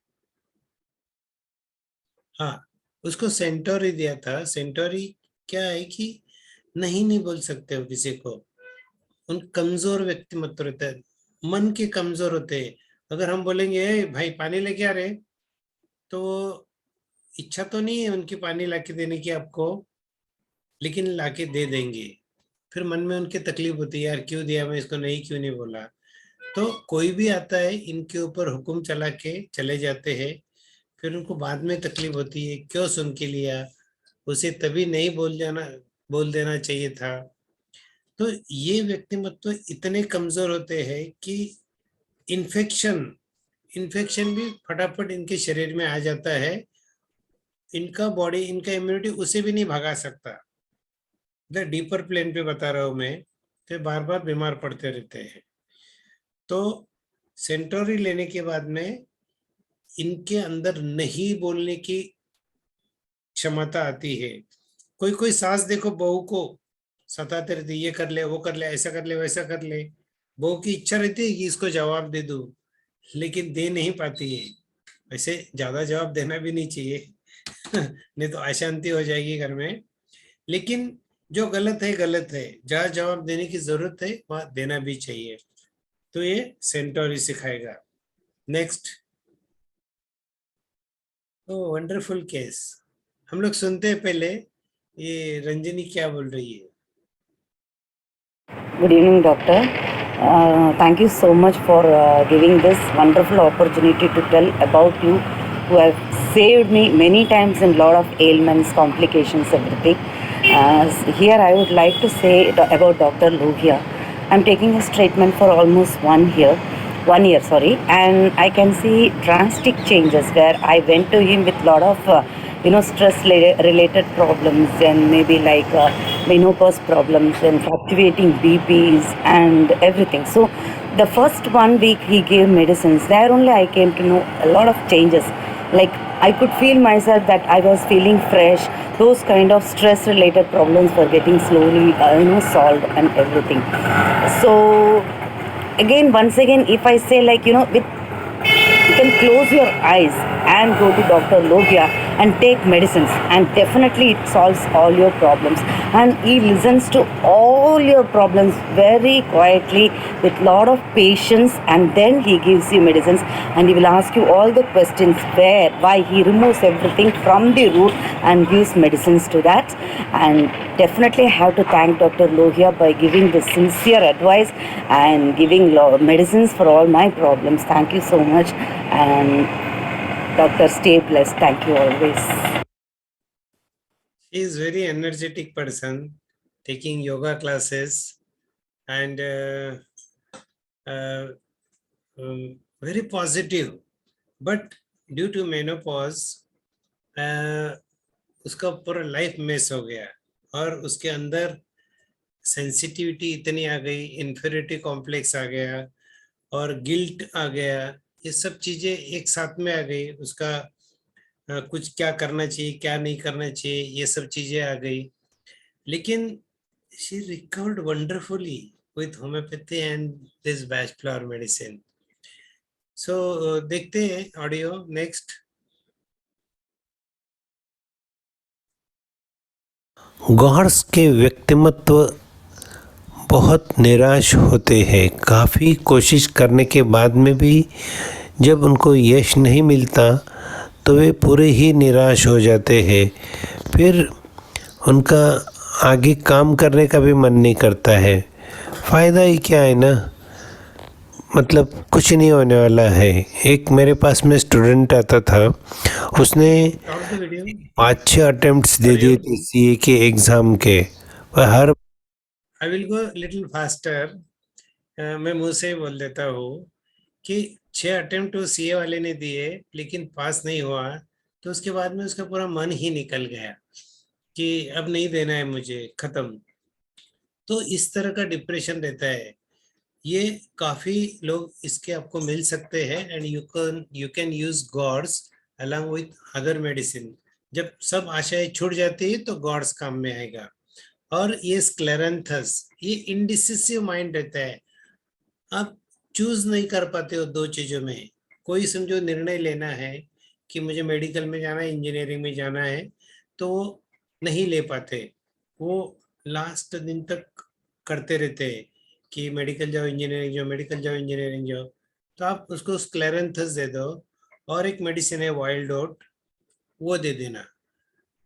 हाँ, उसको सेंटोरी दिया था। सेंटोरी क्या है कि नहीं बोल सकते हो किसी को, उन कमजोर व्यक्तिमत्व रहता है, मन के कमजोर होते हैं। अगर हम बोलेंगे "ए भाई पानी लेके आ रहे", तो इच्छा तो नहीं है उनकी पानी लाके देने की आपको, लेकिन लाके दे देंगे। फिर मन में उनके तकलीफ होती है, यार क्यों दिया, मैं इसको नहीं क्यों नहीं बोला। तो कोई भी आता है इनके ऊपर हुक्म चला के चले जाते हैं, फिर उनको बाद में तकलीफ होती है, क्यों सुन के लिया, उसे तभी नहीं बोल देना चाहिए था। तो ये व्यक्तिमत्व इतने कमजोर होते हैं कि इन्फेक्शन इन्फेक्शन भी फटाफट इनके शरीर में आ जाता है, इनका बॉडी, इनका इम्यूनिटी उसे भी नहीं भगा सकता। मतलब डीपर प्लेन पे बता रहा हूं मैं, तो बार बार बीमार पड़ते रहते हैं। तो सेंटोरी लेने के बाद में इनके अंदर नहीं बोलने की क्षमता आती है। कोई कोई सास देखो बहू को सताते रहती है, ये कर ले, वो कर ले, ऐसा कर ले, वैसा कर ले। बहू की इच्छा रहती है कि इसको जवाब दे दूं, लेकिन दे नहीं पाती है। वैसे ज्यादा जवाब देना भी नहीं चाहिए नहीं तो अशांति हो जाएगी घर में। लेकिन जो गलत है गलत है, जहाँ जवाब देने की जरूरत है वहां देना भी चाहिए। तो ये सेंटोरी सिखाएगा। नेक्स्ट, ओ वंडरफुल केस, हम लोग सुनते हैं पहले ये रंजनी क्या बोल रही है। Good evening, doctor. Thank you so much for giving this wonderful opportunity to tell about you, who have saved me many times in lot of ailments, complications, everything. Here I would like to say about Dr. Lohia. I'm taking his treatment for almost 1 year, and I can see drastic changes where I went to him with lot of stress related problems, and maybe like menopause problems and fluctuating BPs and everything. So the first 1 week he gave medicines. There only I came to know a lot of changes. Like I could feel myself that I was feeling fresh. Those kind of stress related problems were getting slowly solved and everything. So again, once again, if I say like with, you can close your eyes and go to Dr. Lohia and take medicines, and definitely it solves all your problems, and he listens to all your problems very quietly with lot of patience, and then he gives you medicines, and he will ask you all the questions why he removes everything from the root and gives medicines to that. And definitely have to thank Dr. Lohia by giving the sincere advice and giving medicines for all my problems. Thank you so much, and Doctor, stay blessed. Thank you always. She is very energetic person, taking yoga classes and very positive. But due to menopause, उसका पूरा लाइफ मिस हो गया, और उसके अंदर सेंसिटिविटी इतनी आ गई, इन्फीरियरिटी कॉम्प्लेक्स आ गया और गिल्ट आ गया, ये सब चीजें एक साथ में आ गई। उसका कुछ क्या करना चाहिए क्या नहीं करना चाहिए ये सब चीजें आ गई, लेकिन she recovered wonderfully with homeopathy and this Bach flower medicine. So देखते हैं ऑडियो नेक्स्ट। गॉड्स के व्यक्तिमत्व बहुत निराश होते हैं। काफ़ी कोशिश करने के बाद में भी जब उनको यश नहीं मिलता तो वे पूरे ही निराश हो जाते हैं। फिर उनका आगे काम करने का भी मन नहीं करता है। फ़ायदा ही क्या है ना, मतलब कुछ नहीं होने वाला है। एक मेरे पास में स्टूडेंट आता था, उसने Stop the video. 5-6 अटेम्प्ट्स दे दिए थे सीए के एग्ज़ाम के, पर हर I will go little faster. मैं मुंह से ही बोल देता हूँ कि 6 अटेम्प्ट वो सीए वाले ने दिए लेकिन पास नहीं हुआ, तो उसके बाद में उसका पूरा मन ही निकल गया कि अब नहीं देना है मुझे, खत्म। तो इस तरह का डिप्रेशन रहता है। ये काफी लोग इसके आपको मिल सकते हैं and you can use gods along with other medicine. जब सब आशाएं छूट जाती है तो गॉड्स काम में आएगा। और ये स्क्लेरेंथस, ये इंडिसिसिव माइंड रहता है, आप चूज नहीं कर पाते हो दो चीजों में। कोई समझो निर्णय लेना है कि मुझे मेडिकल में जाना है, इंजीनियरिंग में जाना है, तो वो नहीं ले पाते। वो लास्ट दिन तक करते रहते हैं कि मेडिकल जाओ इंजीनियरिंग जाओ, मेडिकल जाओ इंजीनियरिंग जाओ। तो आप उसको स्क्लेरेंथस दे दो और एक मेडिसिन है वाइल्ड ओट, वो दे देना।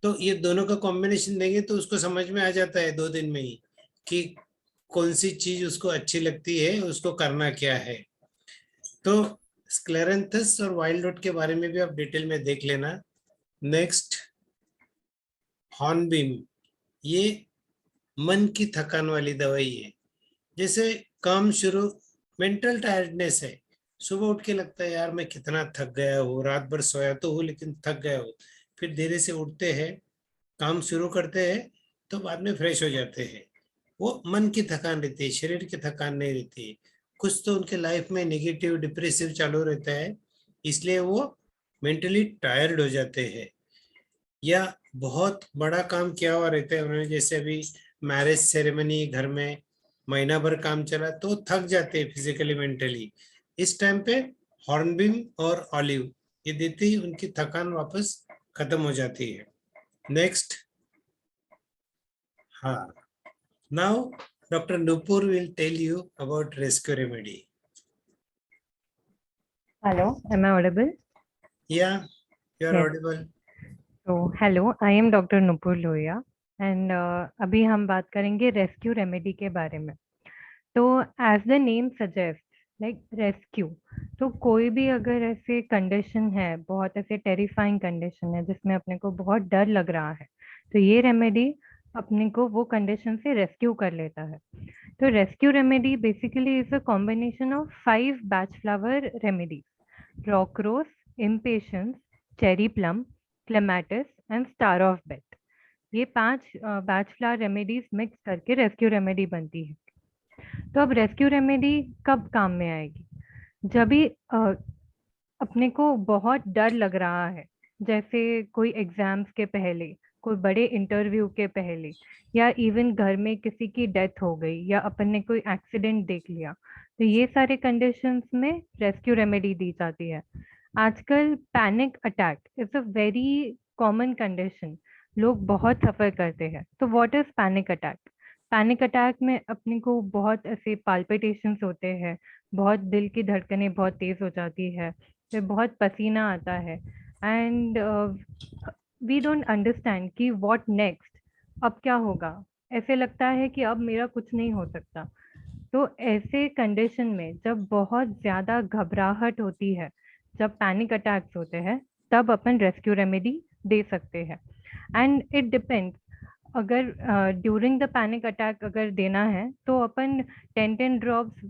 तो ये दोनों का कॉम्बिनेशन देंगे तो उसको समझ में आ जाता है 2 दिन में ही कि कौन सी चीज उसको अच्छी लगती है, उसको करना क्या है। तो स्क्लेरेंथस और वाइल्ड ओट के बारे में भी आप डिटेल में देख लेना। नेक्स्ट, हॉर्नबिम, ये मन की थकान वाली दवाई है। जैसे काम शुरू, मेंटल टायर्डनेस है, सुबह उठ के लगता है यार मैं कितना थक गया हूँ, रात भर सोया तो हूँ लेकिन थक गया हूँ। फिर धीरे से उठते हैं, काम शुरू करते हैं तो बाद में फ्रेश हो जाते हैं। वो मन की थकान रहती है, शरीर की थकान नहीं रहती है। कुछ तो उनके लाइफ में नेगेटिव डिप्रेसिव चालू रहता है, इसलिए वो मेंटली टायर्ड हो जाते हैं। या बहुत बड़ा काम किया हुआ रहता है उन्होंने, जैसे अभी मैरिज सेरेमनी घर में महीना भर काम चला तो थक जाते हैं फिजिकली मेंटली। इस टाइम पे हॉर्नबिम और ऑलिव ये देते ही उनकी थकान वापस खत्म हो जाती है। नेक्स्ट, हाँ, now Dr. Nupur will tell you about rescue remedy. Hello, am I audible? Yeah, you are Yes. audible. So, hello, I am Dr. Nupur Lohia and अभी हम बात करेंगे रेस्क्यू रेमेडी के बारे में। तो as the name suggest, like rescue, तो कोई भी अगर ऐसे कंडीशन है, बहुत ऐसे टेरिफाइंग कंडीशन है जिसमें अपने को बहुत डर लग रहा है, तो ये रेमेडी अपने को वो कंडीशन से रेस्क्यू कर लेता है। तो rescue remedy basically is a combination of 5 Bach flower remedies: rock rose, impatiens, cherry plum, clematis and star of Beth. ये 5 बैच फ्लावर रेमेडीज मिक्स करके रेस्क्यू रेमेडी बनती है। तो अब रेस्क्यू रेमेडी कब काम में आएगी? जब भी अपने को बहुत डर लग रहा है, जैसे कोई एग्जाम्स के पहले, कोई बड़े इंटरव्यू के पहले, या इवन घर में किसी की डेथ हो गई या अपन ने कोई एक्सीडेंट देख लिया, तो ये सारे कंडीशंस में रेस्क्यू रेमेडी दी जाती है। आजकल panic attack is a very common condition, लोग बहुत सफर करते हैं। तो what is panic attack? Panic attack में अपने को बहुत ऐसे पाल्पिटेशंस होते हैं, बहुत दिल की धड़कनें बहुत तेज हो जाती है, फिर बहुत पसीना आता है एंड वी डोंट अंडरस्टैंड कि व्हाट नेक्स्ट, अब क्या होगा। ऐसे लगता है कि अब मेरा कुछ नहीं हो सकता। तो ऐसे कंडीशन में जब बहुत ज़्यादा घबराहट होती है, जब पैनिक अटैक्स होते हैं, तब अपन रेस्क्यू रेमेडी दे सकते हैं। एंड इट डिपेंड्स, अगर ड्यूरिंग द पैनिक अटैक अगर देना है तो अपन 10 drops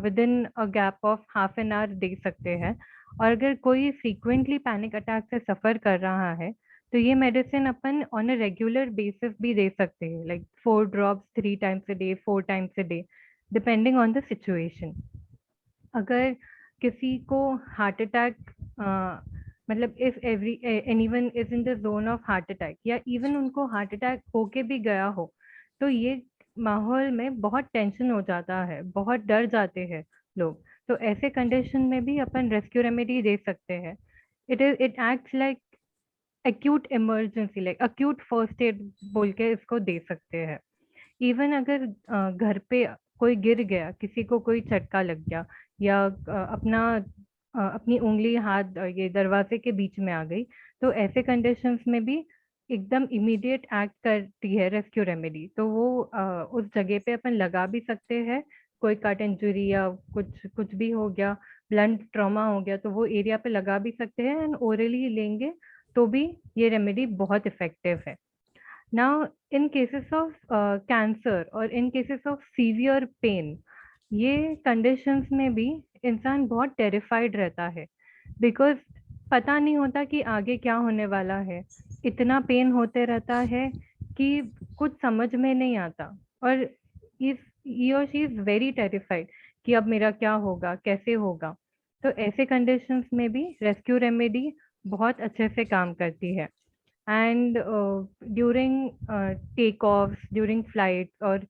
within a gap of half an hour दे सकते हैं। और अगर कोई फ्रीक्वेंटली पैनिक अटैक से सफ़र कर रहा है तो ये medicine upon on a regular basis भी दे सकते हैं, like 4 drops 3 times a day, 4 times a day, depending on the situation. अगर किसी को हार्ट अटैक, मतलब if every anyone is in the zone of heart attack, या इवन उनको हार्ट अटैक होके भी गया हो, तो ये माहौल में बहुत टेंशन हो जाता है, बहुत डर जाते हैं लोग। तो ऐसे कंडीशन में भी अपन रेस्क्यू रेमेडी दे सकते हैं। It acts like acute emergency, like acute first aid बोल के इसको दे सकते हैं। इवन अगर घर पे कोई गिर गया, किसी को कोई झटका लग गया, या अपनी उंगली हाथ ये दरवाजे के बीच में आ गई, तो ऐसे कंडीशंस में भी एकदम इमीडिएट एक्ट करती है रेस्क्यू रेमेडी। तो वो उस जगह पे अपन लगा भी सकते हैं। कोई कट इंजरी या कुछ भी हो गया, ब्लंट ट्रॉमा हो गया, तो वो एरिया पे लगा भी सकते हैं, एंड ओरली लेंगे तो भी ये रेमेडी बहुत इफेक्टिव है। Now, in cases of cancer or in cases of severe pain, ये conditions में भी इंसान बहुत terrified रहता है, because पता नहीं होता कि आगे क्या होने वाला है। इतना पेन होते रहता है कि कुछ समझ में नहीं आता, और he or she is very terrified कि अब मेरा क्या होगा, कैसे होगा। तो ऐसे conditions में भी rescue remedy बहुत अच्छे से काम करती है। And during take off, during flight, और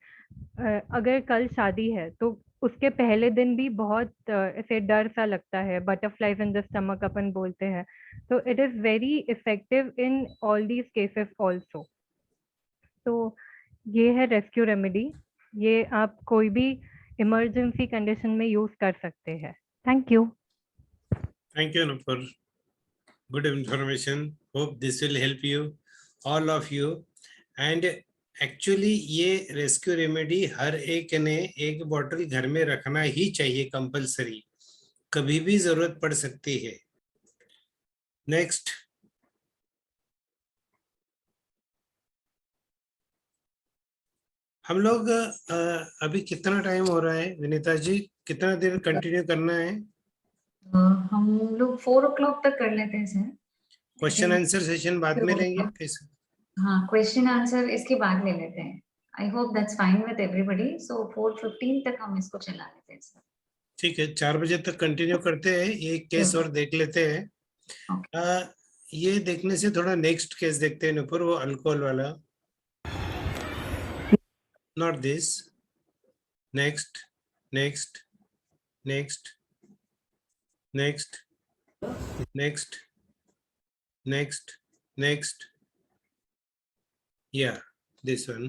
अगर कल शादी है तो उसके पहले दिन भी बहुत ऐसे डर सा लगता है, बटरफ्लाइज इन द स्टमक अपन बोलते हैं। तो it is very effective in all these cases also. तो ये है रेस्क्यू रेमेडी, ये आप कोई भी इमरजेंसी कंडीशन में यूज कर सकते हैं। Thank you. Thank you, Nupur. Good information. Hope this will help you, all of you. And actually ये रेस्क्यू रेमेडी हर एक ने एक बॉटल घर में रखना ही चाहिए, कंपलसरी, कभी भी जरूरत पड़ सकती है। नेक्स्ट। हम लोग अभी कितना टाइम हो रहा है विनीता जी, कितना देर कंटिन्यू करना है? हम लोग 4 o'clock तक कर लेते हैं सर। क्वेश्चन आंसर सेशन बाद में लेंगे कैसे? हाँ, क्वेश्चन आंसर इसके बाद ले लेते हैं। I hope that's fine with everybody. So 4:15 तक हम इसको चला लेते हैं सर। ठीक है, 4 बजे तक कंटिन्यू करते हैं। एक केस और देख लेते हैं। ये देखने से थोड़ा नेक्स्ट केस देखते हैं ऊपर, वो अल्कोहल वाला, not this. Next next next next next next next, या दिस वन।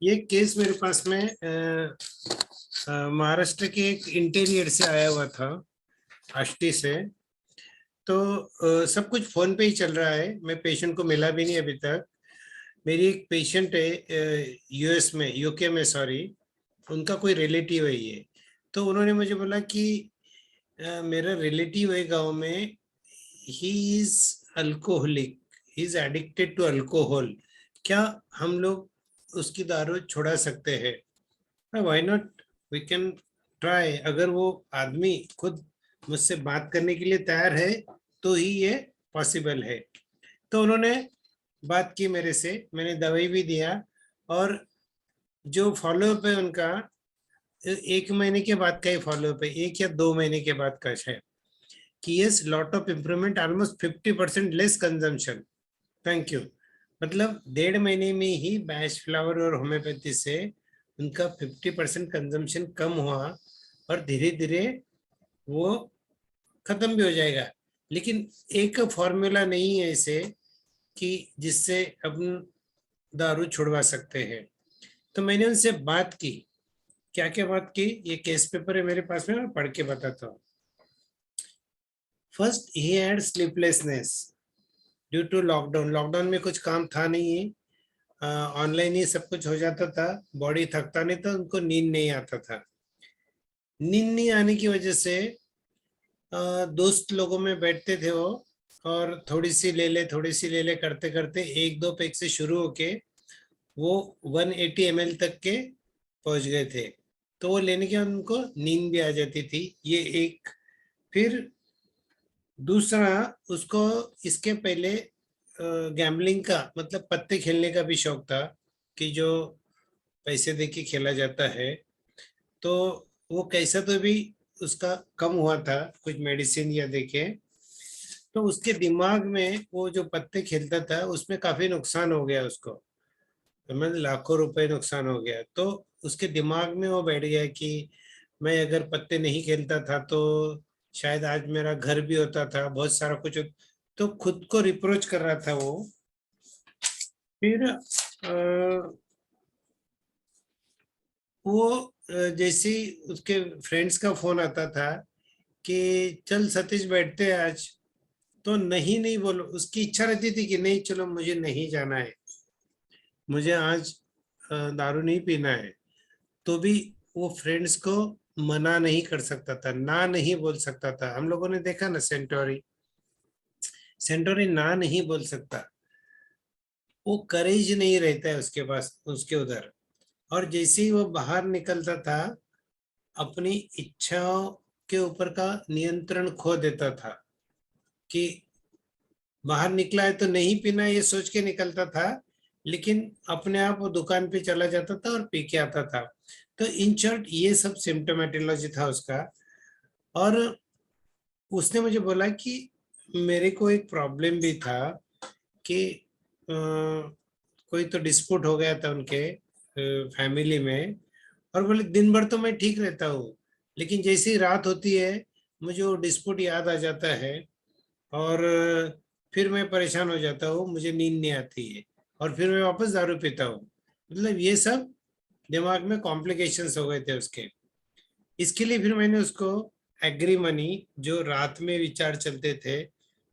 ये केस मेरे पास में महाराष्ट्र के एक इंटीरियर से आया हुआ था, आष्टी से। तो सब कुछ फोन पे ही चल रहा है, मैं पेशेंट को मिला भी नहीं अभी तक। मेरी एक पेशेंट है यूएस में, यूके में सॉरी, उनका कोई रिलेटिव है ये। तो उन्होंने मुझे बोला कि मेरा रिलेटिव है गांव में, he is alcoholic, he is addicted to alcohol, क्या हम लोग उसकी दारू छुड़ा सकते हैं? Why not, we can try. अगर वो आदमी खुद मुझसे बात करने के लिए तैयार है तो ही ये पॉसिबल है। तो उन्होंने बात की मेरे से, मैंने दवाई भी दिया, और जो फॉलोअप है उनका 1 महीने के बाद का ही फॉलोअप है, 1 या 2 महीने के बाद का है, कि yes lot of improvement, almost 50% less consumption. Thank you. मतलब 1.5 महीने में ही बैश फ्लावर और होम्योपैथी से उनका 50% कंजम्पशन कम हुआ, और धीरे धीरे वो खत्म भी हो जाएगा। लेकिन एक फॉर्मूला नहीं है ऐसे कि जिससे अपन दारू छुड़वा सकते हैं। तो मैंने उनसे बात की, क्या क्या बात की, ये केस पेपर है मेरे पास में, मैं पढ़ के बताता हूँ। First, he had sleeplessness due to lockdown. Lockdown में कुछ काम था नहीं है, ऑनलाइन ही सब कुछ हो जाता था, बॉडी थकता नहीं था, उनको नींद नहीं आता था। नींद नहीं आने की वजह से दोस्त लोगों में बैठते थे वो, और थोड़ी सी ले ले करते करते 1-2 पैक से शुरू होके वो 180 ml तक के पहुंच गए थे। तो वो लेने के बाद उनको नींद भी आ जाती थी। ये एक। फिर दूसरा, उसको इसके पहले गैम्बलिंग का मतलब पत्ते खेलने का भी शौक था, कि जो पैसे दे के खेला जाता है। तो वो कैसा तो भी उसका कम हुआ था कुछ मेडिसिन या देके। तो उसके दिमाग में वो जो पत्ते खेलता था उसमें काफी नुकसान हो गया उसको, तो मतलब लाखों रुपए नुकसान हो गया। तो उसके दिमाग में वो बैठ गया कि मैं अगर पत्ते नहीं खेलता था तो शायद आज मेरा घर भी होता था, बहुत सारा कुछ तो खुद को रिप्रोच कर रहा था वो। फिर वो जैसे ही उसके फ्रेंड्स का फोन आता था कि चल सतीश बैठते हैं आज, तो नहीं नहीं बोलो, उसकी इच्छा रहती थी कि नहीं चलो मुझे नहीं जाना है, मुझे आज दारू नहीं पीना है, तो भी वो फ्रेंड्स को मना नहीं कर सकता था, ना नहीं बोल सकता था। हम लोगों ने देखा ना सेंटोरी, सेंटोरी ना नहीं बोल सकता, वो करेज नहीं रहता है उसके पास, उसके उधर। और जैसे ही वो बाहर निकलता था अपनी इच्छाओं के ऊपर का नियंत्रण खो देता था, कि बाहर निकला है तो नहीं पीना ये सोच के निकलता था, लेकिन अपने आप वो दुकान पे चला जाता था और पी के आता था। तो इन शॉर्ट ये सब सिम्टोमेटोलॉजी था उसका। और उसने मुझे बोला कि मेरे को एक प्रॉब्लम भी था कि कोई तो डिस्प्यूट हो गया था उनके फैमिली में, और बोले दिन भर तो मैं ठीक रहता हूँ, लेकिन जैसी रात होती है मुझे वो डिस्प्यूट याद आ जाता है और फिर मैं परेशान हो जाता हूँ, मुझे नींद नहीं आती है और फिर मैं वापस दारू पीता हूँ। मतलब ये सब दिमाग में कॉम्प्लिकेशंस हो गए थे उसके। इसके लिए फिर मैंने उसको एग्री मनी, जो रात में विचार चलते थे,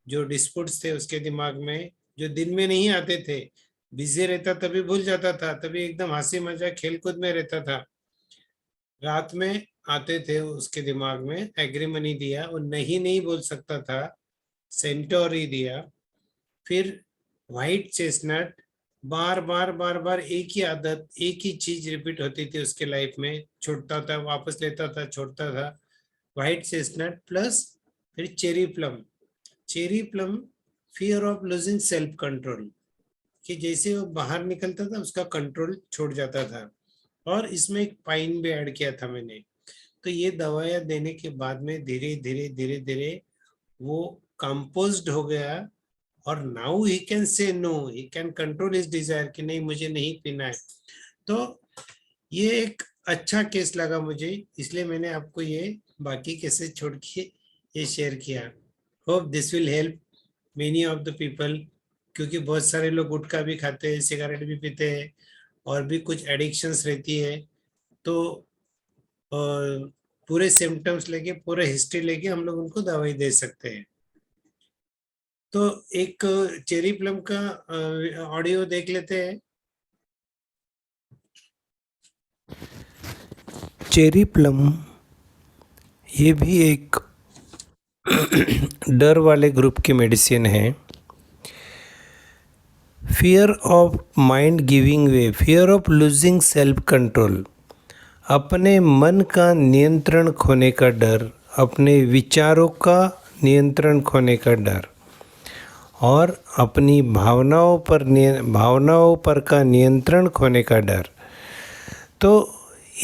जो डिस्प्यूट्स थे उसके दिमाग में, जो दिन में नहीं आते थे, बिजी रहता तभी भूल जाता था, तभी एकदम हंसी मजाक खेल कूद में रहता था, रात में आते थे उसके दिमाग में। एग्री मनी दिया, वो नहीं नहीं बोल सकता था, सेंटोरी दिया। फिर व्हाइट चेस्टनट, बार बार बार बार एक ही आदत, एक ही चीज रिपीट होती थी उसके लाइफ में, छोड़ता था वापस लेता था छोड़ता था। व्हाइट चेस्टनट प्लस फिर cherry plum. Cherry plum fear of losing self control, कि जैसे वो बाहर निकलता था उसका कंट्रोल छोड़ जाता था। और इसमें एक पाइन भी ऐड किया था मैंने। तो ये दवाइयाँ देने के बाद में धीरे धीरे धीरे धीरे वो कंपोज्ड हो गया, और now he can say no, he can control his desire कि नहीं मुझे नहीं पीना है। तो ये एक अच्छा केस लगा मुझे, इसलिए मैंने आपको ये बाकी केसेस छोड़ के ये शेयर किया। Hope this will help many of the people, क्योंकि बहुत सारे लोग गुटखा भी खाते हैं, सिगरेट भी पीते हैं, और भी कुछ एडिक्शंस रहती है। तो पूरे सिम्टम्स लेके, पूरे हिस्ट्री लेके हम लोग उनको दवाई दे सकते हैं। तो एक चेरी प्लम का ऑडियो देख लेते हैं। चेरी प्लम ये भी एक डर वाले ग्रुप की मेडिसिन है। Fear of mind giving way, fear of losing self control, अपने मन का नियंत्रण खोने का डर, अपने विचारों का नियंत्रण खोने का डर, और अपनी भावनाओं पर का नियंत्रण खोने का डर। तो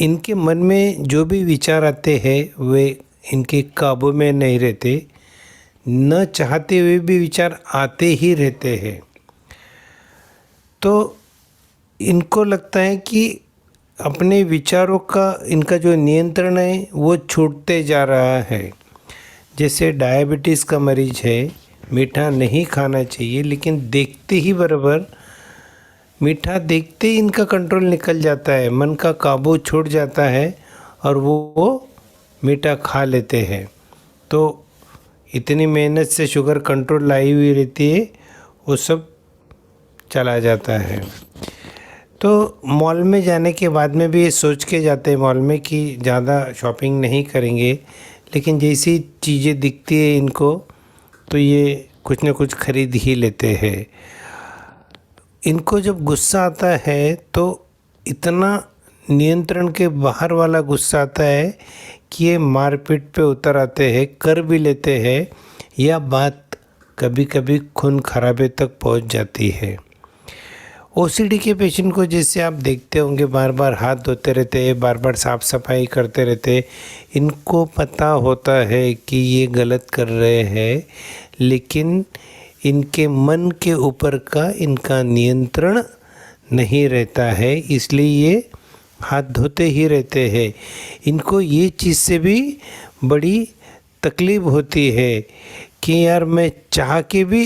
इनके मन में जो भी विचार आते हैं वे इनके काबू में नहीं रहते, न चाहते हुए भी विचार आते ही रहते हैं। तो इनको लगता है कि अपने विचारों का इनका जो नियंत्रण है वो छूटते जा रहा है। जैसे डायबिटीज़ का मरीज है, मीठा नहीं खाना चाहिए, लेकिन देखते ही बराबर मीठा देखते ही इनका कंट्रोल निकल जाता है, मन का काबू छूट जाता है और वो मीठा खा लेते हैं। तो इतनी मेहनत से शुगर कंट्रोल लाई हुई रहती है, वो सब चला जाता है। तो मॉल में जाने के बाद में भी ये सोच के जाते हैं मॉल में कि ज़्यादा शॉपिंग नहीं करेंगे, लेकिन जैसी चीज़ें दिखती है इनको तो ये कुछ न कुछ खरीद ही लेते हैं। इनको जब गुस्सा आता है तो इतना नियंत्रण के बाहर वाला गुस्सा आता है कि ये मारपीट पे उतर आते हैं, कर भी लेते हैं, या बात कभी कभी खून खराबे तक पहुंच जाती है। ओसीडी के पेशेंट को जैसे आप देखते होंगे, बार बार हाथ धोते रहते हैं, बार बार साफ सफाई करते रहते हैं, इनको पता होता है कि ये गलत कर रहे हैं, लेकिन इनके मन के ऊपर का इनका नियंत्रण नहीं रहता है, इसलिए ये हाथ धोते ही रहते हैं। इनको ये चीज़ से भी बड़ी तकलीफ़ होती है कि यार मैं चाह के भी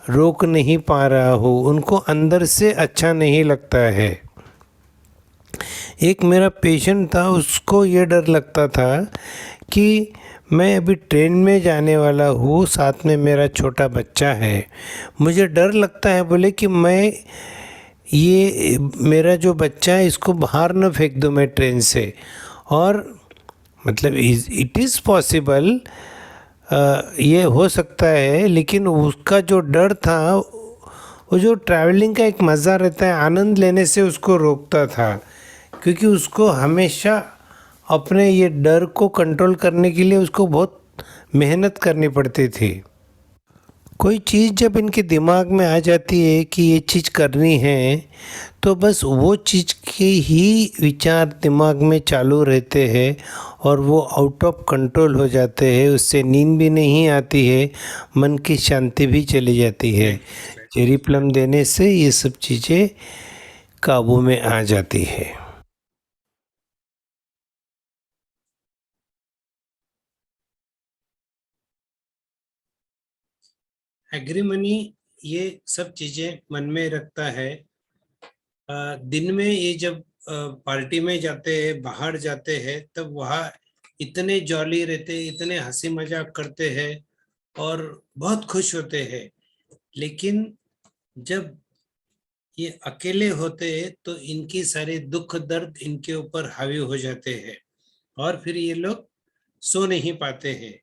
रोक नहीं पा रहा हूँ, उनको अंदर से अच्छा नहीं लगता है। एक मेरा पेशेंट था, उसको ये डर लगता था कि मैं अभी ट्रेन में जाने वाला हूँ, साथ में मेरा छोटा बच्चा है, मुझे डर लगता है बोले कि मैं ये मेरा जो बच्चा है इसको बाहर न फेंक दूँ मैं ट्रेन से। और मतलब इट इज़ पॉसिबल, ये हो सकता है, लेकिन उसका जो डर था, वो जो ट्रैवलिंग का एक मज़ा रहता है, आनंद लेने से उसको रोकता था, क्योंकि उसको हमेशा अपने ये डर को कंट्रोल करने के लिए उसको बहुत मेहनत करनी पड़ती थी। कोई चीज़ जब इनके दिमाग में आ जाती है कि ये चीज़ करनी है, तो बस वो चीज़ के ही विचार दिमाग में चालू रहते हैं और वो आउट ऑफ कंट्रोल हो जाते हैं। उससे नींद भी नहीं आती है, मन की शांति भी चली जाती है। चेरी प्लम देने से ये सब चीज़ें काबू में आ जाती है। एग्रीमनी ये सब चीजें मन में रखता है। दिन में ये जब पार्टी में जाते हैं, बाहर जाते हैं, तब वहाँ इतने जॉली रहते, इतने हंसी मजाक करते हैं और बहुत खुश होते हैं। लेकिन जब ये अकेले होते हैं तो इनकी सारे दुख दर्द इनके ऊपर हावी हो जाते हैं और फिर ये लोग सो नहीं पाते हैं।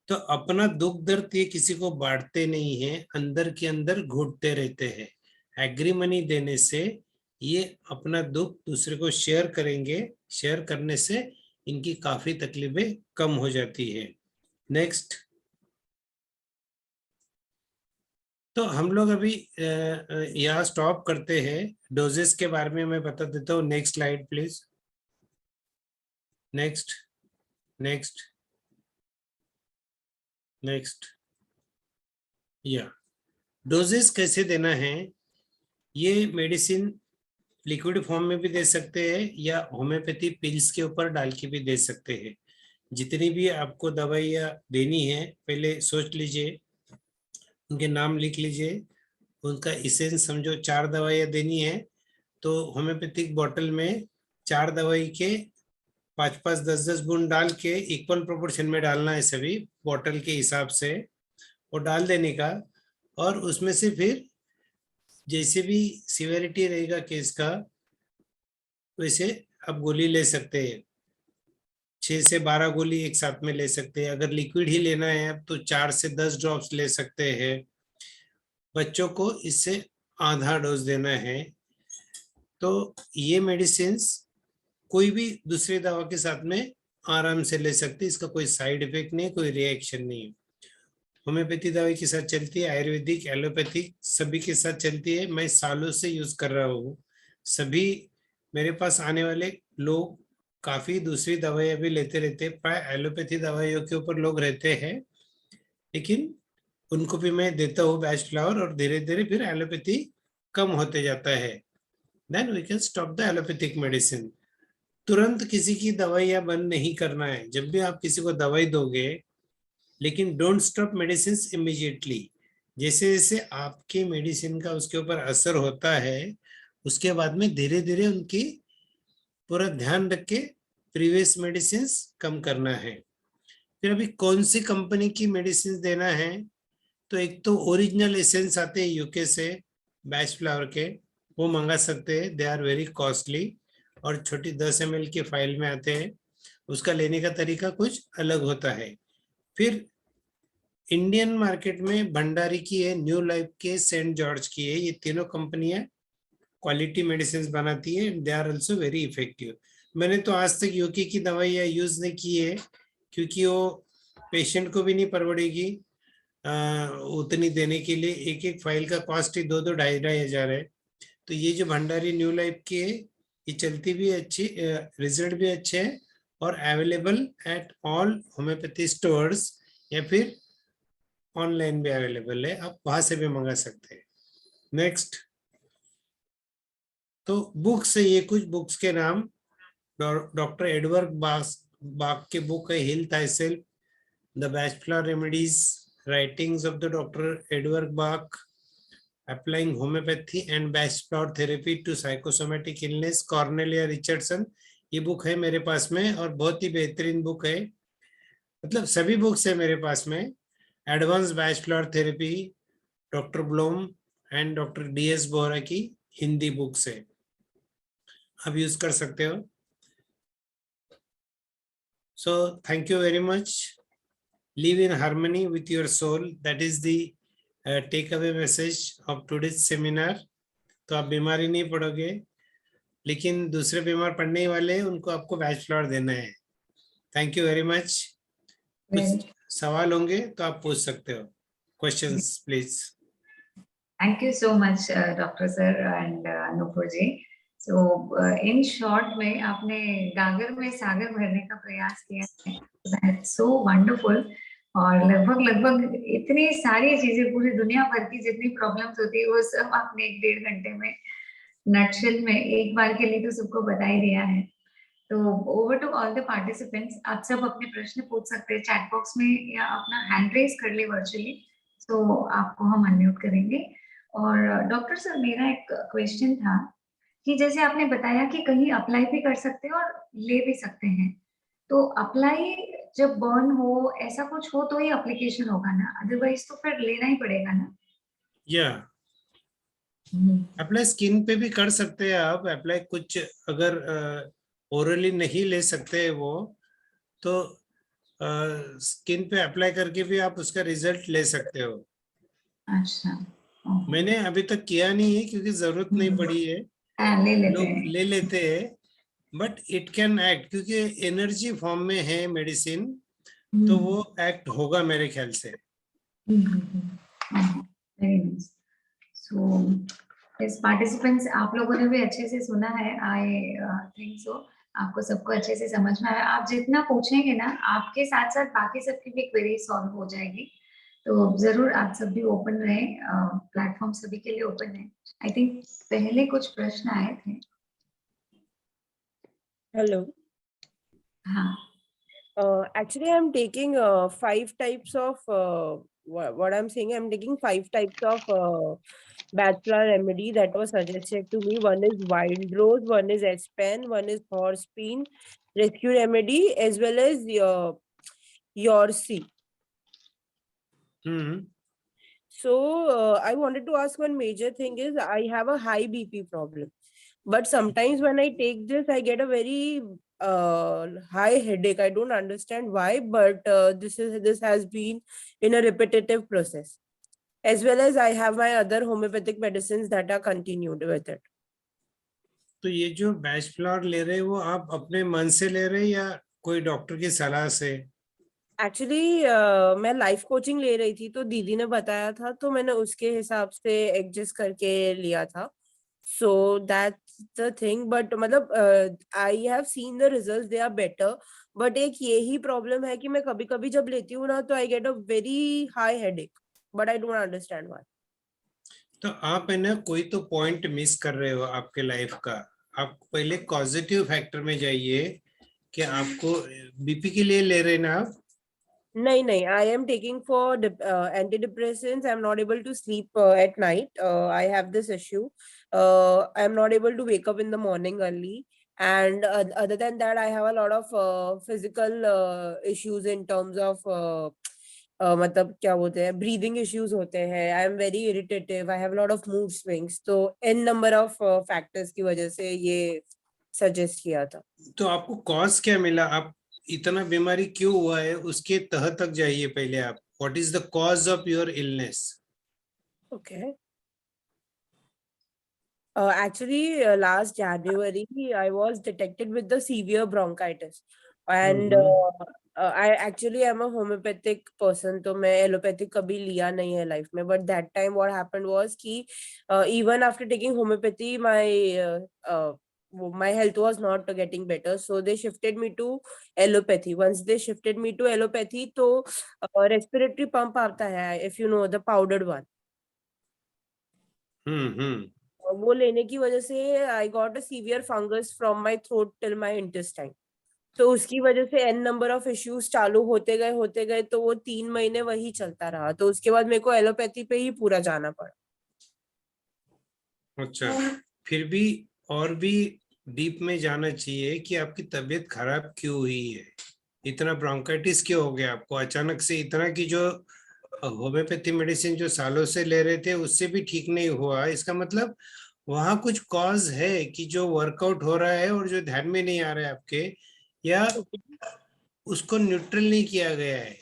तो अपना दुख दर्द ये किसी को बांटते नहीं है, अंदर के अंदर घुटते रहते हैं। एग्रीमनी देने से ये अपना दुख दूसरे को शेयर करेंगे, शेयर करने से इनकी काफी तकलीफें कम हो जाती है। नेक्स्ट। तो हम लोग अभी यहाँ स्टॉप करते हैं। डोजेस के बारे में मैं बता देता हूँ। Next slide please. Next next next. या डोजेस कैसे देना है, ये मेडिसिन लिक्विड फॉर्म में भी दे सकते हैं या होम्योपैथी पिल्स के ऊपर डाल के भी दे सकते हैं। जितनी भी आपको दवाइयाँ देनी है पहले सोच लीजिए, उनके नाम लिख लीजिए, उनका इसेंस समझो। 4 दवाइयाँ देनी है तो होम्योपैथिक बॉटल में 4 दवाई के 5-5, 10-10 बूंद डाल के इक्वल प्रोपोर्शन में डालना है, सभी बॉटल के हिसाब से वो डाल देने का। और उसमें से फिर जैसे भी सिवियरिटी रहेगा केस का, वैसे आप गोली ले सकते हैं। 6 से 12 गोली एक साथ में ले सकते हैं। अगर लिक्विड ही लेना है तो 4 से 10 ड्रॉप्स ले सकते हैं। बच्चों को इससे आधा डोज देना है। तो ये मेडिसिन कोई भी दूसरी दवा के साथ में आराम से ले सकते हैं, इसका कोई साइड इफेक्ट नहीं, कोई रिएक्शन नहीं। होम्योपैथी दवाई के साथ चलती है, आयुर्वेदिक, एलोपैथिक सभी के साथ चलती है। मैं सालों से यूज कर रहा हूँ। सभी मेरे पास आने वाले लोग काफी दूसरी दवाइयाँ भी लेते रहते हैं। प्राय एलोपैथी दवाइयों के ऊपर लोग रहते हैं, लेकिन उनको भी मैं देता हूँ बैच फ्लावर, और धीरे धीरे फिर एलोपैथी कम होते जाता है। Then we can stop the allopathic medicine. तुरंत किसी की दवाइयाँ बंद नहीं करना है। जब भी आप किसी को दवाई दोगे, लेकिन डोंट स्टॉप मेडिसिन इमीडिएटली। जैसे जैसे आपके मेडिसिन का उसके ऊपर असर होता है, उसके बाद में धीरे धीरे उनकी पूरा ध्यान रख के प्रीवियस मेडिसिन कम करना है। फिर अभी कौन सी कंपनी की मेडिसिन देना है, तो एक तो ओरिजिनल एसेंस आते हैं यूके से बैच फ्लावर के, वो मंगा सकते हैं। दे आर वेरी कॉस्टली और छोटी 10 ml के फाइल में आते हैं। उसका लेने का तरीका कुछ अलग होता है। फिर इंडियन मार्केट में भंडारी की है, न्यू लाइफ के, सेंट जॉर्ज की है। ये तीनों कंपनियां क्वालिटी मेडिसिन बनाती है, they are also very effective. मैंने तो आज तक यूके की दवाइयाँ यूज नहीं की है, क्योंकि वो पेशेंट को भी नहीं परवड़ेगी उतनी देने के लिए। एक एक फाइल का कॉस्ट ही 2-2 ढाई हजार है। तो ये जो भंडारी न्यू लाइफ की है, ये चलती भी अच्छी, रिजल्ट भी अच्छे है, और available at all homeopathy stores, या फिर ऑनलाइन भी अवेलेबल है, आप वहां से भी मंगा सकते हैं। नेक्स्ट, तो बुक्स है, ये कुछ बुक्स के नाम। डॉक्टर एडवर्ड बाग के बुक है heal thy self, the bachelor remedies, writings of the doctor Edward Bach, applying homeopathy and bachelor therapy to psychosomatic illness, Cornelia Richardson. ये बुक है मेरे पास में, और बहुत ही बेहतरीन बुक है, मतलब सभी बुक्स है मेरे पास में। Advance bachelor therapy, doctor Bloom and doctor DS Bohra की हिंदी बुक्स है, आप यूज कर सकते हो। So thank you very much. Live in harmony with your soul, that is the take away message of today's seminar. तो आप बीमारी नहीं पड़ोगे, लेकिन दूसरे बीमार पड़ने ही वाले हैं, उनको आपको बैचलर देना है। Thank you very much. कुछ सवाल होंगे तो आप पूछ सकते हो, questions please. Thank you so much, Dr. Sir and Nupur ji. So, in short में आपने गागर में सागर भरने का प्रयास किया है, that's so wonderful. और लगभग इतनी सारी चीजें, पूरी दुनिया भर की जितनी प्रॉब्लम्स होती है, वो सब आपने 1-1.5 घंटे में, नटशेल में, एक बार के लिए तो सबको बता ही दिया है। तो over to all the participants, आप सब अपने प्रश्न पूछ सकते हैं चैट बॉक्स में, या अपना हैंड रेज कर ले वर्चुअली, तो आपको हम अनम्यूट करेंगे। और डॉक्टर सर, मेरा एक क्वेश्चन था कि जैसे आपने बताया कि कहीं अप्लाई भी कर सकते हैं और ले भी सकते हैं, तो अप्लाई जब बर्न हो, ऐसा कुछ हो तो ही एप्लीकेशन होगा ना, अदरवाइज तो फिर लेना ही पड़ेगा ना? या अप्लाई स्किन पे भी कर सकते हैं आप अप्लाई, कुछ अगर ओरली नहीं ले सकते वो, तो स्किन पे अप्लाई करके भी आप उसका रिजल्ट ले सकते हो। अच्छा, मैंने अभी तक किया नहीं है, क्योंकि जरूरत नहीं पड़ी है, ले लेते लोग हैं। ले लेते हैं, बट इट कैन एक्ट, क्योंकि एनर्जी फॉर्म में है मेडिसिन, तो वो एक्ट होगा मेरे ख्याल से। Very nice. सो इस पार्टिसिपेंट्स, आप लोगों ने भी अच्छे से सुना है, आई थिंक सो आपको सबको अच्छे से समझ में आया। आप जितना पूछेंगे ना, आपके साथ साथ बाकी सबकी भी क्वेरी सॉल्व हो जाएगी। तो जरूर आप सब भी ओपन रहे, प्लेटफॉर्म सभी के लिए ओपन है। आई थिंक पहले कुछ प्रश्न आए थे। Hello. हाँ, Actually, I'm taking 5 types of what I'm saying. I'm taking 5 types of bachelor remedy that was suggested to me. One is wild rose, one is Aspen, one is horse peen, rescue remedy, as well as your C. So I wanted to ask, one major thing is I have a high BP problem, but sometimes when I take this, I get a very high headache. I don't understand why, but this has been in a repetitive process, as well as I have my other homeopathic medicines that are continued with it. तो ये जो बैचलर ले रहे हैं, वो आप अपने मन से ले रहे हैं या कोई डॉक्टर की सलाह से? एक्चुअली मैं लाइफ कोचिंग ले रही थी, तो दीदी ने बताया था, तो मैंने उसके हिसाब से एडजस्ट करके लिया था। So that's the thing, but मतलब I have seen the results, they are better, but एक यही प्रॉब्लम है कि मैं कभी कभी जब लेती हूँ ना, तो I get a very high headache, but I don't understand why. तो आप है ना, कोई तो पॉइंट मिस कर रहे हो आपके लाइफ का। आप पहले पॉजिटिव फैक्टर में जाइए कि आपको बीपी के लिए ले रहे हैं ना आप? नहीं, I am taking for antidepressants. I am not able to sleep at night. I have this issue. I am not able to wake up in the morning early. And other than that, I have a lot of physical issues in terms of मतलब क्या बोलते हैं, breathing issues होते हैं. I am very irritative. I have a lot of mood swings. तो n number of factors की वजह से ये suggest किया था. तो आपको कॉज क्या मिला? आप इतना बीमारी क्यों हुआ है, उसके तह तक जाइए पहले आप। What is the cause of your illness? Okay. Actually, last January, I was detected with the severe bronchitis, and I actually am a homeopathic person, तो मैं allopathic कभी लिया नहीं है life में. But that time, what happened was कि even after taking homeopathy, my health was not getting better, so they shifted me to allopathy. Once they shifted me to allopathy, तो respiratory pump आता है, if you know, the powdered one. वो लेने की वजह से I got a severe fungus from my throat till my intestine. तो उसकी वजह से n नंबर ऑफ इश्यूज चालू होते गए तो वो 3 महीने वही चलता रहा. तो उसके बाद मेरे को एलोपैथी पे ही पूरा जाना पड़ा. अच्छा, फिर भी और भी डीप में जाना चाहिए कि आपकी तबीयत खराब क्यों हुई है, इतना ब्रोंकाइटिस क्यों हो गया आपको अचानक से इतना, कि जो होम्योपैथी मेडिसिन जो सालों से ले रहे थे उससे भी ठीक नहीं हुआ. इसका मतलब वहां कुछ कॉज है कि जो वर्कआउट हो रहा है और जो ध्यान में नहीं आ रहा है आपके, या उसको न्यूट्रल नहीं किया गया है.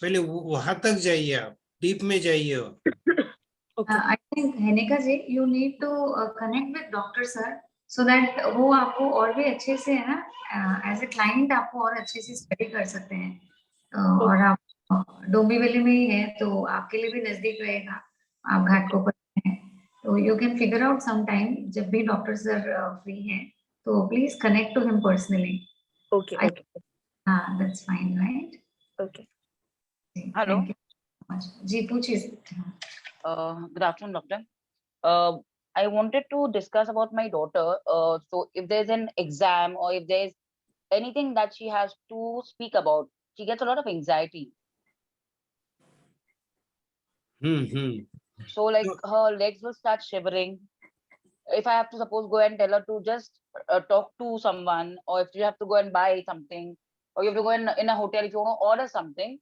पहले वहां तक जाइए, आप डीप में जाइए. I think Henika ji, you need to connect with doctor sir so that वो आपको और भी अच्छे से, है ना, एज ए क्लाइंट आपको और अच्छे से स्टडी कर सकते हैं. और आप डोंबिवली में ही है तो आपके लिए भी नजदीक रहेगा, आप घाटकोपर में हैं, तो you can figure out some time जब भी डॉक्टर सर फ्री हैं, तो please connect to him personally. Okay. हाँ, that's fine, right? Okay. Hello. Thank you much. जी, पूछिए. Good afternoon, doctor. I wanted to discuss about my daughter. So if there's an exam or if there's anything that she has to speak about, she gets a lot of anxiety. So like her legs will start shivering. If I have to suppose go and tell her to just talk to someone, or if you have to go and buy something, or you have to go in a hotel if you want to order something,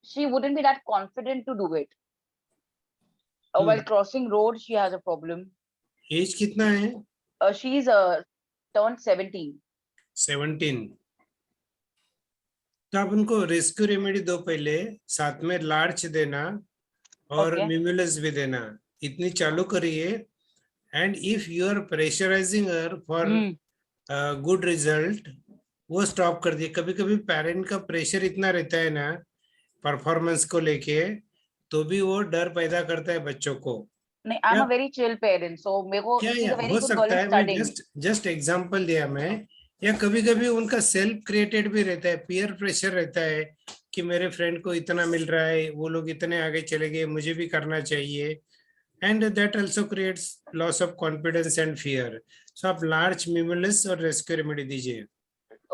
she wouldn't be that confident to do it. While crossing road, she has a problem. Age कितना है? She's turned 17. 17. तो आप उनको रेस्क्यू रेमेडी दो पहले, साथ में लार्च देना और मिमुलस भी देना, इतनी चालू करिए. And if you are pressurising her for good result, वो स्टॉप कर दिए. कभी कभी पेरेंट का प्रेशर इतना रहता है ना परफॉर्मेंस को लेके, तो भी वो डर पैदा करता है बच्चों को. नहीं, I am a very chill parent, so मेरे को हो सकता है, मैं जस्ट एग्जांपल दिया मैं. या कभी कभी उनका सेल्फ क्रिएटेड भी रहता है, पीयर प्रेशर रहता है कि मेरे फ्रेंड को इतना मिल रहा है, वो लोग इतने आगे चले गए, मुझे भी करना चाहिए. And that also creates loss of confidence and fear. So आप लार्ज मिमुलस और रेस्क्यू रेमेडी दीजिए.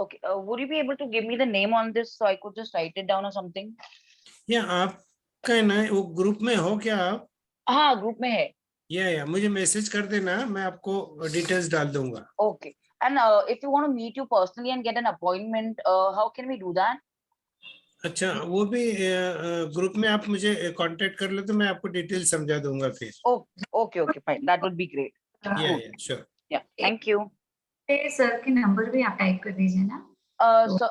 Okay, would you be able to give me the name on this so I could just write it down or something? या आपका है ना, वो ग्रुप में हो क्या आप? हाँ, ग्रुप में है. या मुझे मैसेज कर देना, मैं आपको डिटेल्स डाल दूंगा. Okay. And if you want to meet you personally and get an appointment, how can we do that? अच्छा, वो भी ग्रुप में आप मुझे कांटेक्ट कर लो तो मैं आपको डिटेल समझा दूंगा फिर. Okay, fine. That would be great. या sure. Yeah, thank you. Sir के नंबर भी आप टाइप कर दीजिए ना. So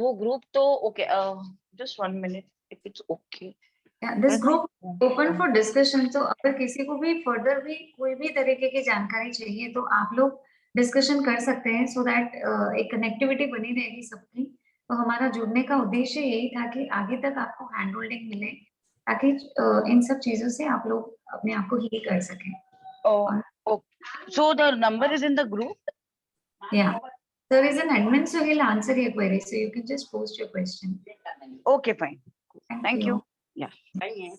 वो ग्रुप तो okay. Just 1 minute, if it's okay. This group open for discussion. तो अगर किसी को भी फर्दर भी कोई भी तरीके की जानकारी चाहिए तो आप लोग डिस्कशन कर सकते हैं, सो दैट एक कनेक्टिविटी बनी रहेगी सबकी. तो हमारा जुड़ने का उद्देश्य यही था कि आगे तक आपको हैंड होल्डिंग मिले, ताकि इन सब चीजों से आप लोग अपने आप को हील कर सकें. So the number is in the group? Yeah. There is an admin, so he'll answer your query. So you can just post your question. Okay, fine. Thank you. Yeah.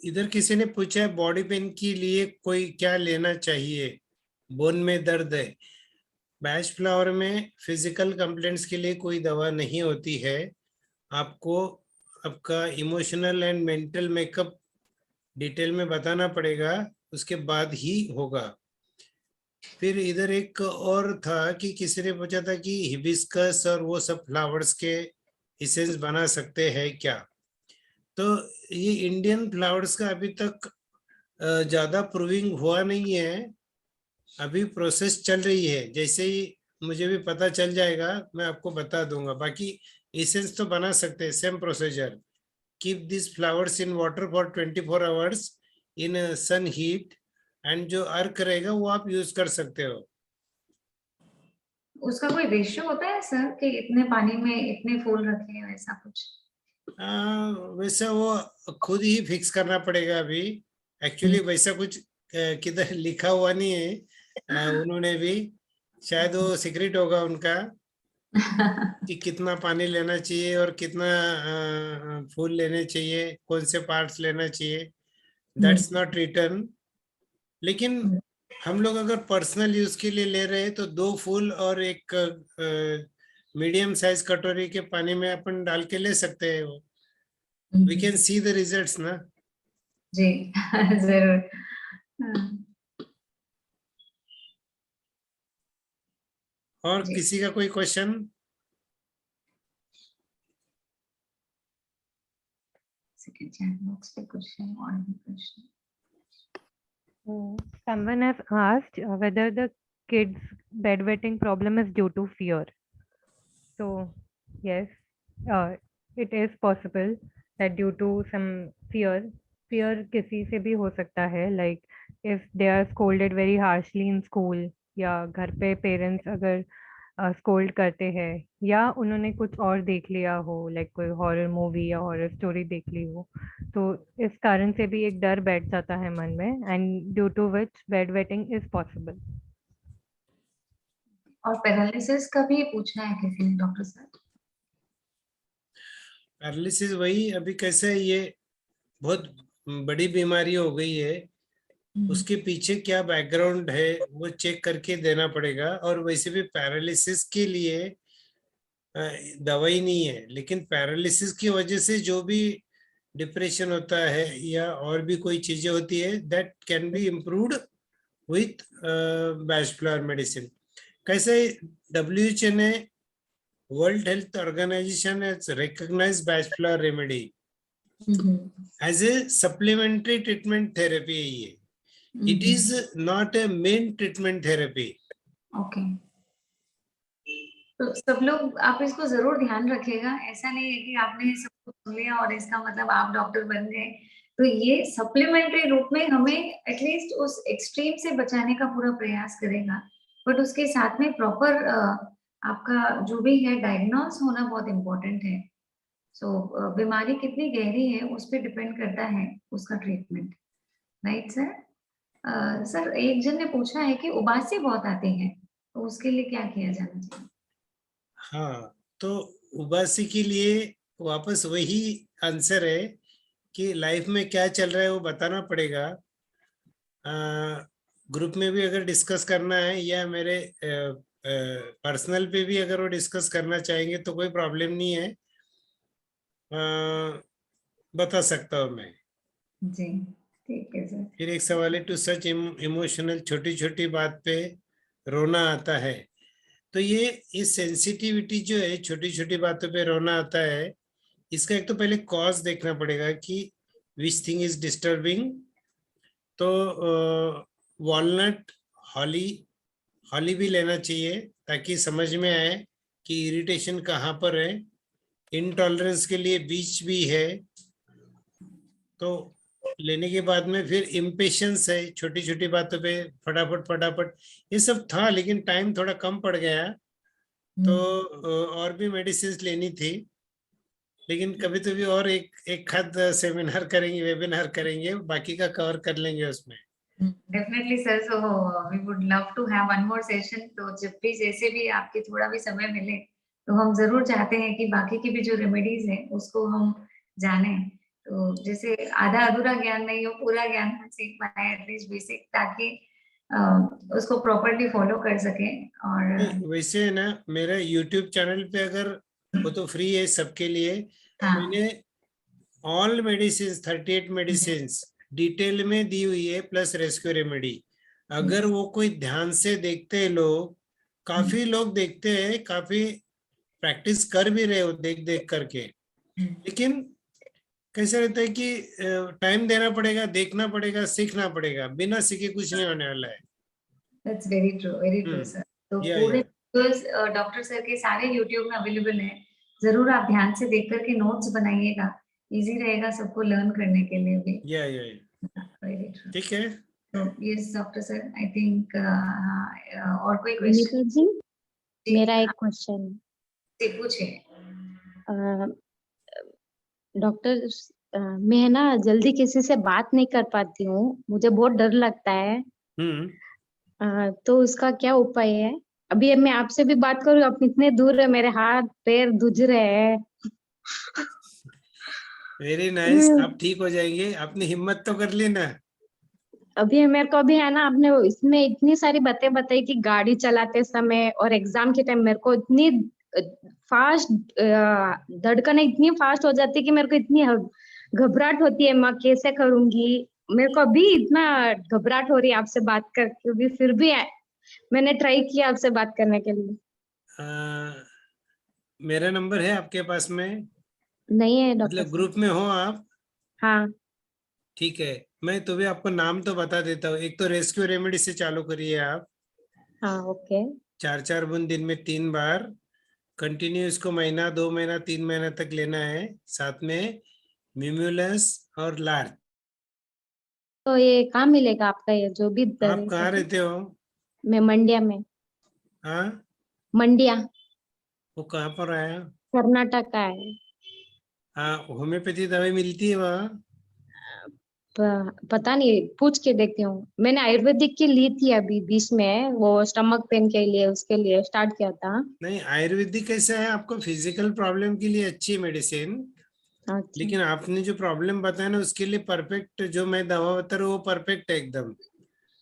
इधर किसी ने पूछा है बॉडी पेन के लिए कोई क्या लेना चाहिए, बोन में दर्द है. बैच फ्लावर में फिजिकल कंप्लेंट्स के लिए कोई दवा नहीं होती है. आपको आपका emotional and mental makeup detail में बताना पड़ेगा, उसके बाद ही होगा. फिर इधर एक और था कि किसी ने पूछा था कि हिबिस्कस और वो सब फ्लावर्स के एसेंस बना सकते हैं क्या. तो ये इंडियन फ्लावर्स का अभी तक ज्यादा प्रूविंग हुआ नहीं है, अभी प्रोसेस चल रही है. जैसे ही मुझे भी पता चल जाएगा मैं आपको बता दूंगा. बाकी एसेंस तो बना सकते हैं, same procedure. Keep this flowers in water for 24 hours in sun heat and जो अर्क रहेगा वो आप यूज कर सकते हो। उसका कोई रेशियो होता है सर कि इतने पानी में इतने फूल रखे हैं, ऐसा कुछ? वैसे वो खुद ही फिक्स करना पड़ेगा अभी। एक्चुअली वैसा कुछ किधर लिखा हुआ नहीं है, उन्होंने भी, शायद वो सीक्रेट होगा उनका कि कितना पानी लेना चाहिए और कितना फूल लेने चाहिए, कौन से पार्ट्स लेना चाहिए, दैट्स नॉट रिटर्न। लेकिन हम लोग अगर पर्सनल यूज के लिए ले रहे हैं तो 2 फूल और एक मीडियम साइज कटोरी के पानी में अपन डाल के ले सकते हैं। We can see the results ना। जी जरूर। और जी। किसी का कोई क्वेश्चन? सेकंड चैट बॉक्स पे क्वेश्चन और भी question. Someone has asked whether the kids' bedwetting problem is due to fear. So, yes, it is possible that due to some fear किसी से भी हो सकता है, like if they are scolded very harshly in school, या घर पे पेरेंट्स अगर स्कोल्ड करते हैं, या उन्होंने कुछ और देख लिया हो, लाइक कोई हॉरर मूवी या हॉरर स्टोरी देख ली हो, तो इस कारण से भी एक डर बैठ जाता है मन में, and due to which bedwetting is possible. और पैरालिसिस का भी पूछना है किसी ने डॉक्टर सर? पैरालिसिस वही, अभी कैसे है, ये बहुत बड़ी बीमारी हो गई है, उसके पीछे क्या बैकग्राउंड है वो चेक करके देना पड़ेगा। और वैसे भी पैरालिसिस के लिए दवाई नहीं है, लेकिन पैरालिसिस की वजह से जो भी डिप्रेशन होता है या और भी कोई चीजें होती है, that can be improved with bachelor medicine. कैसे WHO ने, world health organisation has recognized bachelor remedy as a supplementary treatment therapy है ये। It is not a main treatment therapy. Okay. तो सब लोग आप इसको जरूर ध्यान रखिएगा, ऐसा नहीं है कि आपने सब कुछ सुन लिया और इसका मतलब आप डॉक्टर बन गए। तो ये सप्लीमेंट्री रूप में हमें एटलीस्ट उस एक्सट्रीम से बचाने का पूरा प्रयास करेगा, बट उसके साथ में प्रॉपर आपका जो भी है डायग्नोस होना बहुत इम्पोर्टेंट है। सो बीमारी कितनी गहरी है उस पर डिपेंड करता है उसका ट्रीटमेंट, राइट सर? सर एक जन ने पूछा है कि उबासी बहुत आती है, तो उसके लिए क्या किया जाना चाहिए? हाँ, तो उबासी के लिए वापस वही आंसर है कि लाइफ में क्या चल रहा है वो बताना पड़ेगा। ग्रुप में भी अगर डिस्कस करना है या मेरे पर्सनल पे भी अगर वो डिस्कस करना चाहेंगे तो कोई प्रॉब्लम नहीं है, बता सकता हूँ मैं। जी ठीक है सर। फिर एक सवाल है, टू सच इमोशनल, छोटी छोटी बात पे रोना आता है। तो ये सेंसिटिविटी जो है, छोटी छोटी बातों पे रोना आता है, इसका एक तो पहले कॉज देखना पड़ेगा कि विच थिंग इज डिस्टर्बिंग। तो वॉलनट, हॉली भी लेना चाहिए ताकि समझ में आए कि इरिटेशन कहाँ पर है। इंटॉलरेंस के लिए बीच भी है, तो लेने के बाद में फिर इम्पेशंस है, छोटी छोटी बातों पे फटाफट, ये सब था, लेकिन टाइम थोड़ा कम पड़ गया तो और भी मेडिसिन लेनी थी। लेकिन कभी तो भी और एक खाद सेमिनार करेंगे, वेबिनार करेंगे, बाकी का कवर कर लेंगे उसमें। Definitely sir, so we would love to have one more session. तो जब भी जैसे भी आपके थोड़ा भी समय मिले तो हम जरूर चाहते हैं कि बाकी की भी जो रेमेडीज है उसको हम जाने। तो जैसे आधा अधूरा ज्ञान नहीं हो, पूरा ज्ञान हम सीख पाए एटलीस्ट बेसिक, ताकि उसको प्रॉपर्ली फॉलो कर सके। और वैसे है ना, मेरा YouTube चैनल पे अगर वो तो फ्री है सबके लिए, मैंने ऑल मेडिसिन 38 मेडिसिन डिटेल में दी हुई है, प्लस रेस्क्यू रेमेडी। अगर वो कोई ध्यान से देखते हैं लोग, काफी लोग देखते हैं, काफी प्रैक्टिस कर भी रहे हो देख करके, लेकिन कैसे रहता है कि टाइम देना पड़ेगा, देखना पड़ेगा, सीखना पड़ेगा, बिना सीखे कुछ नहीं होने वाला है। That's very true sir। तो पूरे डॉक्टर सर के सारे YouTube में अवेलेबल है, जरूर आप ध्यान से देख करके नोट्स बनाइएगा, इजी रहेगा सबको लर्न करने के लिए भी। या ठीक है, yes doctor sir, I think और कोई विनीता क्वेश्चन? जी मेरा एक क्वेश्चन जी पूछिए। डॉक्टर, मैं ना जल्दी किसी से बात नहीं कर पाती हूँ, मुझे बहुत डर लगता है। तो उसका क्या उपाय है? अभी मैं आपसे भी बात करूँ, आप इतने दूर है, मेरे हाथ पैर धुज रहे हैं। वेरी नाइस, आप ठीक हो जाएंगे, अपनी हिम्मत तो कर लेना। अभी मेरे को अभी है ना, आपने इसमें इतनी सारी बातें बताई कि गाड़ी चलाते समय और एग्जाम के टाइम मेरे को इतनी फास्ट धड़कन इतनी फास्ट हो जाती है कि मेरे को इतनी घबराहट होती है, मैं कैसे करूंगी। मेरे को अभी इतना घबराहट हो रही है आपसे बात करके, भी फिर भी मैंने ट्राई किया आपसे बात करने के लिए। मेरा नंबर है आपके पास में? नहीं है डॉक्टर मतलब ग्रुप में हो आप? हाँ। ठीक है, मैं तो भी आपको नाम तो बता देता हूँ। एक तो रेस्क्यू रेमेडी से चालू करिए आप। हाँ ओके। 4 बूंद दिन में 3 बार कंटिन्यू, इसको महीना 2 महीना 3 महीना तक लेना है। साथ में मिम्यूलस और लार्ज। तो ये कहाँ मिलेगा आपका, ये जो भी आप कहाँ रहते हो? मैं मंड्या में। हाँ, मंड्या वो कहाँ पर आया? कर्नाटक का है। हाँ, होम्योपैथी दवाई मिलती है वहाँ? पता नहीं, पूछ के देखती हूँ। मैंने आयुर्वेदिक की ली थी अभी बीच में, वो स्टमक पेन के लिए, उसके लिए स्टार्ट किया था। नहीं, आयुर्वेदिक कैसा है, आपको फिजिकल प्रॉब्लम के लिए अच्छी मेडिसिन, अच्छा। लेकिन आपने जो प्रॉब्लम बताया ना उसके लिए परफेक्ट जो मैं दवा बता रहा हूँ वो परफेक्ट है एकदम।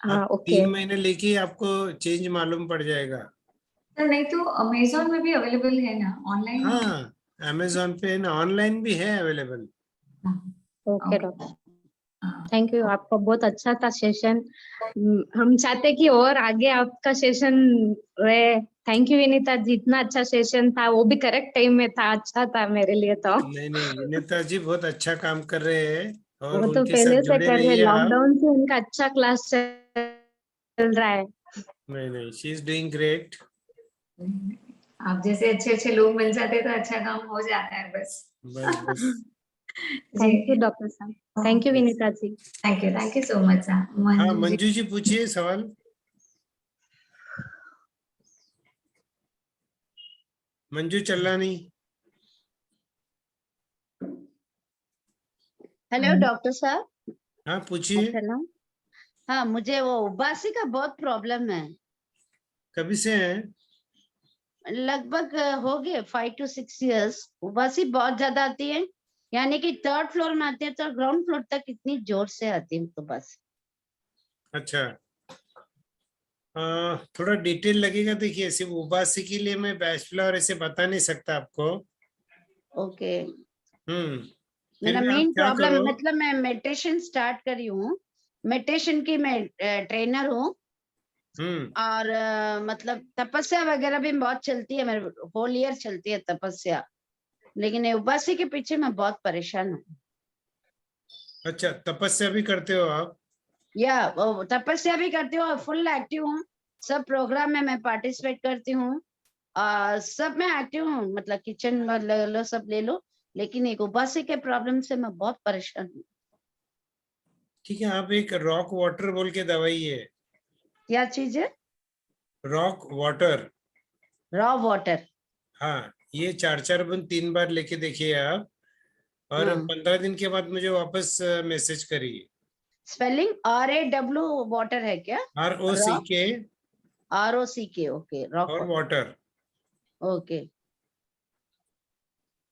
हाँ आप ओके। 3 महीने लेके आपको चेंज मालूम पड़ जाएगा। सर नहीं तो अमेजोन में भी अवेलेबल है ना, ऑनलाइन? हाँ, अमेजोन पे ना, ऑनलाइन भी है available. Okay doctor, thank you. आपका बहुत अच्छा था सेशन। हम चाहते कि और आगे आपका सेशन रहे। थैंक यू विनीता जी, इतना अच्छा सेशन था, वो भी करेक्ट टाइम में था, अच्छा था मेरे लिए तो। नहीं, विनीता जी बहुत अच्छा काम कर रहे हैं और वो तो उनके पहले साथ से जुड़े कर रहे, रहिए आप। लॉकडाउन से उनका अच्छा क्लास चल रहा है। नहीं, शी इज डूइंग ग्रेट। आप जैसे अच्छे अच्छे लोग मिल जाते तो अच्छा काम हो जाता है बस। बस बस। थैंक यू डॉक्टर साहब, thank you Vinita ji. Thank you so much sir. हाँ, मंजू जी। मंजू जी पूछिए सवाल। मंजू चल्लानी। हेलो डॉक्टर साहब। हाँ पूछिए। हेलो। हाँ, मुझे वो उबासी का बहुत प्रॉब्लम है। कभी से है? लगभग हो गए 5 to 6 years। उबासी बहुत ज्यादा आती है, यानी कि 3rd फ्लोर में आती है तो ग्राउंड फ्लोर तक इतनी जोर से आती है उबासी। अच्छा, थोड़ा डिटेल लगेगा। देखिए, सिर्फ उबासी के लिए मैं बैचलर ऐसे बता नहीं सकता आपको। ओके। फिर मेरा भी आप मेन क्या प्रॉब्लम, करो। मतलब मैं मेडिटेशन स्टार्ट करी हूँ, मेडिटेशन की मैं ट्रेनर हूँ। और मतलब तपस्या वगैरह भी बहुत चलती है, मेरे होल ईयर चलती है तपस्या, लेकिन ये उबासी के पीछे मैं बहुत परेशान हूँ। अच्छा, तपस्या भी करते हो आप? या वो तपस्या भी करती हूँ और फुल एक्टिव हूँ। सब प्रोग्राम में मैं पार्टिसिपेट करती हूँ, सब में एक्टिव हूँ, मतलब किचन में ले लो, सब ले लो, लेकिन एक उबासी के प्रॉब्लम से मैं बहुत परेशान हूँ। ठीक है, आप एक रॉक वाटर बोल के दवाई है। क्या चीज है? Rock water. Raw water. हाँ, ये 4 बूंद 3 बार लेके देखिए आप, और हाँ। 15 दिन के बाद मुझे वापस मैसेज करिए। स्पेलिंग RAW वाटर है क्या? Raw ROCK ROCK। Okay, rock और वाटर। वाटर। ओके,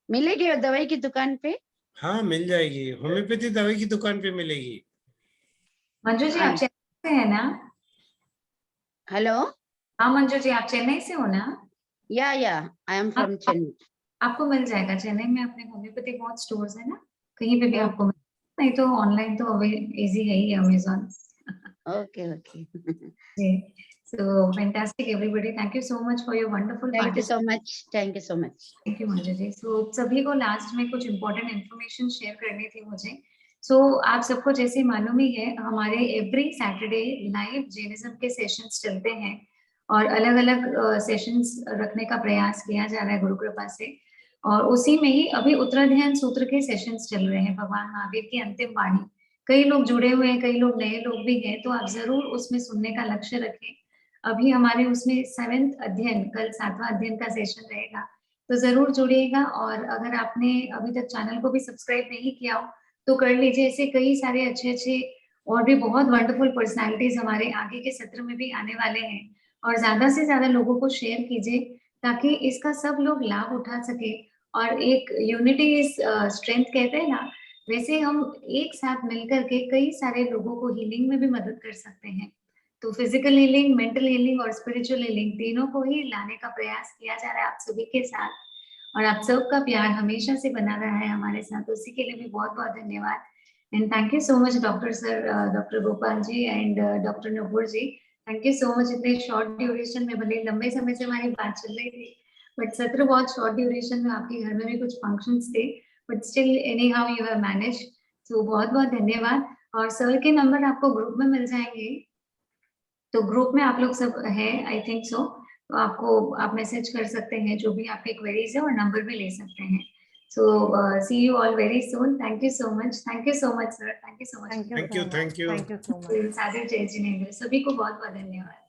मिलेगी दवाई की दुकान पे? हाँ, मिल जाएगी, होम्योपैथी दवाई की दुकान पे मिलेगी। मंजू जी आप चेन्नई से है ना? हेलो। हाँ मंजू जी, आप चेन्नई से हो ना? या आई एम फ्रॉम चेन्नई। आपको मिल जाएगा चेन्नई में, अपने होम्योपैथिक बहुत स्टोर्स है ना, कहीं पे भी आपको ओके नहीं तो ऑनलाइन तो इजी है ही, अमेजोन। Okay okay. जी, so fantastic everybody, thank you so much for your wonderful thank you so participation. Much, thank you so much. Thank you Manju ji. So सभी को लास्ट में कुछ इंपॉर्टेंट इन्फॉर्मेशन शेयर करनी थी मुझे। सो आप सबको जैसे मालूम ही है, हमारे एवरी सैटरडे लाइव जैनिज्म के सेशंस चलते हैं और अलग अलग सेशंस रखने का प्रयास किया जा रहा है गुरु कृपा से। और उसी में ही अभी उत्तराध्ययन सूत्र के सेशंस चल रहे हैं, भगवान महावीर की अंतिम वाणी कई लोग जुड़े हुए हैं, कई लोग नए लोग भी हैं, तो आप जरूर उसमें सुनने का लक्ष्य रखें। अभी हमारे उसमें 7th अध्ययन, कल 7वां अध्ययन का सेशन रहेगा, तो जरूर जुड़िएगा। और अगर आपने अभी तक चैनल को भी सब्सक्राइब नहीं किया हो तो कर लीजिए। ऐसे कई सारे अच्छे और भी बहुत वंडरफुल पर्सनालिटीज हमारे आगे के सत्र में भी आने वाले हैं, और ज्यादा से ज्यादा लोगों को शेयर कीजिए ताकि इसका सब लोग लाभ उठा सके। और एक यूनिटी इज स्ट्रेंथ कहते हैं ना, वैसे हम एक साथ मिलकर के कई सारे लोगों को हीलिंग में भी मदद कर सकते हैं। तो फिजिकल हीलिंग, मेंटल हीलिंग और स्पिरिचुअल हीलिंग तीनों को ही लाने का प्रयास किया जा रहा है आप सभी के साथ, और आप सबका प्यार हमेशा से बना रहा है हमारे साथ, उसी के लिए भी बहुत बहुत धन्यवाद। And thank you so much doctor sir, doctor Gopal ji and doctor Nupur ji, thank you so much. इतने शॉर्ट ड्यूरेशन में, भले लंबे समय से हमारी बात चल रही थी, बट सत्र बहुत शॉर्ट ड्यूरेशन में, आपके घर में भी कुछ फंक्शंस थे, but still any how you have manage, तो बहुत बहुत धन्यवाद। और सर के नंबर आपको ग्रुप में मिल जाएंगे, तो ग्रुप में आप लोग सब है आई थिंक सो, तो आपको आप मैसेज कर सकते हैं जो भी आपके क्वेरीज है, और नंबर भी ले सकते हैं। So see you all very soon, thank you so much sir, thank you so much, thank you thank you, thank you. Thank you so much. सादर जय जिनेंद्र, सभी को बहुत बहुत धन्यवाद।